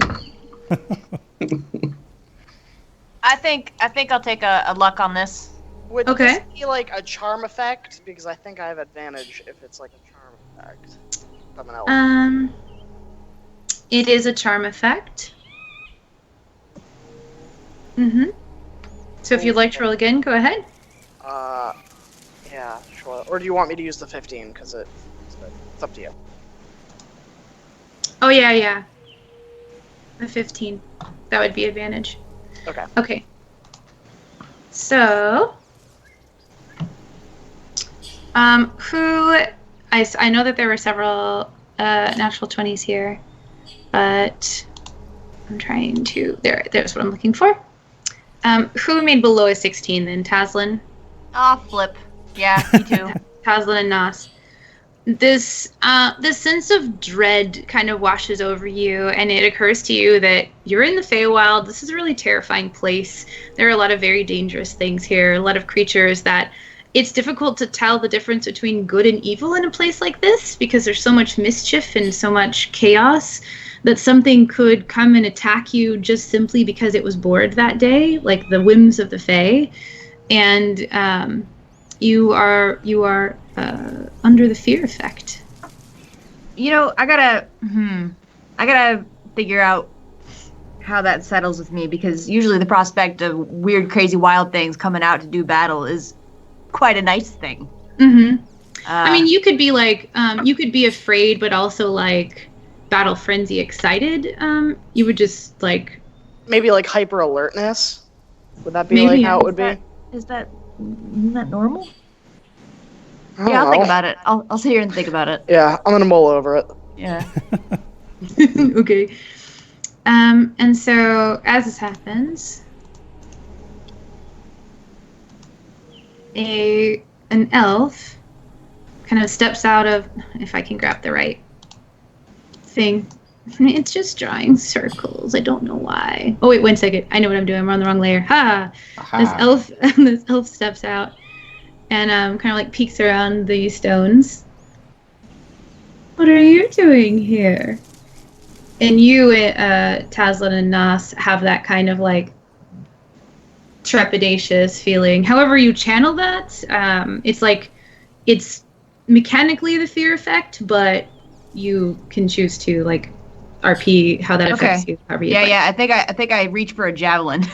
S4: I think I'll take a luck on this.
S6: Would
S2: Okay.
S6: this be like a charm effect? Because I think I have advantage if it's like a charm effect. I'm an elf.
S2: It is a charm effect. Mm-hmm. So if you'd like to roll again, go ahead.
S6: Yeah, sure. Or do you want me to use the 15? Because it's up to you.
S2: Oh yeah. A 15. That would be advantage.
S6: Okay.
S2: Okay. So, I know that there were several natural 20s here, but I'm trying to. There's what I'm looking for. Who made below a 16 then? Tazlin?
S4: Ah, flip. Yeah, me too.
S2: Tazlin and Nas. This sense of dread kind of washes over you, and it occurs to you that you're in the Feywild. This is a really terrifying place. There are a lot of very dangerous things here, a lot of creatures that it's difficult to tell the difference between good and evil in a place like this because there's so much mischief and so much chaos that something could come and attack you just simply because it was bored that day, like the whims of the Fey. And you are under the fear effect.
S4: You know, I gotta figure out how that settles with me because usually the prospect of weird, crazy, wild things coming out to do battle is quite a nice thing.
S2: Mm-hmm. I mean, you could be like, you could be afraid, but also like battle frenzy excited. You would just like
S6: Maybe like hyper alertness? Would that be
S2: Maybe,
S6: like
S2: yeah.
S6: how it would be?
S4: Isn't that normal?
S6: I don't
S4: Yeah, I'll think
S6: know.
S4: about it. I'll sit here and think about it.
S6: Yeah, I'm gonna mull over it.
S4: Yeah.
S2: okay. And so as this happens, an elf kind of steps out of, if I can grab the right thing. It's just drawing circles. I don't know why. Oh wait, 1 second. I know what I'm doing. I'm on the wrong layer. Ha!
S3: Aha.
S2: This elf steps out and kind of like peeks around the stones. What are you doing here? And you, Tazlin and Nas, have that kind of like trepidatious feeling. However you channel that, it's like it's mechanically the fear effect, but you can choose to like RP how that affects you. However you'd like.
S4: Yeah. I think I reach for a javelin.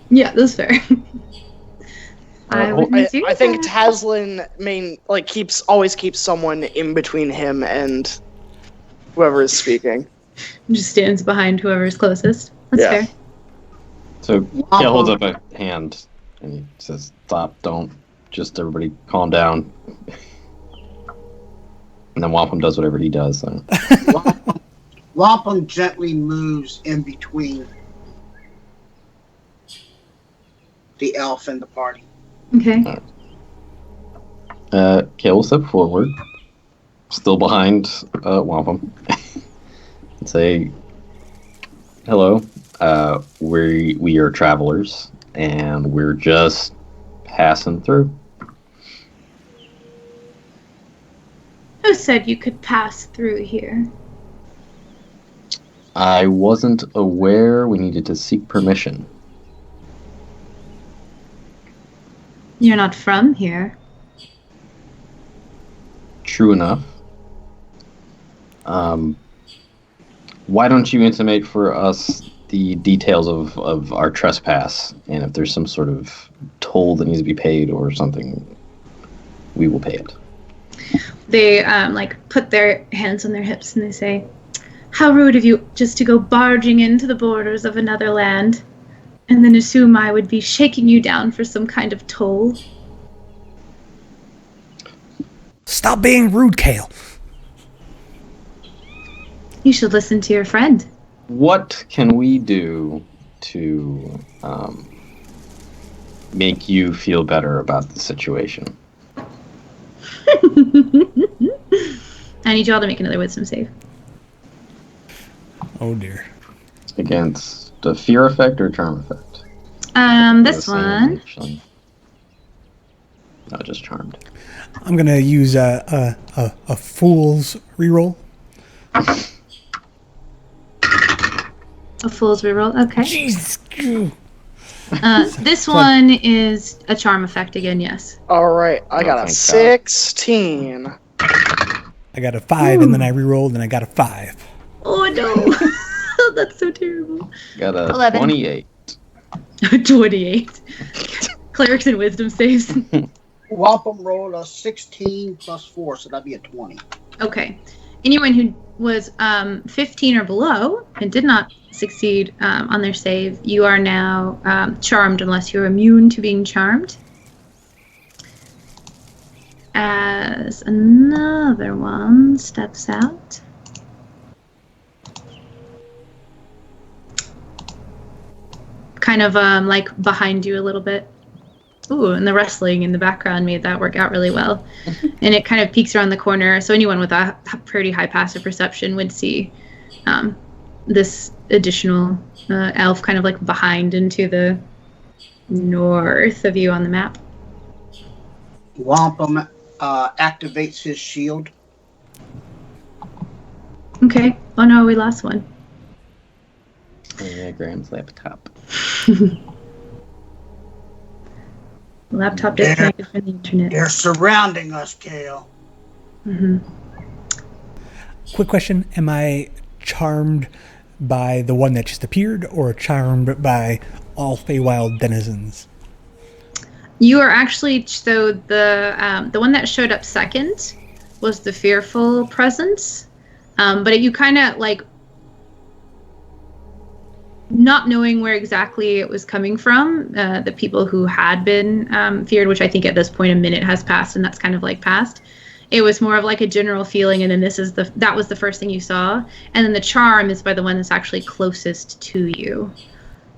S2: Yeah, that's fair. I
S6: think Taslin always keeps someone in between him and whoever is speaking.
S2: Just stands behind whoever's closest. That's fair.
S3: So Cael holds up a hand and he says, "Stop! Don't! Just everybody, calm down." And then Wampum does whatever he does. So.
S5: Wampum gently moves in between the elf and the party.
S2: Okay.
S3: Cael will step forward, still behind Wampum, and say, "Hello. We are travelers, and we're just passing through."
S2: Who said you could pass through here?
S3: I wasn't aware we needed to seek permission.
S2: You're not from here.
S3: True enough. Why don't you intimate for us the details of our trespass, and if there's some sort of toll that needs to be paid or something, we will pay it.
S2: They put their hands on their hips and they say, "How rude of you just to go barging into the borders of another land and then assume I would be shaking you down for some kind of toll."
S1: Stop being rude, Cael.
S2: You should listen to your friend.
S3: What can we do to make you feel better about the situation?
S2: I need you all to make another wisdom save.
S1: Oh dear.
S3: Against a fear effect or a charm effect?
S2: This one.
S3: Actually. No, just charmed.
S1: I'm gonna use a fool's reroll.
S2: A fool's reroll. Okay.
S1: Jesus.
S2: This one is a charm effect again. Yes.
S6: All right, I got a
S3: thank
S6: 16.
S1: I got a 5, and then I rerolled, and I got a 5.
S2: Oh no, that's so terrible.
S3: Got a
S4: 11.
S3: 28.
S2: 28. Clerics and wisdom saves.
S5: Wampum rolled a 16 plus 4, so that'd be a 20.
S2: Okay. Anyone who was 15 or below and did not succeed on their save, you are now charmed unless you're immune to being charmed. As another one steps out. Kind of behind you a little bit. Ooh, and the rustling in the background made that work out really well. And it kind of peeks around the corner, so anyone with a pretty high passive perception would see this additional elf kind of behind into the north of you on the map.
S5: Wampum activates his shield.
S2: Okay. Oh no, we lost one.
S3: Yeah, Graham's laptop.
S2: Laptop disconnected from the internet.
S5: They're surrounding us, Cael.
S2: Mm-hmm.
S1: Quick question: am I charmed by the one that just appeared, or charmed by all Feywild denizens?
S2: You are actually the one that showed up second was the fearful presence, but you kind of not knowing where exactly it was coming from, the people who had been feared, which I think at this point a minute has passed, and that's kind of past. It was more of a general feeling, and then that was the first thing you saw, and then the charm is by the one that's actually closest to you.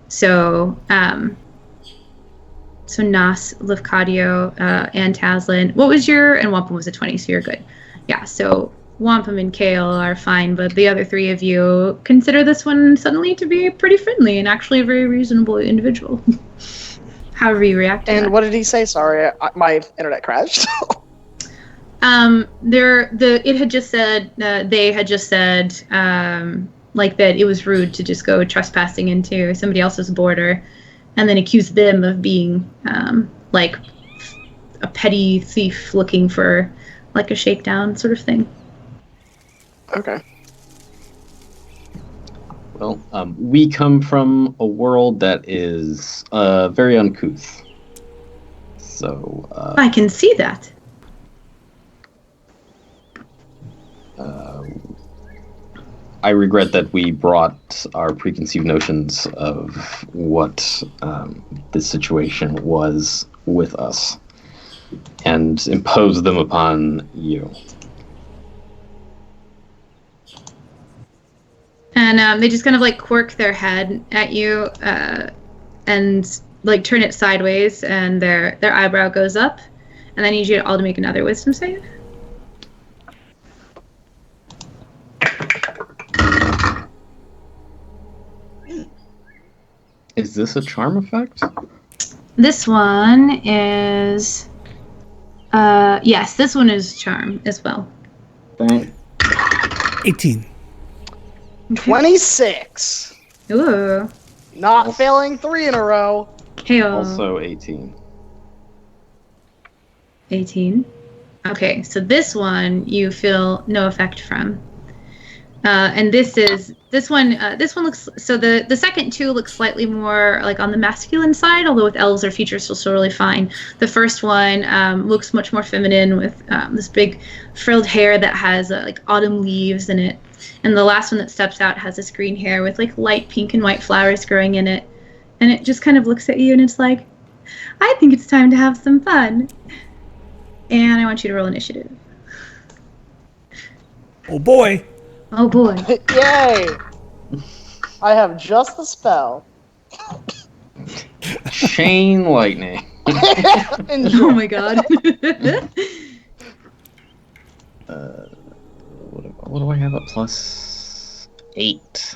S2: So, Nas, Lefcadio, and Taslin. What was and Wampum was a 20, so you're good. Yeah, so Wampum and Cael are fine, but the other three of you consider this one suddenly to be pretty friendly and actually a very reasonable individual. However you react to that.
S6: And what did he say? Sorry, my internet crashed.
S2: It had just said they had just said that it was rude to just go trespassing into somebody else's border, and then accused them of being a petty thief looking for a shakedown sort of thing.
S6: Okay.
S3: Well, we come from a world that is very uncouth. So,
S2: I can see that.
S3: I regret that we brought our preconceived notions of what this situation was with us and imposed them upon you.
S2: And they just kind of like quirk their head at you and like turn it sideways, and their eyebrow goes up. And I need you all to make another wisdom save.
S3: Is this a charm effect?
S2: This one is yes, this one is charm as well.
S3: Thank
S1: 18.
S6: 26.
S2: Ooh.
S6: Not failing 3 in a row.
S2: Cael.
S3: Also 18.
S2: 18. Okay, so this one you feel no effect from. And this one looks, so the second two look slightly more like on the masculine side, although with elves their features are still really fine. The first one looks much more feminine with this big frilled hair that has like autumn leaves in it. And the last one that steps out has this green hair with like light pink and white flowers growing in it. And it just kind of looks at you and it's like, I think it's time to have some fun. And I want you to roll initiative.
S1: Oh boy.
S2: Oh boy.
S6: Yay! I have just the spell.
S3: Chain lightning.
S6: Enjoy.
S2: Oh my god.
S3: What do I have at plus 8?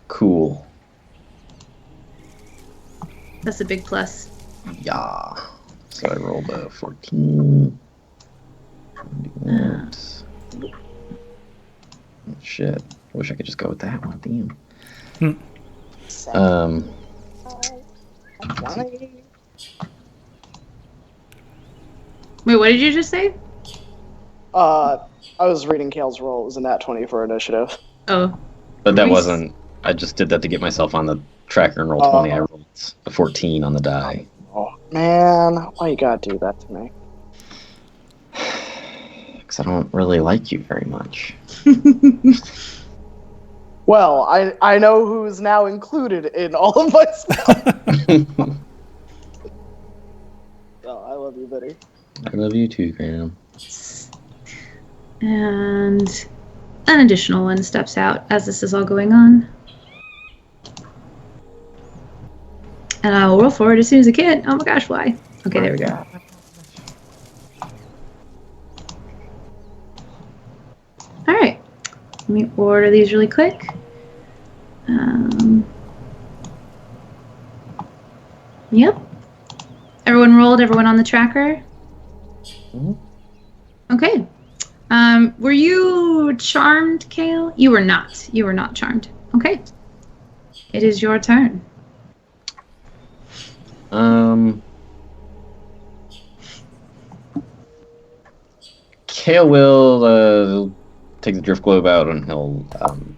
S3: Cool.
S2: That's a big plus.
S3: Yeah. So I rolled a 14. Do that. Oh, shit. I wish I could just go with that one. Damn.
S6: 20.
S2: Wait, what did you just say?
S6: I was reading Cael's roll. It was a nat 20 for initiative.
S2: Oh.
S3: But that
S2: Nice.
S3: wasn't. I just did that to get myself on the tracker and roll 20. I rolled a 14 on the die.
S6: Oh, man. Why you gotta do that to me?
S3: Because I don't really like you very much.
S6: Well, I know who's now included in all of my spells. Oh, I love you, Betty.
S3: I love you too, Graham.
S2: And an additional one steps out as this is all going on. And I will roll forward as soon as I can. Oh my gosh, why? Okay, there we go. Alright. Let me order these really quick. Yep. Everyone rolled? Everyone on the tracker?
S3: Mhm.
S2: Okay. Were you charmed, Cael? You were not. You were not charmed. Okay. It is your turn.
S3: Cael will take the drift globe out and he'll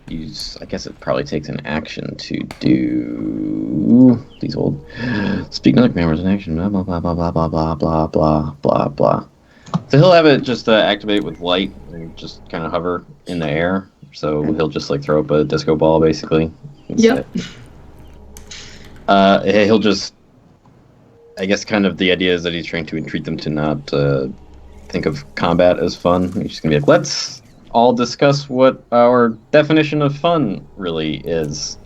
S3: use. I guess it probably takes an action to do these old speak another command words in action. Blah blah blah blah blah blah blah blah blah blah blah. So he'll have it just activate with light and just kind of hover in the air. So he'll just like throw up a disco ball basically.
S2: Yep.
S3: He'll just. I guess kind of the idea is that he's trying to entreat them to not think of combat as fun. He's just gonna be like, let's all discuss what our definition of fun really is.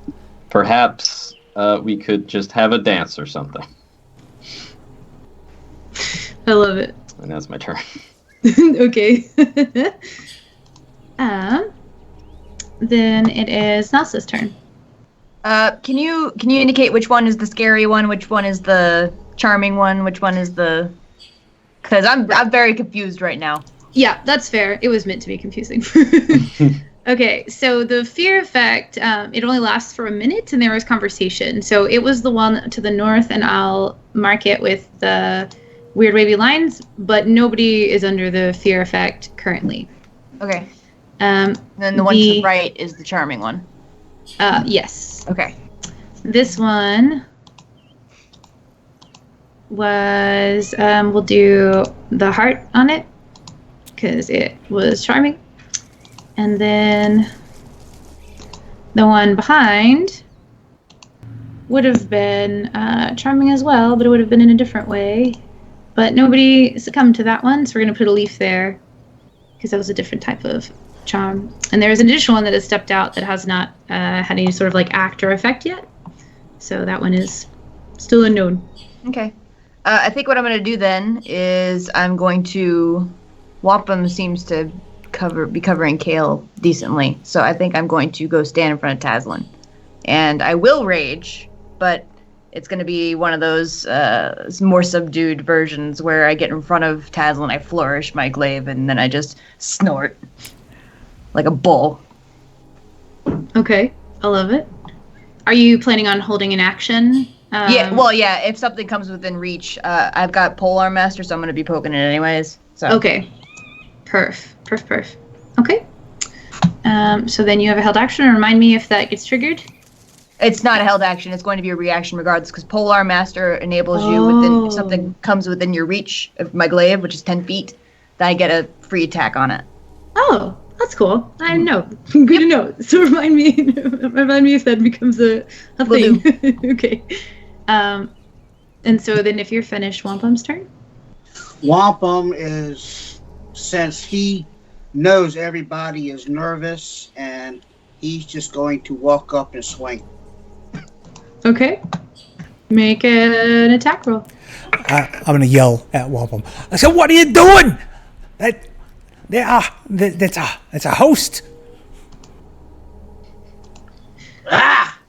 S3: Perhaps we could just have a dance or something.
S2: I love it.
S3: And that's my turn.
S2: Okay. Then it is Nasa's turn.
S4: Can you indicate which one is the scary one, which one is the charming one, which one is the? Because I'm very confused right now.
S2: Yeah, that's fair. It was meant to be confusing. Okay, so the fear effect, it only lasts for a minute, and there was conversation. So it was the one to the north, and I'll mark it with the weird wavy lines, but nobody is under the fear effect currently.
S4: Okay. And then the one to the right is the charming one.
S2: Yes.
S4: Okay.
S2: This one was, we'll do the heart on it because it was charming. And then the one behind would have been charming as well, but it would have been in a different way. But nobody succumbed to that one, so we're going to put a leaf there because that was a different type of charm. And there's an additional one that has stepped out that has not had any sort of like act or effect yet. So that one is still unknown.
S4: Okay. I think what I'm going to do then is I'm going to... Wampum seems to be covering Cael decently, so I think I'm going to go stand in front of Taslin. And I will rage, but it's going to be one of those more subdued versions where I get in front of Taslin, I flourish my glaive, and then I just snort like a bull.
S2: Okay, I love it. Are you planning on holding an action?
S4: Yeah, if something comes within reach, I've got Polearm Master, so I'm going to be poking it anyways. So.
S2: Okay. Perf. Okay. So then you have a held action. Remind me if that gets triggered.
S4: It's not a held action. It's going to be a reaction regardless, because Polearm Master enables you within, if something comes within your reach of my glaive, which is 10 feet, then I get a free attack on it.
S2: Oh, that's cool. I know. Good to know. So remind me if that becomes a thing. Okay. And so then if you're finished, Wampum's turn.
S5: Wampum is, since he knows everybody is nervous, and he's just going to walk up and swing.
S2: Okay. Make an attack roll.
S1: I'm going to yell at Wampum. I said, "What are you doing? That's a host."
S5: Ah!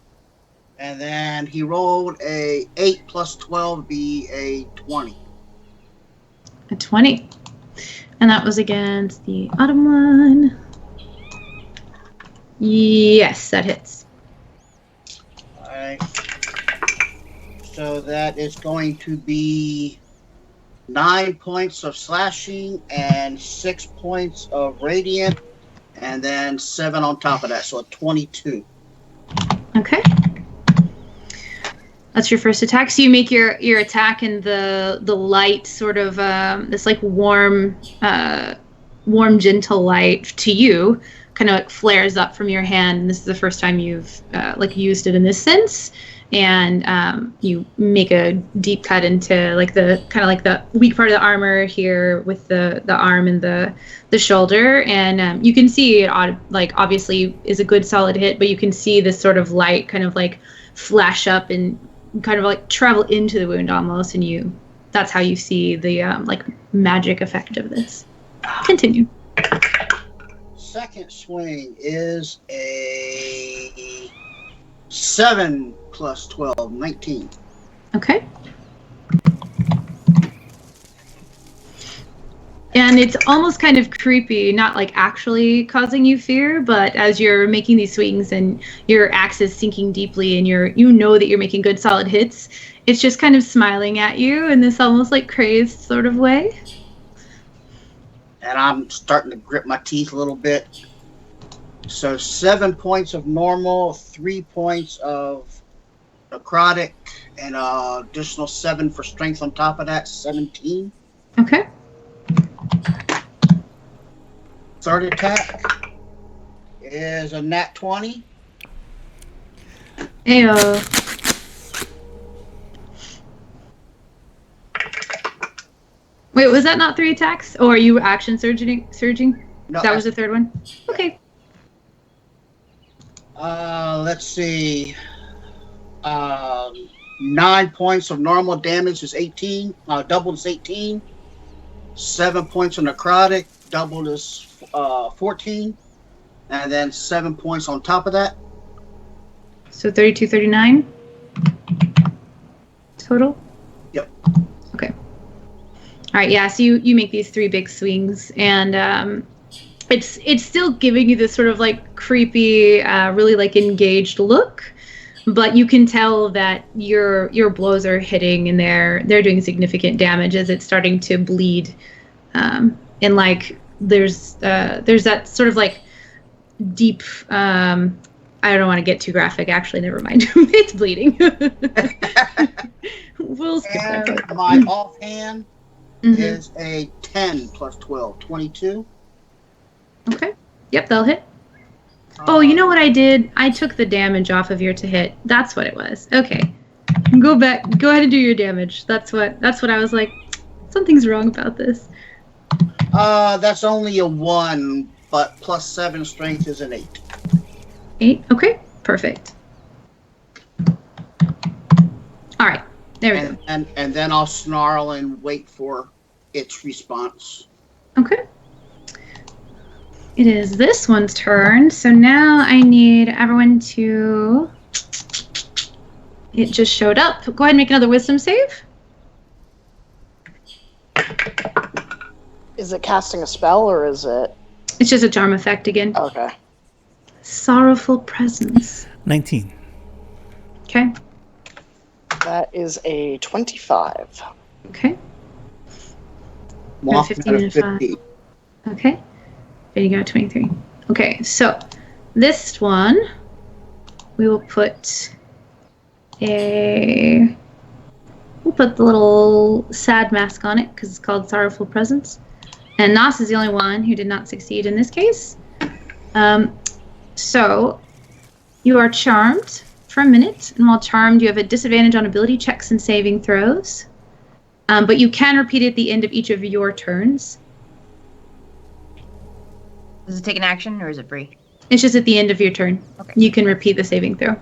S5: And then he rolled a 8 plus 12 be a 20.
S2: A 20. And that was against the autumn one. Yes, that hits.
S5: Alright. So that is going to be 9 points of slashing and 6 points of radiant, and then 7 on top of that, so a 22.
S2: Okay. That's your first attack. So you make your attack, and the light sort of this like warm, gentle light to you kind of like flares up from your hand. And this is the first time you've like used it in this sense. And you make a deep cut into like the kind of like the weak part of the armor here with the arm and the shoulder, and you can see it like obviously is a good solid hit, but you can see this sort of light kind of like flash up and kind of like travel into the wound almost, and that's how you see the like magic effect of this. Continue.
S5: Second swing is a 7 plus 12, 19.
S2: Okay. And it's almost kind of creepy, not like actually causing you fear, but as you're making these swings and your axe is sinking deeply and you know that you're making good solid hits, it's just kind of smiling at you in this almost like crazed sort of way.
S5: And I'm starting to grip my teeth a little bit. So 7 points of normal, 3 points of necrotic, and additional 7 for strength on top of that, 17.
S2: Okay.
S5: Third attack is a nat 20.
S2: Ayo. Wait, was that not 3 attacks? Or are you action surging?
S5: No,
S2: that was the third one? Okay.
S5: Let's see. 9 points of normal damage is 18. Doubled is 18. 7 points of necrotic. Doubled is 14. And then 7 points on top of that.
S2: So 32, 39 total?
S5: Yep.
S2: Okay. All right, yeah, so you make these 3 big swings, and it's still giving you this sort of like creepy, really like engaged look, but you can tell that your blows are hitting, and they're doing significant damage as it's starting to bleed, and like there's that sort of like deep. I don't want to get too graphic. Actually, never mind. It's bleeding. We'll skip that
S5: And
S2: part.
S5: my offhand
S2: Mhm.
S5: is a 10 plus 12, 22.
S2: Okay. Yep, that'll hit. Oh, you know what I did? I took the damage off of your to hit. That's what it was. Okay. Go back. Go ahead and do your damage. That's what I was like. Something's wrong about this.
S5: That's only a 1, but plus 7 strength is an 8.
S2: 8. Okay. Perfect. All right. There we go.
S5: And then I'll snarl and wait for its response.
S2: Okay. It is this one's turn. So now I need everyone to... It just showed up. Go ahead and make another wisdom save.
S6: Is it casting a spell or is it?
S2: It's just a charm effect again.
S6: Okay.
S2: Sorrowful presence.
S1: 19.
S2: Okay.
S6: That is a 25.
S2: Okay.
S5: Moth
S2: 15 and 5.
S5: 15.
S2: Okay. Then you got 23. Okay, so this one we will put we'll put the little sad mask on it because it's called Sorrowful Presence. And Nas is the only one who did not succeed in this case. So you are charmed for a minute, and while charmed, you have a disadvantage on ability checks and saving throws. But you can repeat it at the end of each of your turns.
S4: Does it take an action or is it free?
S2: It's just at the end of your turn.
S4: Okay.
S2: You can repeat the saving throw.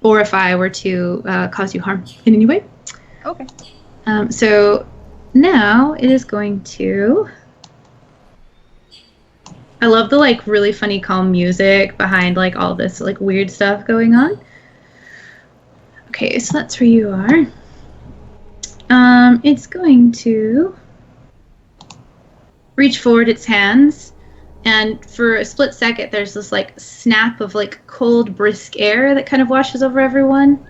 S2: Or if I were to cause you harm in any way.
S4: Okay.
S2: So now it is going to... I love the like really funny calm music behind like all this like weird stuff going on. Okay, so that's where you are. It's going to reach forward its hands, and for a split second there's this like snap of like cold brisk air that kind of washes over everyone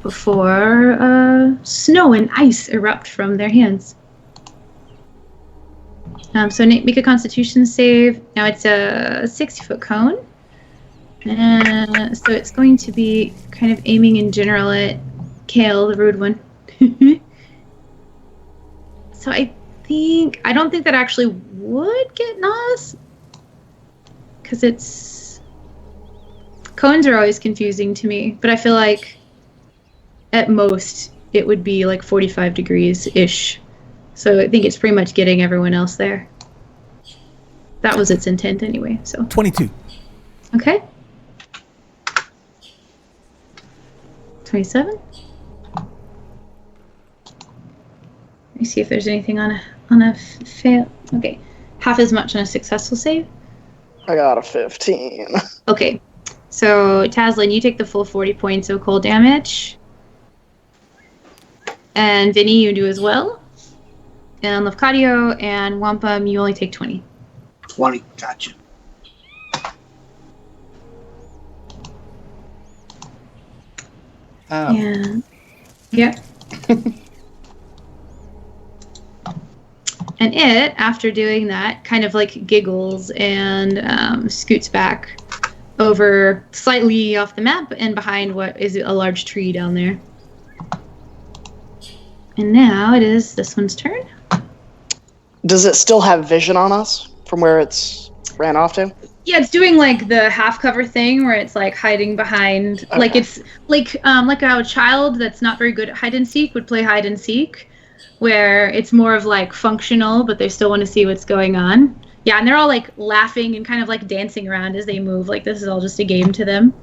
S2: before snow and ice erupt from their hands. So make a Constitution save. Now it's a 60-foot cone. So it's going to be kind of aiming in general at Cael, the rude one. So I don't think that actually would get Nas. Because it's... Cones are always confusing to me. But I feel like at most it would be like 45 degrees-ish. So I think it's pretty much getting everyone else there. That was its intent anyway, so.
S1: 22.
S2: Okay. 27. Let me see if there's anything on a fail. Okay. Half as much on a successful save.
S6: I got a 15.
S2: Okay. So, Taslin, you take the full 40 points of cold damage. And Vinny, you do as well. And Lefcadio and Wampum, you only take 20.
S5: 20, gotcha.
S2: And yep. And it, after doing that, kind of like giggles and scoots back over slightly off the map and behind what is a large tree down there. And now it is this one's turn.
S6: Does it still have vision on us from where it's ran off to?
S2: Yeah, it's doing like the half cover thing where it's like hiding behind,
S6: Okay.
S2: like it's like how a child that's not very good at hide and seek would play hide and seek, where it's more of like functional, but they still want to see what's going on. Yeah, and they're all like laughing and kind of like dancing around as they move. Like this is all just a game to them.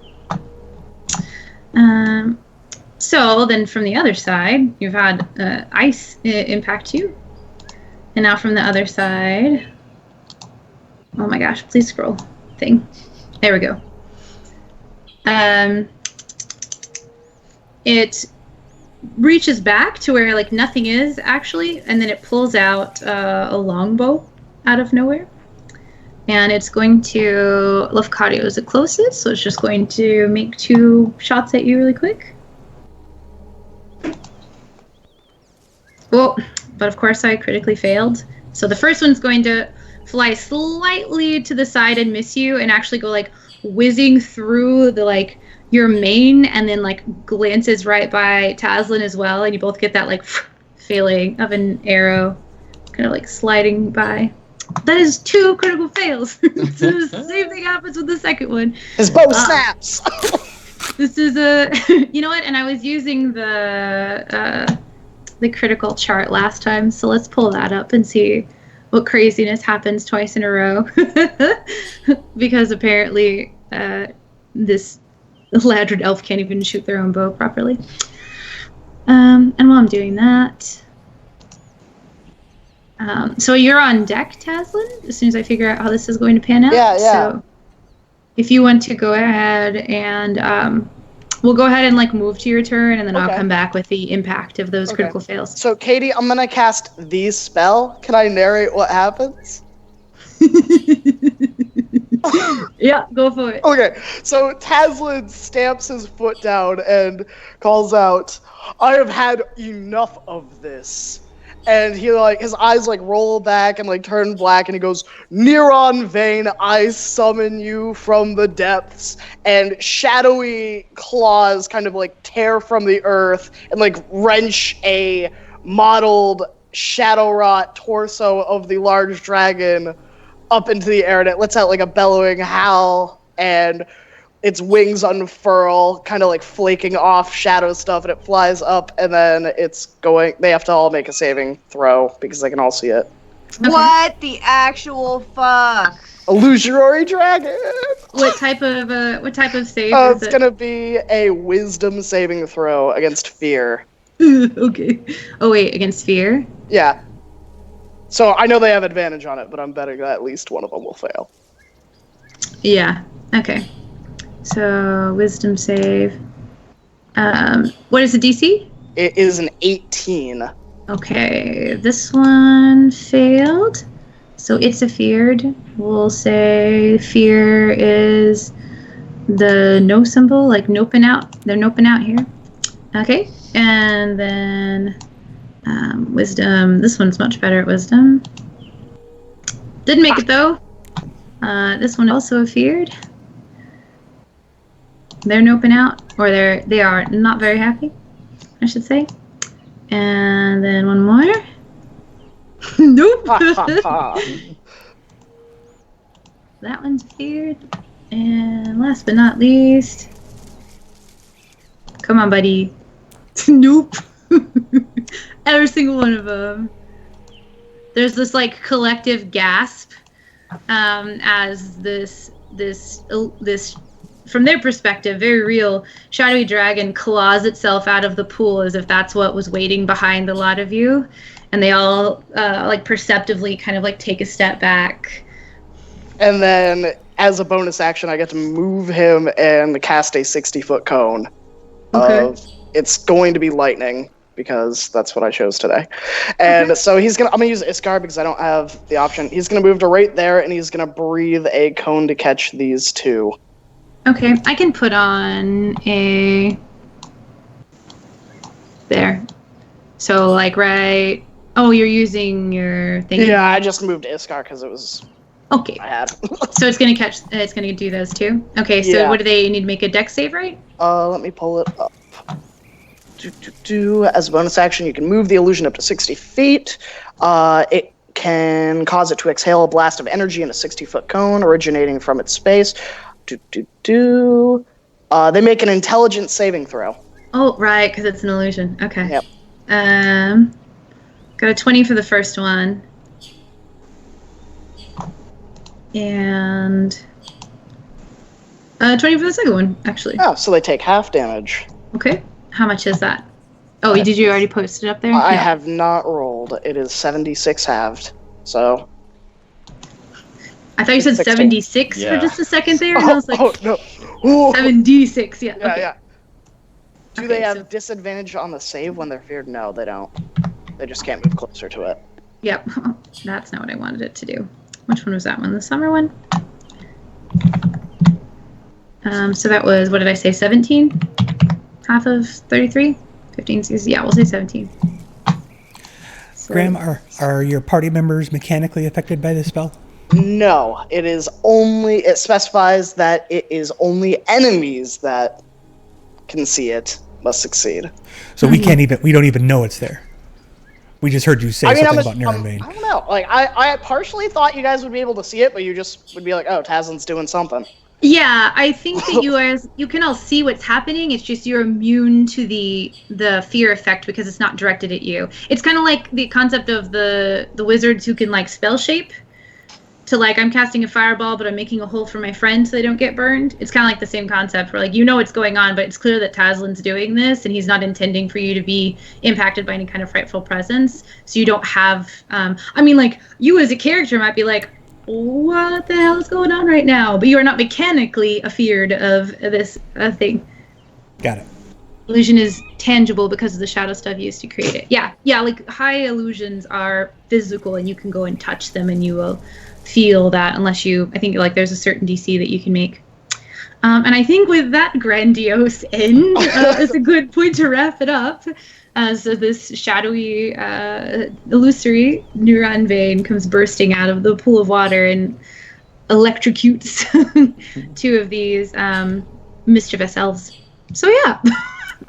S2: So then from the other side, you've had ice impact you. And now from the other side, oh my gosh, please scroll thing. There we go. It reaches back to where like nothing is actually, and then it pulls out a longbow out of nowhere. And it's going to, Lefcadio is the closest, so it's just going to make 2 shots at you really quick. Oh, but of course I critically failed. So the first one's going to fly slightly to the side and miss you, and actually go like whizzing through the like your mane, and then like glances right by Taslin as well, and you both get that like feeling of an arrow kind of like sliding by. That is 2 critical fails. So the same thing happens with the second one.
S6: His bow snaps.
S2: This is a, you know what? And I was using the critical chart last time, so let's pull that up and see what craziness happens twice in a row. Because apparently this Ladrid elf can't even shoot their own bow properly. And while I'm doing that, so you're on deck, Taslin, as soon as I figure out how this is going to pan out.
S6: Yeah.
S2: So if you want to go ahead and we'll go ahead and like move to your turn, and then I'll come back with the impact of those critical fails.
S6: So, Katie, I'm going to cast the spell. Can I narrate what happens?
S2: Yeah, go for it.
S6: Okay, so Taslin stamps his foot down and calls out, "I have had enough of this." And he like his eyes like roll back and like turn black, and he goes, "Neuron vein, I summon you from the depths." And shadowy claws kind of like tear from the earth and like wrench a modeled shadow wrought torso of the large dragon up into the air, and it lets out like a bellowing howl, and its wings unfurl, kind of like flaking off shadow stuff, and it flies up, and then they have to all make a saving throw because they can all see it.
S2: Okay.
S4: What the actual fuck?
S6: Illusionary dragon!
S2: What type of save is
S6: It's
S2: it?
S6: gonna be a wisdom saving throw against fear.
S2: Okay. Oh wait, against fear?
S6: Yeah. So I know they have advantage on it, but I'm betting that at least one of them will fail.
S2: Yeah. Okay. So wisdom save. What is the DC?
S6: It is an 18.
S2: Okay, this one failed. So it's a feared. We'll say fear is the no symbol, like noping out. They're noping out here. Okay, and then wisdom. This one's much better at wisdom. Didn't make it though. This one also feared. They're noping out, or they are not very happy, I should say. And then one more. Nope. That one's feared. And last but not least, come on, buddy. Nope. Every single one of them. There's this like collective gasp as this from their perspective, very real shadowy dragon claws itself out of the pool as if that's what was waiting behind a lot of you, and they all like perceptively kind of like take a step back.
S6: And then, as a bonus action, I get to move him and cast a 60-foot cone.
S2: Okay.
S6: It's going to be lightning, because that's what I chose today. And so I'm gonna use Iskar because I don't have the option. He's gonna move to right there, and he's gonna breathe a cone to catch these two.
S2: Okay, I can put on a... There. So, like, right... Oh, you're using your thing?
S6: Yeah, I just moved Iskar because it was...
S2: Okay.
S6: I had.
S2: So it's going to do those too? Okay, so
S6: Yeah.
S2: what do they need to make a dex save, right?
S6: Let me pull it up. As a bonus action, you can move the illusion up to 60 feet. It can cause it to exhale a blast of energy in a 60-foot cone originating from its space. They make an intelligence saving throw.
S2: Oh, right, because it's an illusion. Okay.
S6: Yep.
S2: Got a 20 for the first one. And 20 for the second one, actually.
S6: Oh, so they take half damage.
S2: Okay. How much is that? Oh, did you already post it up there?
S6: I
S2: Yeah.
S6: have not rolled. It is 76 halved. So.
S2: I thought you said
S6: 16.
S2: 76
S3: Yeah.
S2: for just a second there, and I was like,
S6: no. Ooh.
S2: 76, yeah.
S6: Yeah,
S2: Okay.
S6: yeah. Do
S2: Okay,
S6: they have
S2: so-
S6: disadvantage on the save when they're feared? No, they don't. They just can't move closer to it.
S2: Yep. That's not what I wanted it to do. Which one was that one? The summer one? So that was, what did I say, 17? Half of 33? 15, 16, yeah, we'll say 17.
S1: Graham, are your party members mechanically affected by this spell?
S6: No, it specifies that it is only enemies that can see it must succeed.
S1: So we don't even know it's there. We just heard you say something about Naren Vane.
S6: I don't know. Like, I partially thought you guys would be able to see it, but you just would be like, oh, Tazlin's doing something.
S2: Yeah, I think that you can all see what's happening. It's just you're immune to the fear effect because it's not directed at you. It's kind of like the concept of the wizards who can like spell shape. To like, I'm casting a fireball, but I'm making a hole for my friend so they don't get burned. It's kind of like the same concept where like, you know what's going on, but it's clear that Tazlin's doing this and he's not intending for you to be impacted by any kind of frightful presence. So you don't have, like you as a character might be like, what the hell is going on right now? But you are not mechanically afeared of this thing.
S1: Got it.
S2: Illusion is tangible because of the shadow stuff used to create it. Yeah, like high illusions are physical and you can go and touch them and you will feel that I think like there's a certain DC that you can make. And I think with that grandiose end, it's a good point to wrap it up. So this shadowy, illusory Naren Vane comes bursting out of the pool of water and electrocutes two of these mischievous elves. So yeah,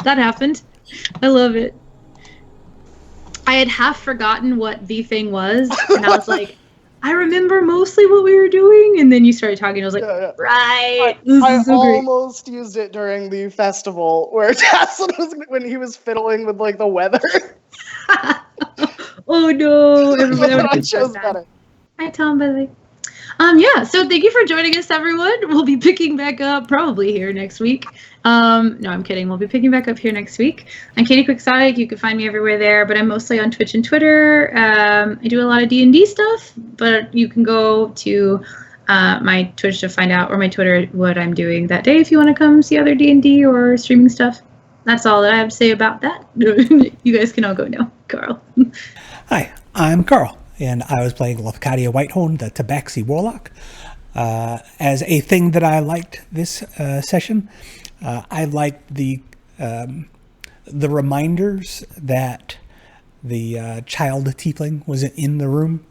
S2: that happened. I love it. I had half forgotten what the thing was, and I was like, I remember mostly what we were doing, and then you started talking, and I was like, right,
S6: I almost used it during the festival where Tazlin when he was fiddling with like the weather.
S2: Oh no, everybody
S6: chose better.
S2: Hi Tom, by the way. So thank you for joining us, everyone. We'll be picking back up probably here next week. No, I'm kidding. We'll be picking back up here next week. I'm Katie Quixotic. You can find me everywhere there, but I'm mostly on Twitch and Twitter. I do a lot of D&D stuff, but you can go to my Twitch to find out, or my Twitter, what I'm doing that day if you want to come see other D&D or streaming stuff. That's all that I have to say about that. You guys can all go now. Carl.
S1: Hi, I'm Carl, and I was playing Lafcadia Whitehorn, the Tabaxi Warlock. As a thing that I liked this session, I liked the reminders that the child tiefling was in the room.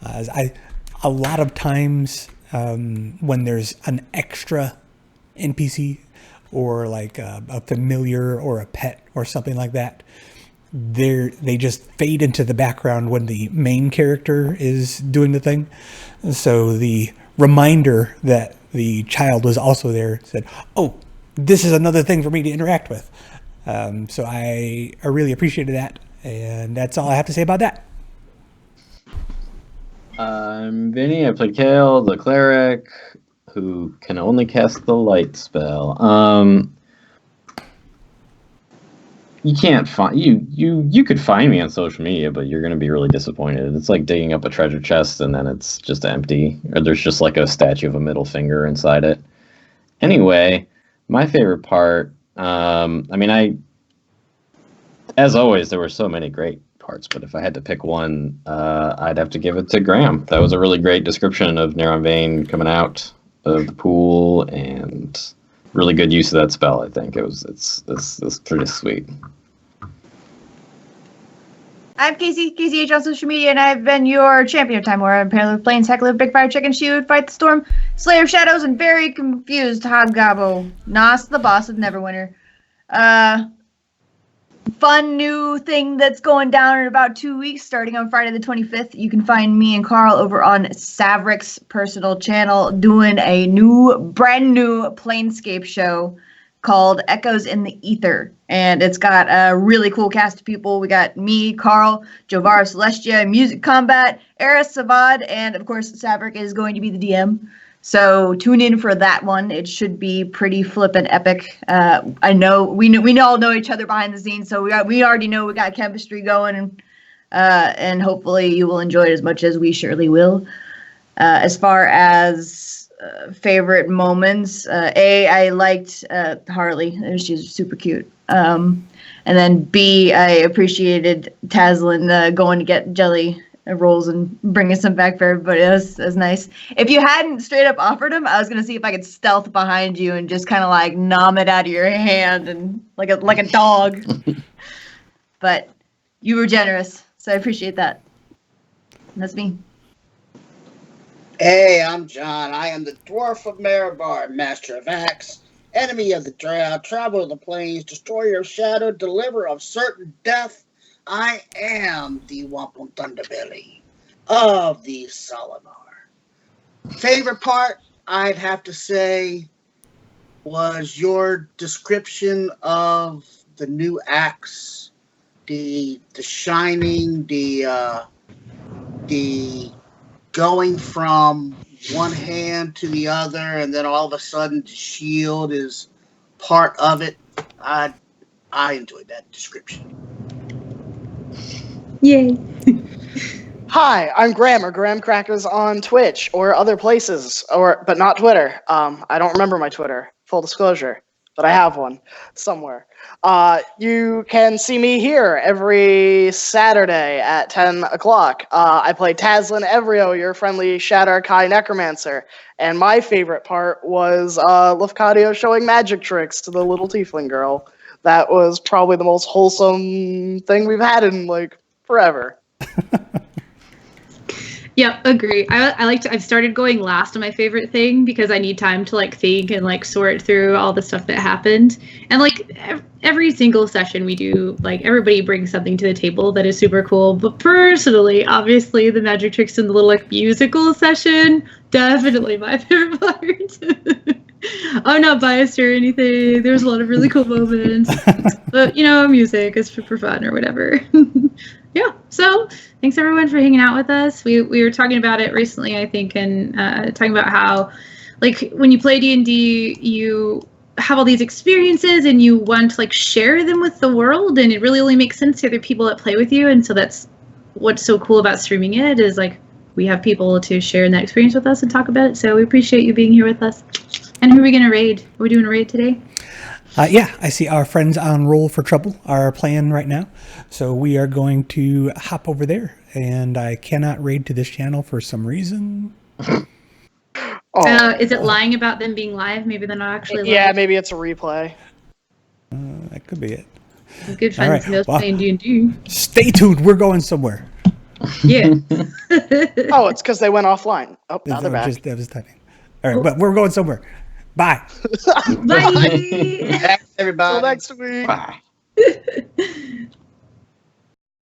S1: A lot of times when there's an extra NPC or like a familiar or a pet or something like that, they just fade into the background when the main character is doing the thing. So the reminder that the child was also there said, oh, this is another thing for me to interact with. So I really appreciated that, and that's all I have to say about that.
S3: I'm Vinny. I played Cael, the cleric, who can only cast the light spell. You can't find you could find me on social media, but you're gonna be really disappointed. It's like digging up a treasure chest and then it's just empty, or there's just like a statue of a middle finger inside it. Anyway, my favorite part, as always, there were so many great parts, but if I had to pick one, I'd have to give it to Graham. That was a really great description of Naren Vane coming out of the pool, and really good use of that spell. I think it's pretty sweet.
S4: I'm Casey H on social media, and I've been your champion of Time War. I'm Parallel Plains, Heckler, Big Fire, Chicken Shoot, Fight the Storm, Slayer of Shadows, and very confused Hobgobble. Nas, the boss of Neverwinter. Fun new thing that's going down in about 2 weeks, starting on Friday the 25th. You can find me and Carl over on Savric's personal channel doing a brand new Planescape show called Echoes in the Ether. And it's got a really cool cast of people. We got me, Carl, Jovara Celestia, Music Combat, Eris Savad, and of course Savric is going to be the DM. So tune in for that one. It should be pretty flippin' epic. I know we all know each other behind the scenes, so we already know we got chemistry going, and hopefully you will enjoy it as much as we surely will. As far as favorite moments, I liked Harley. She's super cute. And then B, I appreciated Tazlin going to get jelly rolls and bringing some back for everybody. That was nice. If you hadn't straight up offered them, I was gonna see if I could stealth behind you and just kind of like nom it out of your hand and like a dog. But you were generous, So I appreciate that. That's me.
S5: Hey, I'm John. I am the Dwarf of Marabar, Master of Axe, Enemy of the Drow, Traveler of the Plains, Destroyer of Shadow, Deliverer of Certain Death. I am the Wampum Thunderbelly of the Solinar. Favorite part, I'd have to say, was your description of the new axe, the shining, the going from one hand to the other, and then all of a sudden the shield is part of it. I enjoyed that description.
S2: Yay.
S6: Hi, I'm Graham, or Graham Crackers on Twitch or other places, but not Twitter. I don't remember my Twitter, full disclosure, but I have one somewhere. You can see me here every Saturday at 10 o'clock. I play Tazlin Evrio, your friendly Shatter Kai Necromancer, and my favorite part was Lafcadio showing magic tricks to the little tiefling girl. That was probably the most wholesome thing we've had in, like, forever.
S2: Yeah, agree. I've started going last on my favorite thing because I need time to like think and like sort through all the stuff that happened. And like every single session we do, like everybody brings something to the table that is super cool. But personally, obviously the magic tricks in the little like musical session, definitely my favorite part. I'm not biased or anything. There's a lot of really cool moments. But you know, music is for fun or whatever. Yeah, so thanks everyone for hanging out with us. We were talking about it recently, I think, and talking about how, like, when you play D&D, you have all these experiences and you want to like share them with the world, and it really only makes sense to other people that play with you. And so that's what's so cool about streaming it, is like we have people to share in that experience with us and talk about it. So we appreciate you being here with us. And who are we gonna raid? Are we doing a raid today?
S1: Yeah, I see our friends on Roll for Trouble are playing right now. So we are going to hop over there. And I cannot raid to this channel for some reason.
S2: Is it lying about them being live? Maybe they're not actually live.
S6: Yeah, maybe it's a replay.
S1: That could be it.
S2: Good friends knows playing D&D.
S1: Stay tuned. We're going somewhere.
S2: Yeah.
S6: Oh, it's because they went offline. Oh, now they're back.
S1: That was typing. All right, but we're going somewhere. Bye.
S2: Bye.
S5: Everybody.
S6: Till next week.
S3: Bye.